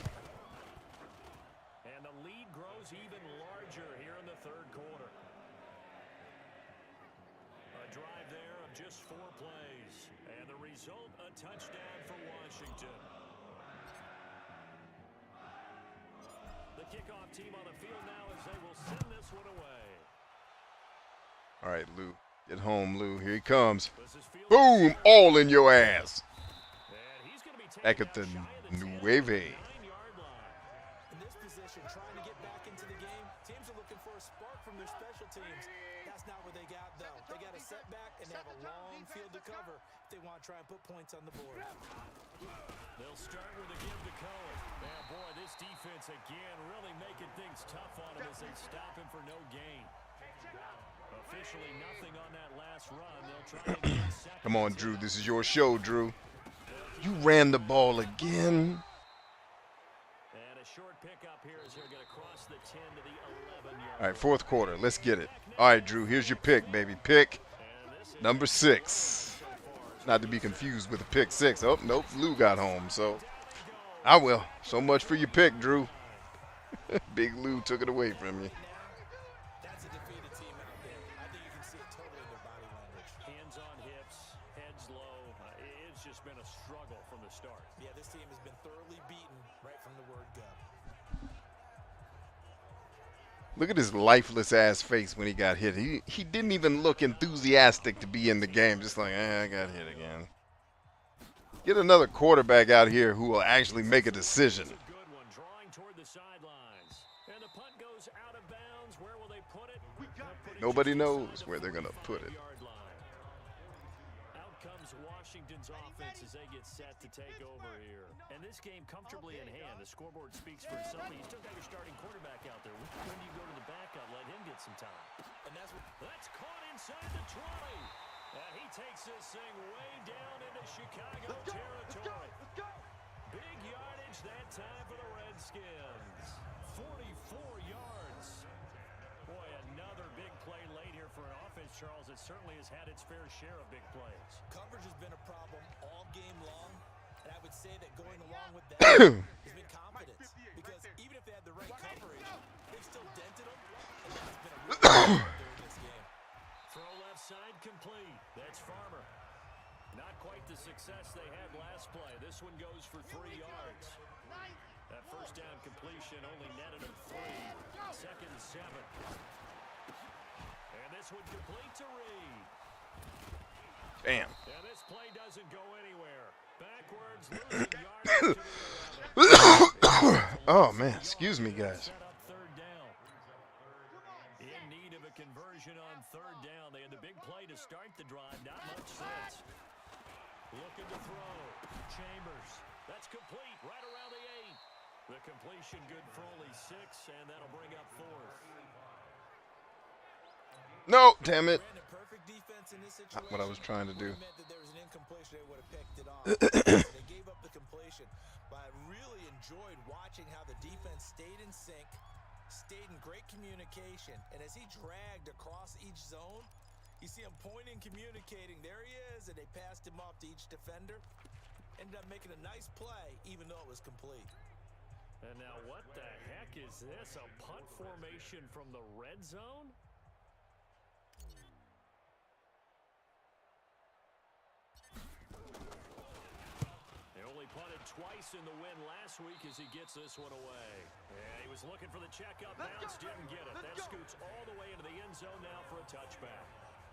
[SPEAKER 2] And the lead grows even larger here in the third quarter. A drive there of just 4 plays. And the result, a touchdown for Washington. The kickoff team on the field now as they will send this one away.
[SPEAKER 1] All right, Lou. Get home, Lou. Here he comes.
[SPEAKER 2] This is field
[SPEAKER 1] Boom! All in your ass.
[SPEAKER 2] And he's going to be taken
[SPEAKER 1] Back at
[SPEAKER 2] down
[SPEAKER 1] the
[SPEAKER 2] shy of the 10,
[SPEAKER 1] Nueve.
[SPEAKER 2] 9-yard line.
[SPEAKER 3] In this position, trying to get back into the game, teams are looking for a spark from their special teams. That's not what they got, though. They got a setback, and they have a long field to cover if they want to try and put points on the board.
[SPEAKER 2] They'll start with a give to Cohen. Yeah, boy, this defense again really making things tough on him as they stop him for no gain. Officially nothing on that last run. They'll try and get second.
[SPEAKER 1] Come on, Drew. This is your show, Drew. You ran the ball again.
[SPEAKER 2] And a short pickup here as they're going to cross the 10 to the 11-yard.
[SPEAKER 1] All right, fourth quarter. Let's get it. All right, Drew. Here's your pick, baby. Pick number 6. Not to be confused with a pick 6. Oh, nope. Lou got home, so I will. So much for your pick, Drew. Big Lou took it away from you.
[SPEAKER 3] That's a defeated team out there. I think you can see it totally in their body language.
[SPEAKER 2] Hands on hips, heads low. It's just been a struggle from the start.
[SPEAKER 3] Yeah, this team has been thoroughly beaten right from the word go.
[SPEAKER 1] Look at his lifeless ass face when he got hit. He didn't even look enthusiastic to be in the game. Just like, I got hit again. Get another quarterback out here who will actually make a decision.
[SPEAKER 2] Good one, drawing toward the sidelines. And the punt goes out of bounds. Where will they put it?
[SPEAKER 1] Nobody knows where they're going to put it.
[SPEAKER 2] Out comes Washington's offense as they get set to take over here. And this game comfortably in hand. The scoreboard speaks for itself. You still got your starting quarterback out there. When do you go to the backup? Let him get some time.
[SPEAKER 3] And
[SPEAKER 2] That's caught inside the 20. And he takes this thing way down into Chicago territory. Big yardage that time for the Redskins. 44 yards. Boy, another big play late here for an offense, Charles, that certainly has had its fair share of big plays.
[SPEAKER 3] coverage has been a problem all game long. And I would say that going along with that has been confidence. Because even if they had the right coverage, they've still dented them. And that's been a real problem during this game.
[SPEAKER 2] Throw left side complete. That's Farmer. Not quite the success they had last play. This one goes for 3 yards. That first down completion only netted him 3. Second and 7. And this one complete to Reed.
[SPEAKER 1] Damn.
[SPEAKER 2] And this play doesn't go anywhere. Backwards, losing yards to the 11.
[SPEAKER 1] Oh, man. Excuse me, guys.
[SPEAKER 2] Set up third down. In need of a conversion on third down. They had the big play to start the drive. Not much sense. Looking to throw. Chambers. That's complete. Right around the 8. The completion good for only 6, and that'll bring up 4th.
[SPEAKER 1] No, damn it.
[SPEAKER 3] Ran a perfect defense in this situation.
[SPEAKER 1] Not what I was trying to do.
[SPEAKER 3] It meant that there was an incompletion, they would have picked it off. They gave up the completion. But I really enjoyed watching how the defense stayed in sync, stayed in great communication. And as he dragged across each zone, you see him pointing, communicating. There he is, and they passed him off to each defender. Ended up making a nice play, even though it was complete.
[SPEAKER 2] And now what the heck is this? A punt formation from the red zone? They only punted twice in the win last week as he gets this one away. Yeah, he was looking for the checkup bounce, didn't get it. That scoots all the way into the end zone now for a touchback.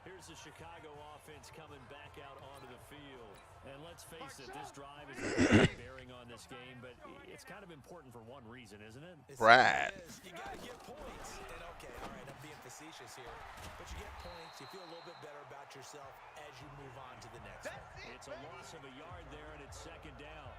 [SPEAKER 2] Here's the Chicago offense coming back out onto the field. And let's face it, this drive is a bearing on this game, but it's kind of important for one reason, isn't it?
[SPEAKER 1] Brad.
[SPEAKER 3] You got to get points. And okay, all right, I'm being facetious here. But you get points, you feel a little bit better about yourself as you move on to the next one.
[SPEAKER 2] It's a loss of a yard there, and it's second down.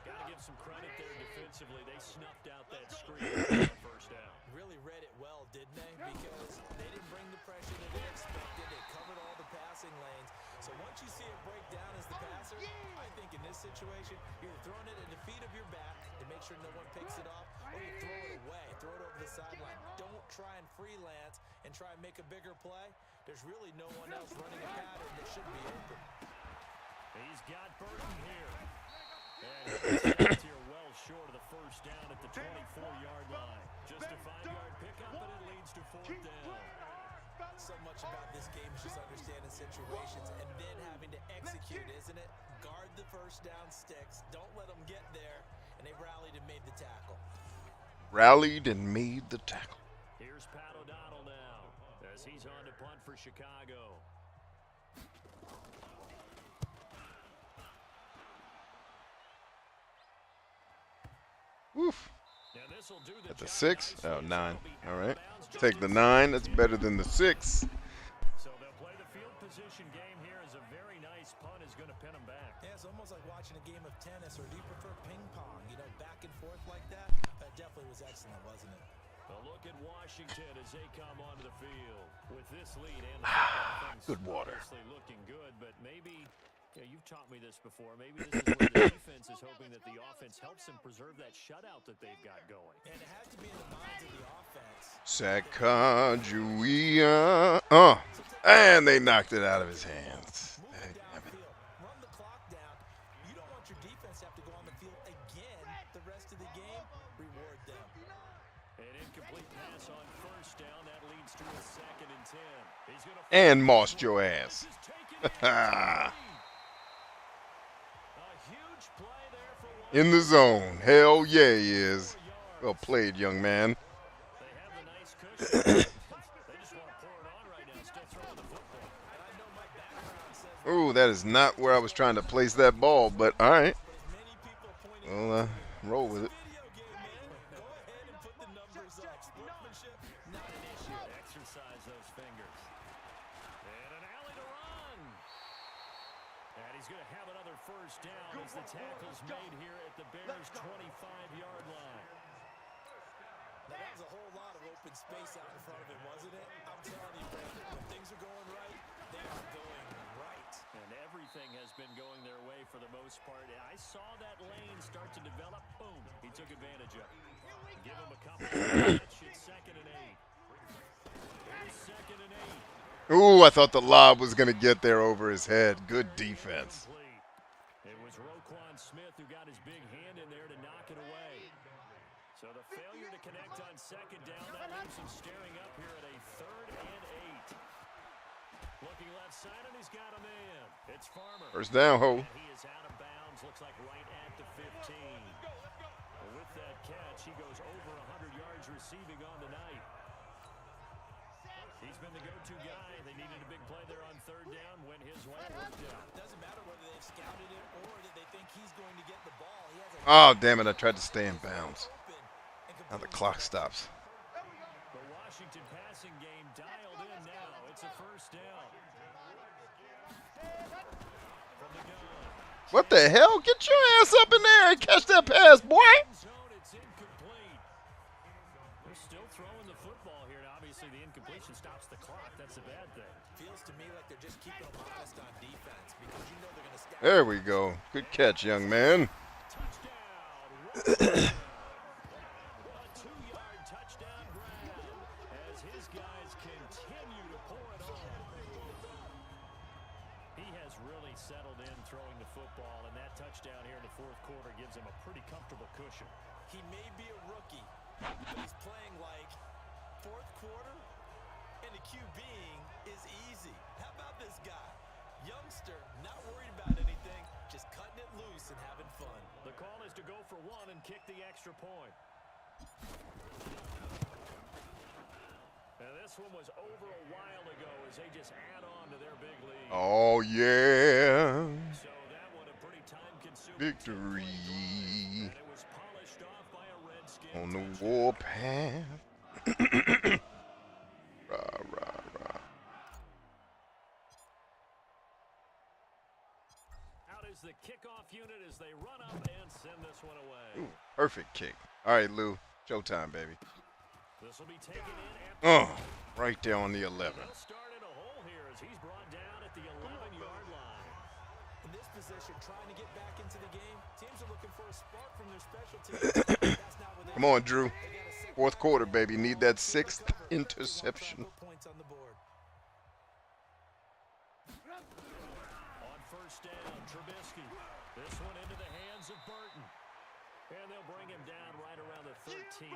[SPEAKER 2] Got to give some credit there defensively. They snuffed out that screen on first down.
[SPEAKER 3] Really read it well, didn't they? Because they didn't bring the pressure that they expected. They covered all the passing lanes. So once you see it break down as the passer, I think in this situation, you're throwing it at the feet of your back to make sure no one picks it off, or you throw it away, throw it over the sideline. Don't try and freelance and try and make a bigger play. There's really no one else running a pattern that should be open.
[SPEAKER 2] He's got Burton here. And he's here well short of the first down at the 24-yard line. Just a 5-yard pickup, but it leads to fourth down.
[SPEAKER 3] So much about this game is just understanding situations and then having to execute, isn't it? Guard the first down sticks. Don't let them get there. And they rallied and made the tackle.
[SPEAKER 1] Rallied and made the tackle.
[SPEAKER 2] Here's Pat O'Donnell now as he's on to punt for Chicago.
[SPEAKER 1] Woof.
[SPEAKER 2] Now this'll do the
[SPEAKER 1] At the
[SPEAKER 2] job
[SPEAKER 1] 6?
[SPEAKER 2] nicely.
[SPEAKER 1] Oh, 9.
[SPEAKER 2] It'll be
[SPEAKER 1] All
[SPEAKER 2] out
[SPEAKER 1] right.
[SPEAKER 2] of bounds just
[SPEAKER 1] Take the
[SPEAKER 2] inside
[SPEAKER 1] 9. That's better than the 6.
[SPEAKER 2] So they'll play the field position game here as a very nice punt is going to pin them back.
[SPEAKER 3] Yeah, it's almost like watching a game of tennis, or do you prefer ping pong? You know, back and forth like that? That definitely was excellent, wasn't it?
[SPEAKER 2] A look at Washington as they come onto the field. With this lead and the football, things
[SPEAKER 1] Good water.
[SPEAKER 2] obviously looking good, but maybe, you've taught me this before, maybe this is where the defense is hoping that the offense helps them preserve that shutout that they've got going.
[SPEAKER 3] And it has to be in the minds of the offense.
[SPEAKER 1] Sacagawea. And they knocked it out of his hands.
[SPEAKER 3] Move it downfield. Run the clock down. You don't want your defense to have to go on the field again the rest of the game. Reward them.
[SPEAKER 2] An incomplete pass on first down. That leads to a 2nd and 10. He's gonna
[SPEAKER 1] And mossed your ass.
[SPEAKER 2] Just taking it in. A huge play there for
[SPEAKER 1] In the zone. Hell yeah, he is. Well played, young man.
[SPEAKER 2] They have the nice cushion. They just want to pour it on right now, still throwing the football.
[SPEAKER 3] And I know my background says
[SPEAKER 1] Ooh, that is not where I was trying to place that ball, but all right.
[SPEAKER 3] as many people pointing
[SPEAKER 1] Well, roll with it.
[SPEAKER 3] video game, man. Go ahead and put the numbers up. Sportsmanship, not an issue.
[SPEAKER 2] Exercise those fingers. And an alley to run. And he's going to have another first down as the tackle's made here at the Bears' 25-yard line.
[SPEAKER 3] Now, that was a whole lot of open space out in front of him, wasn't it? I'm telling you, Brandon, when things are going right, they are going right.
[SPEAKER 2] And everything has been going their way for the most part. I saw that lane start to develop. Boom. He took advantage of it. Give him a couple of catch. It's 2nd and 8. Here's 2nd and 8.
[SPEAKER 1] Ooh, I thought the lob was going to get there over his head. Good defense.
[SPEAKER 2] It was Roquan Smith who got his big hand in there to knock it away. So the failure to connect on 2nd down, that leaves him staring up here at a 3rd and 8. Looking left side, and he's got a man. It's Farmer.
[SPEAKER 1] First down, ho.
[SPEAKER 2] And he is out of bounds, looks like right at the 15. Well, with that catch, he goes over 100 yards receiving on the night. He's been the go-to guy. They needed a big play there on 3rd down. Went his way, worked out.
[SPEAKER 3] Doesn't matter whether they've scouted it or that they think he's going to get the ball. He has a
[SPEAKER 1] Oh, damn it. I tried to stay in bounds.
[SPEAKER 3] open and
[SPEAKER 1] Now the
[SPEAKER 3] completely
[SPEAKER 1] clock stops.
[SPEAKER 2] The Washington passing game dialed in now. It's a first down. From the gun.
[SPEAKER 1] What the hell? Get your ass up in there and catch that pass, boy.
[SPEAKER 2] Zone, it's incomplete. They're still throwing the football here. Now, obviously, the incompletion stops the clock. That's a bad thing.
[SPEAKER 3] feels to me like they're just keeping them honest on defense because you know they're going to stack.
[SPEAKER 1] There we go. Good catch, young man.
[SPEAKER 2] Touchdown. A 2-yard touchdown grab as his guys continue to pour it on. He has really settled in throwing the football, and that touchdown here in the 4th quarter gives him a pretty comfortable cushion.
[SPEAKER 3] He may be a rookie, but he's playing like 4th quarter, and the QBing is easy. How about this guy? Youngster, not worried about anything, just cutting it loose and having fun.
[SPEAKER 2] The call is to go for 1 and kick the extra point. And this one was over a while ago as they just add on to their big lead.
[SPEAKER 1] Oh, yeah.
[SPEAKER 2] So that one a pretty time-consuming
[SPEAKER 1] Victory
[SPEAKER 2] 10-play drive, and it was polished off by a Redskin
[SPEAKER 1] on the
[SPEAKER 2] touchdown.
[SPEAKER 1] warpath. Rah, rah, rah.
[SPEAKER 2] Out is the kickoff unit as they run up and send this one away.
[SPEAKER 1] Ooh, perfect kick. All right, Lou. Showtime, baby.
[SPEAKER 2] This will be taken in at
[SPEAKER 1] Right there on the 11.
[SPEAKER 2] They'll start in a hole here as he's brought down at the 11-yard line.
[SPEAKER 3] In this position, trying to get back into the game, teams are looking for a spark from their special teams. That's not what they
[SPEAKER 1] Come on, Drew.
[SPEAKER 3] They got a second
[SPEAKER 1] Fourth quarter, baby. Need that
[SPEAKER 3] to
[SPEAKER 1] 6th
[SPEAKER 3] recover.
[SPEAKER 1] interception.
[SPEAKER 3] Put points on the board.
[SPEAKER 2] On first down, Trubisky. This one into the hands of Burton. And they'll bring him down right around the 13.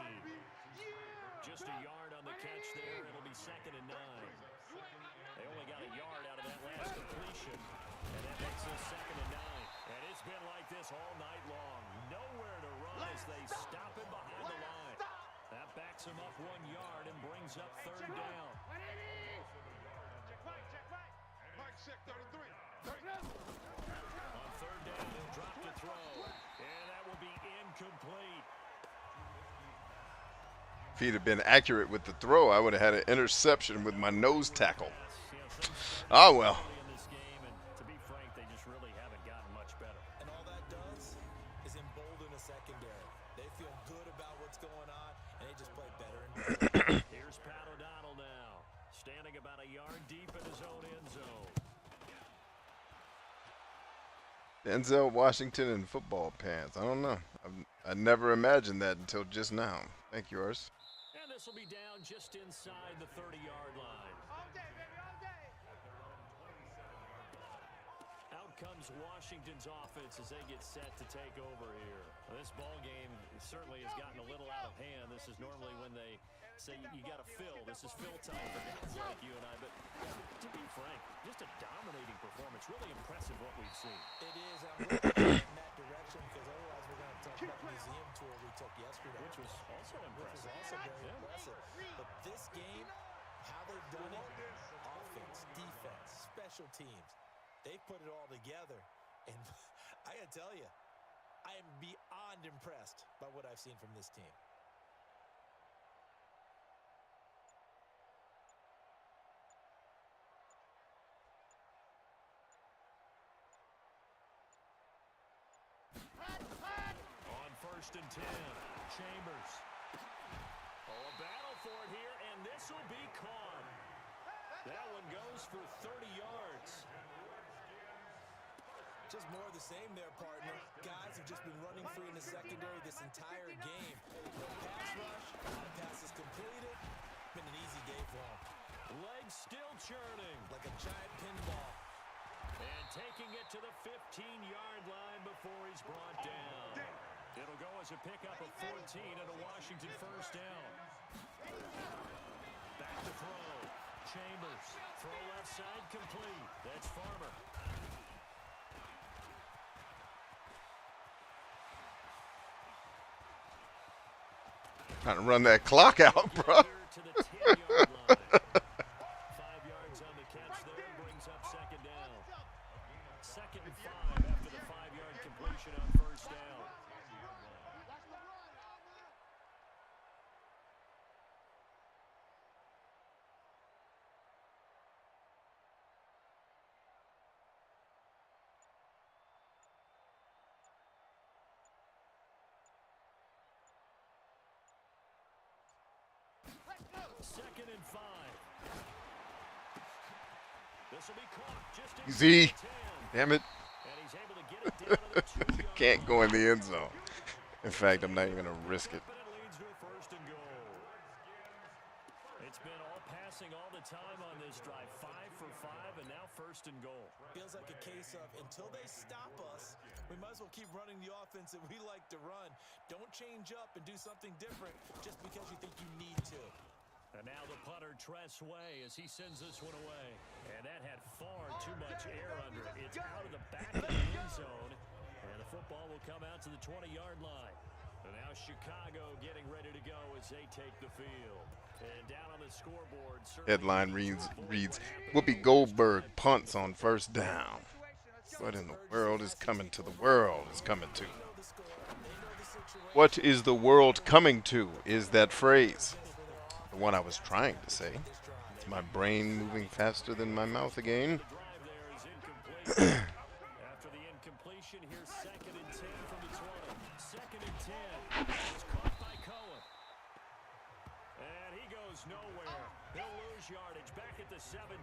[SPEAKER 2] Just a yard on the catch there. It'll be 2nd and 9. They only got a yard out of that last completion. And that makes it 2nd and 9. And it's been like this all night long. Nowhere to run as they stop him behind the line. That backs him up 1 yard and brings up 3rd down.
[SPEAKER 4] Mike, check 33.
[SPEAKER 2] On 3rd down, he'll drop to throw. And that will be incomplete.
[SPEAKER 1] If he'd have been accurate with the throw, I would have had an interception with my nose tackle. Oh, well.
[SPEAKER 2] In this game, and to be frank, they just really haven't gotten much better.
[SPEAKER 3] And all that does is embolden a secondary. They feel good about what's going on, and they just play better and better.
[SPEAKER 2] Here's Pat O'Donnell now, standing about a yard deep in his own end zone.
[SPEAKER 1] Denzel Washington in football pants. I don't know. I never imagined that until just now. Thank you, Urs.
[SPEAKER 2] And this will be down just inside the 30-yard line.
[SPEAKER 4] All day, baby, all day.
[SPEAKER 2] Out comes Washington's offense as they get set to take over here. Well, this ball game certainly has gotten a little out of hand. This is normally when they say you got to fill. This is fill time for guys like you and I. But to be frank, just a dominating performance. Really impressive what we've seen.
[SPEAKER 3] It is. I'm looking in that direction because otherwise we're going to talk about the museum tour we took yesterday.
[SPEAKER 2] Which was also impressive.
[SPEAKER 3] Which was also very impressive. But this game, how they've done it, offense, defense, special teams, they've put it all together. And I got to tell you, I am beyond impressed by what I've seen from this team.
[SPEAKER 2] On 1st and 10, Chambers. Oh, a battle for it here, and this will be caught. That one goes for 30 yards.
[SPEAKER 3] Just more of the same there, partner. Guys have just been running free in the secondary this entire game. No pass rush, passes completed. Been an easy day for him.
[SPEAKER 2] Legs still churning.
[SPEAKER 3] Like a giant pinball.
[SPEAKER 2] And taking it to the 15-yard line before he's brought down. It'll go as a pickup of 14 and a Washington 1st down. Back to throw. Chambers. Throw left side complete. That's Farmer.
[SPEAKER 1] Trying to run that clock out, bro.
[SPEAKER 2] To the 10-yard line. 5 yards on the catch there brings up 2nd down. 2nd and 5 after the 5-yard completion on 1st down. Second and 5. This will be caught just
[SPEAKER 1] Easy.
[SPEAKER 2] inside the 10.
[SPEAKER 1] Damn it.
[SPEAKER 2] And he's able to get it down to the 2-yard
[SPEAKER 1] Can't go in
[SPEAKER 2] line.
[SPEAKER 1] the end zone. In fact, I'm not even going to risk it.
[SPEAKER 2] But it leads to a 1st and goal. It's been all passing all the time on this drive. 5 for 5, and now 1st and goal.
[SPEAKER 3] Feels like a case of until they stop us, we might as well keep running the offense that we like to run. Don't change up and do something different just because you think you need to.
[SPEAKER 2] And now the punter, Tress Way, as he sends this one away. And that had far too much air under it. It's out of the back of the end zone. And the football will come out to the 20-yard line. And now Chicago getting ready to go as they take the field. And down on the scoreboard,
[SPEAKER 1] Headline reads Whoopi Goldberg punts on first down. What in the world is coming to the world is coming to? What is the world coming to is that phrase. The one I was trying to say. It's my brain moving faster than my mouth again.
[SPEAKER 2] After the incompletion, here's 2nd and 10 from the 20. 2nd and 10. It's caught by Cohen. And he goes nowhere. He'll lose yardage back at the 17.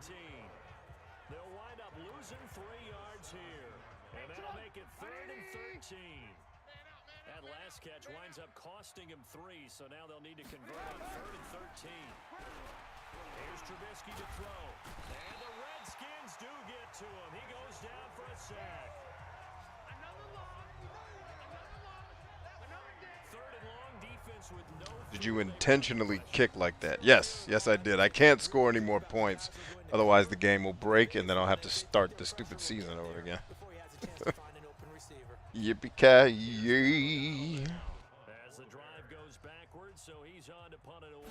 [SPEAKER 2] They'll wind up losing 3 yards here. And that'll make it 3rd and 13. That last catch winds up costing him 3, so now they'll need to convert on 3rd and 13. Here's Trubisky to throw. And the Redskins do get to him. He goes down for a sack. Third and long, defense with no...
[SPEAKER 1] Did you intentionally kick like that? Yes. Yes, I did. I can't score any more points. Otherwise, the game will break, and then I'll have to start the stupid season over again. Yippee-ki-yay.
[SPEAKER 2] As the drive goes backwards, so he's on to punt it away.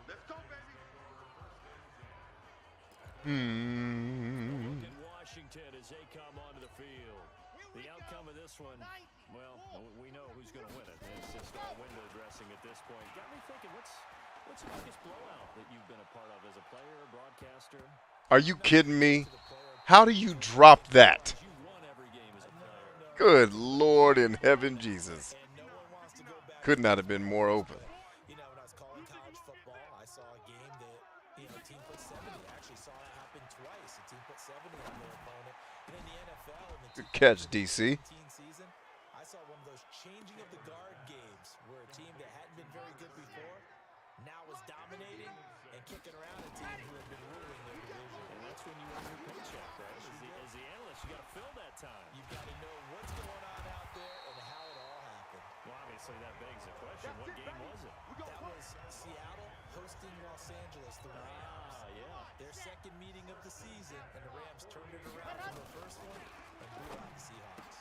[SPEAKER 4] Let's go, baby.
[SPEAKER 2] In Washington as they come onto the field. The outcome of this one, well, we know who's going to win it. It's just all window dressing at this point. Got me thinking, what's the biggest blowout that you've been a part of as a player, broadcaster?
[SPEAKER 1] Are you kidding me? How do you drop that?
[SPEAKER 2] You won every game as a player.
[SPEAKER 1] Good Lord in heaven, Jesus. Could not have been more open.
[SPEAKER 3] You know, when I was calling college football, I saw a game that, a team put 70. I actually saw it happen twice. A team put 70 on their opponent. And in the NFL, in the
[SPEAKER 1] Good catch, DC.
[SPEAKER 3] 2018 season, I saw one of those changing of the guard games where a team that hadn't been very good before now was dominating and kicking around a team who had been ruling their division.
[SPEAKER 2] And that's when you earn your paycheck, right? As the analyst, you got to fill that time.
[SPEAKER 3] You've got to know what's going on out there and how it all happened.
[SPEAKER 2] Well, obviously, that begs the question, what game was it?
[SPEAKER 3] That was Seattle hosting Los Angeles, the Rams.
[SPEAKER 2] Yeah.
[SPEAKER 3] Their second meeting of the season, and the Rams turned it around from the first one and blew out the Seahawks.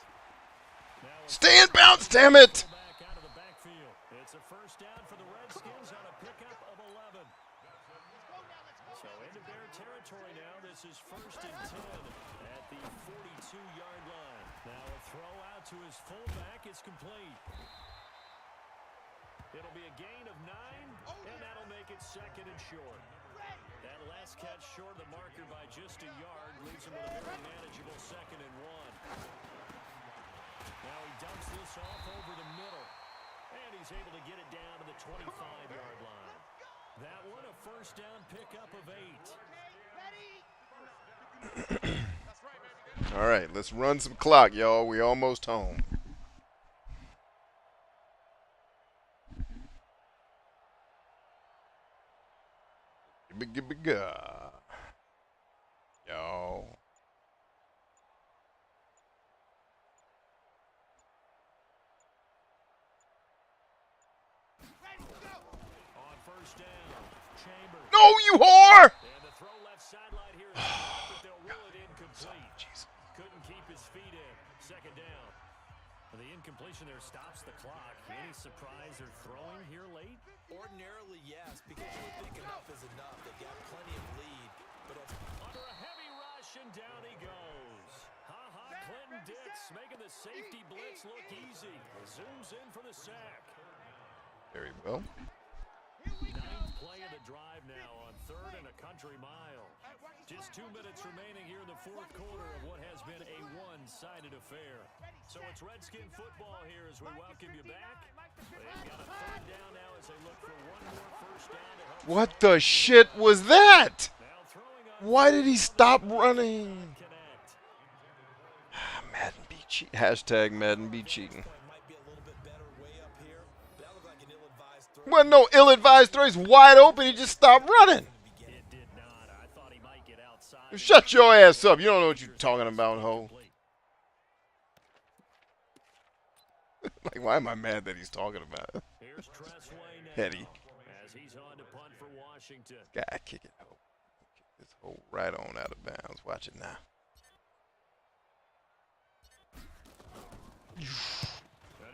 [SPEAKER 2] Now
[SPEAKER 1] Stay in bounds, damn it!
[SPEAKER 2] back out of the backfield. It's a first down for the Redskins on a pickup of 11. So into Bear territory now. This is 1st and 10 at the 42-yard line. Now a throw out to his fullback is complete. It'll be a gain of 9, and that'll make it 2nd and short. That last catch short of the marker by just a yard leaves him with a very manageable 2nd and 1. Now he dumps this off over the middle, and he's able to get it down to the 25-yard line. That one a first down pickup of 8.
[SPEAKER 1] All right, let's run some clock, y'all. We almost home. Yo.
[SPEAKER 2] On first down, Chambers.
[SPEAKER 1] No, you whore!
[SPEAKER 2] And the throw left sideline here is caught, but they'll rule it incomplete.
[SPEAKER 1] Jeez.
[SPEAKER 2] Couldn't keep his feet in. 2nd down. The incompletion there stops the clock. Any surprise they're throwing here late?
[SPEAKER 3] Ordinarily, yes, because you would think enough is enough. They've got plenty of lead, but it's
[SPEAKER 2] Under a heavy rush, and down he goes. Ha-ha, Clinton Dix making the safety blitz look easy. Zooms in for the sack.
[SPEAKER 1] Very well.
[SPEAKER 2] 9th play of the drive now on 3rd and a country mile. Just 2 minutes remaining here in the 4th quarter of what has been a one-sided affair. So it's Redskin football here as we welcome you back. They've got a 3rd down now as they look for one more first down to help.
[SPEAKER 1] What the shit was that?
[SPEAKER 2] Now throwing on
[SPEAKER 1] Why did he stop running?
[SPEAKER 2] connect.
[SPEAKER 1] Madden be cheating. Hashtag Madden be cheating.
[SPEAKER 3] might be a little bit better way up here. That looked like an ill-advised throw.
[SPEAKER 1] Well, no ill-advised throw. He's wide open. He just stopped running.
[SPEAKER 2] It did not. I thought he might get outside.
[SPEAKER 1] Shut your ass up. You don't know what you're talking about, ho. Like, why am I mad that he's talking about it?
[SPEAKER 2] Here's Tressway now.
[SPEAKER 1] Hetty.
[SPEAKER 2] As he's on to punt for Washington.
[SPEAKER 1] God, kick it, ho. this hole right on out of bounds. Watch it now.
[SPEAKER 2] And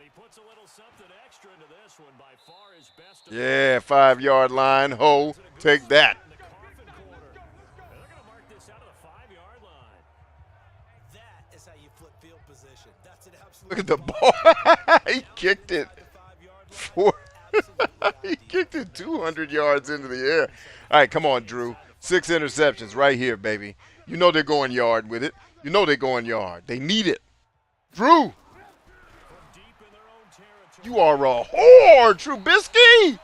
[SPEAKER 2] he puts a little something extra into this one. By far his best.
[SPEAKER 1] Yeah, 5-yard line. Ho, take that.
[SPEAKER 2] In the coffin corner. And they're going to mark this out of the 5-yard line.
[SPEAKER 3] That is how you flip field position. That's an absolute.
[SPEAKER 1] Look at the ball. He kicked it. He kicked it 200 yards into the air. All right, come on, Drew. 6 interceptions right here, baby. You know they're going yard with it. You know they're going yard. They need it. Drew, you are a whore, Trubisky.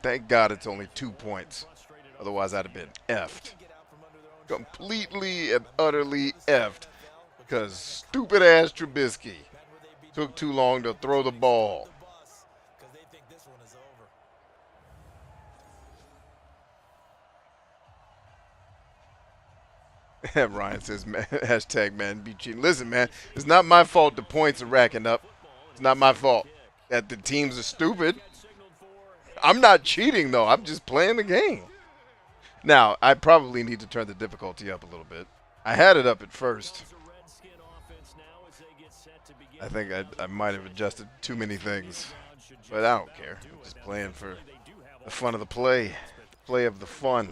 [SPEAKER 1] Thank God it's only 2 points. Otherwise, I'd have been effed. Completely and utterly effed. Because stupid-ass Trubisky took too long to throw the ball. Ryan says, hashtag man be cheating. Listen, man, it's not my fault the points are racking up. It's not my fault that the teams are stupid. I'm not cheating, though. I'm just playing the game. Now, I probably need to turn the difficulty up a little bit. I had it up at first. I think I might have adjusted too many things. But I don't care. I'm just playing for the fun of the play. Play of the fun.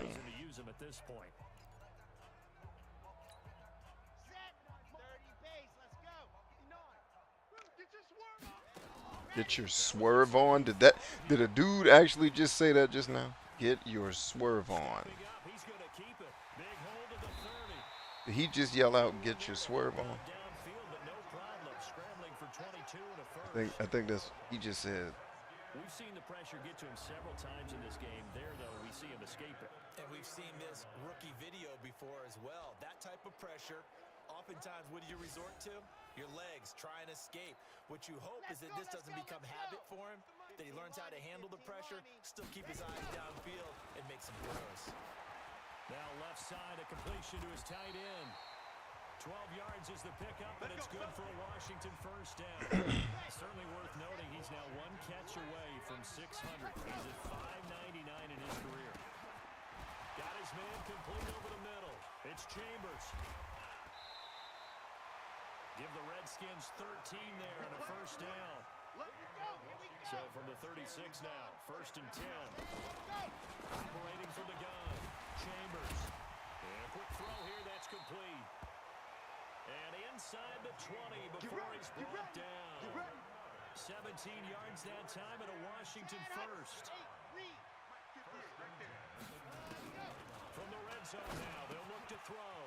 [SPEAKER 1] Get your swerve on. Did a dude actually just say that just now? Get your swerve on. Did he just yell out, get your swerve on? I think that's he just said.
[SPEAKER 2] We've seen the pressure get to him several times in this game. There, though, we see him escape it.
[SPEAKER 3] And we've seen this rookie video before as well. That type of pressure, oftentimes, what do you resort to? Your legs, try and escape. What you hope is that this doesn't become habit for him, that he learns how to handle the pressure, still keep his eyes downfield, and make some throws.
[SPEAKER 2] Now left side, a completion to his tight end. 12 yards is the pickup, and it's good for a Washington first down. Certainly worth noting he's now 1 catch away from 600. He's at 599 in his career. Got his man complete over the middle. It's Chambers. Give the Redskins 13 there and a first down. So from the 36 now, 1st and 10. Operating from the gun, Chambers. And a quick throw here, that's complete. And inside the 20 before he's brought down. 17 yards that time at a Washington first. From the red zone now, they'll look to throw.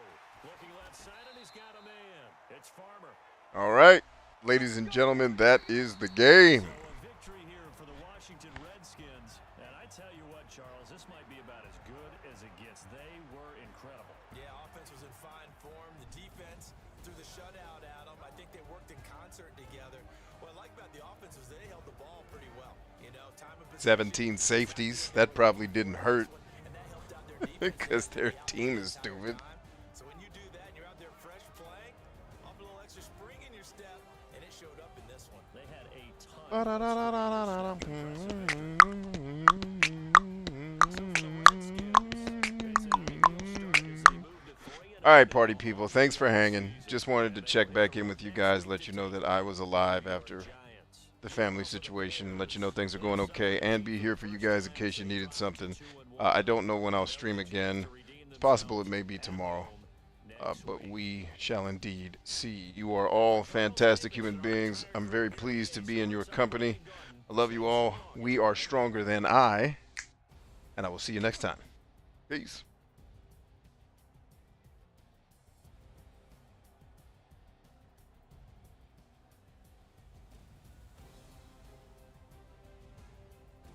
[SPEAKER 2] Looking left side, and he's got a man. It's Farmer.
[SPEAKER 1] All right, ladies and gentlemen, that is the game.
[SPEAKER 2] So a victory here for the Washington Redskins. And I tell you what, Charles, this might be about as good as it gets. They were incredible.
[SPEAKER 3] Yeah, offense was in fine form. The defense threw the shutout at them. I think they worked in concert together. What I like about the offense was they held the ball pretty well. You know, time of possession.
[SPEAKER 1] 17 safeties. That probably didn't hurt because their team is stupid.
[SPEAKER 3] So when you do that and you're out there fresh playing, off a little extra spring in your step, and it showed up in this one.
[SPEAKER 2] They had a ton.
[SPEAKER 1] All right, party people, thanks for hanging. Just wanted to check back in with you guys, let you know that I was alive after the family situation, let you know things are going okay, and be here for you guys in case you needed something. I don't know when I'll stream again. It's possible it may be tomorrow, but we shall indeed see. You are all fantastic human beings. I'm very pleased to be in your company. I love you all. We are stronger than I, and I will see you next time. Peace.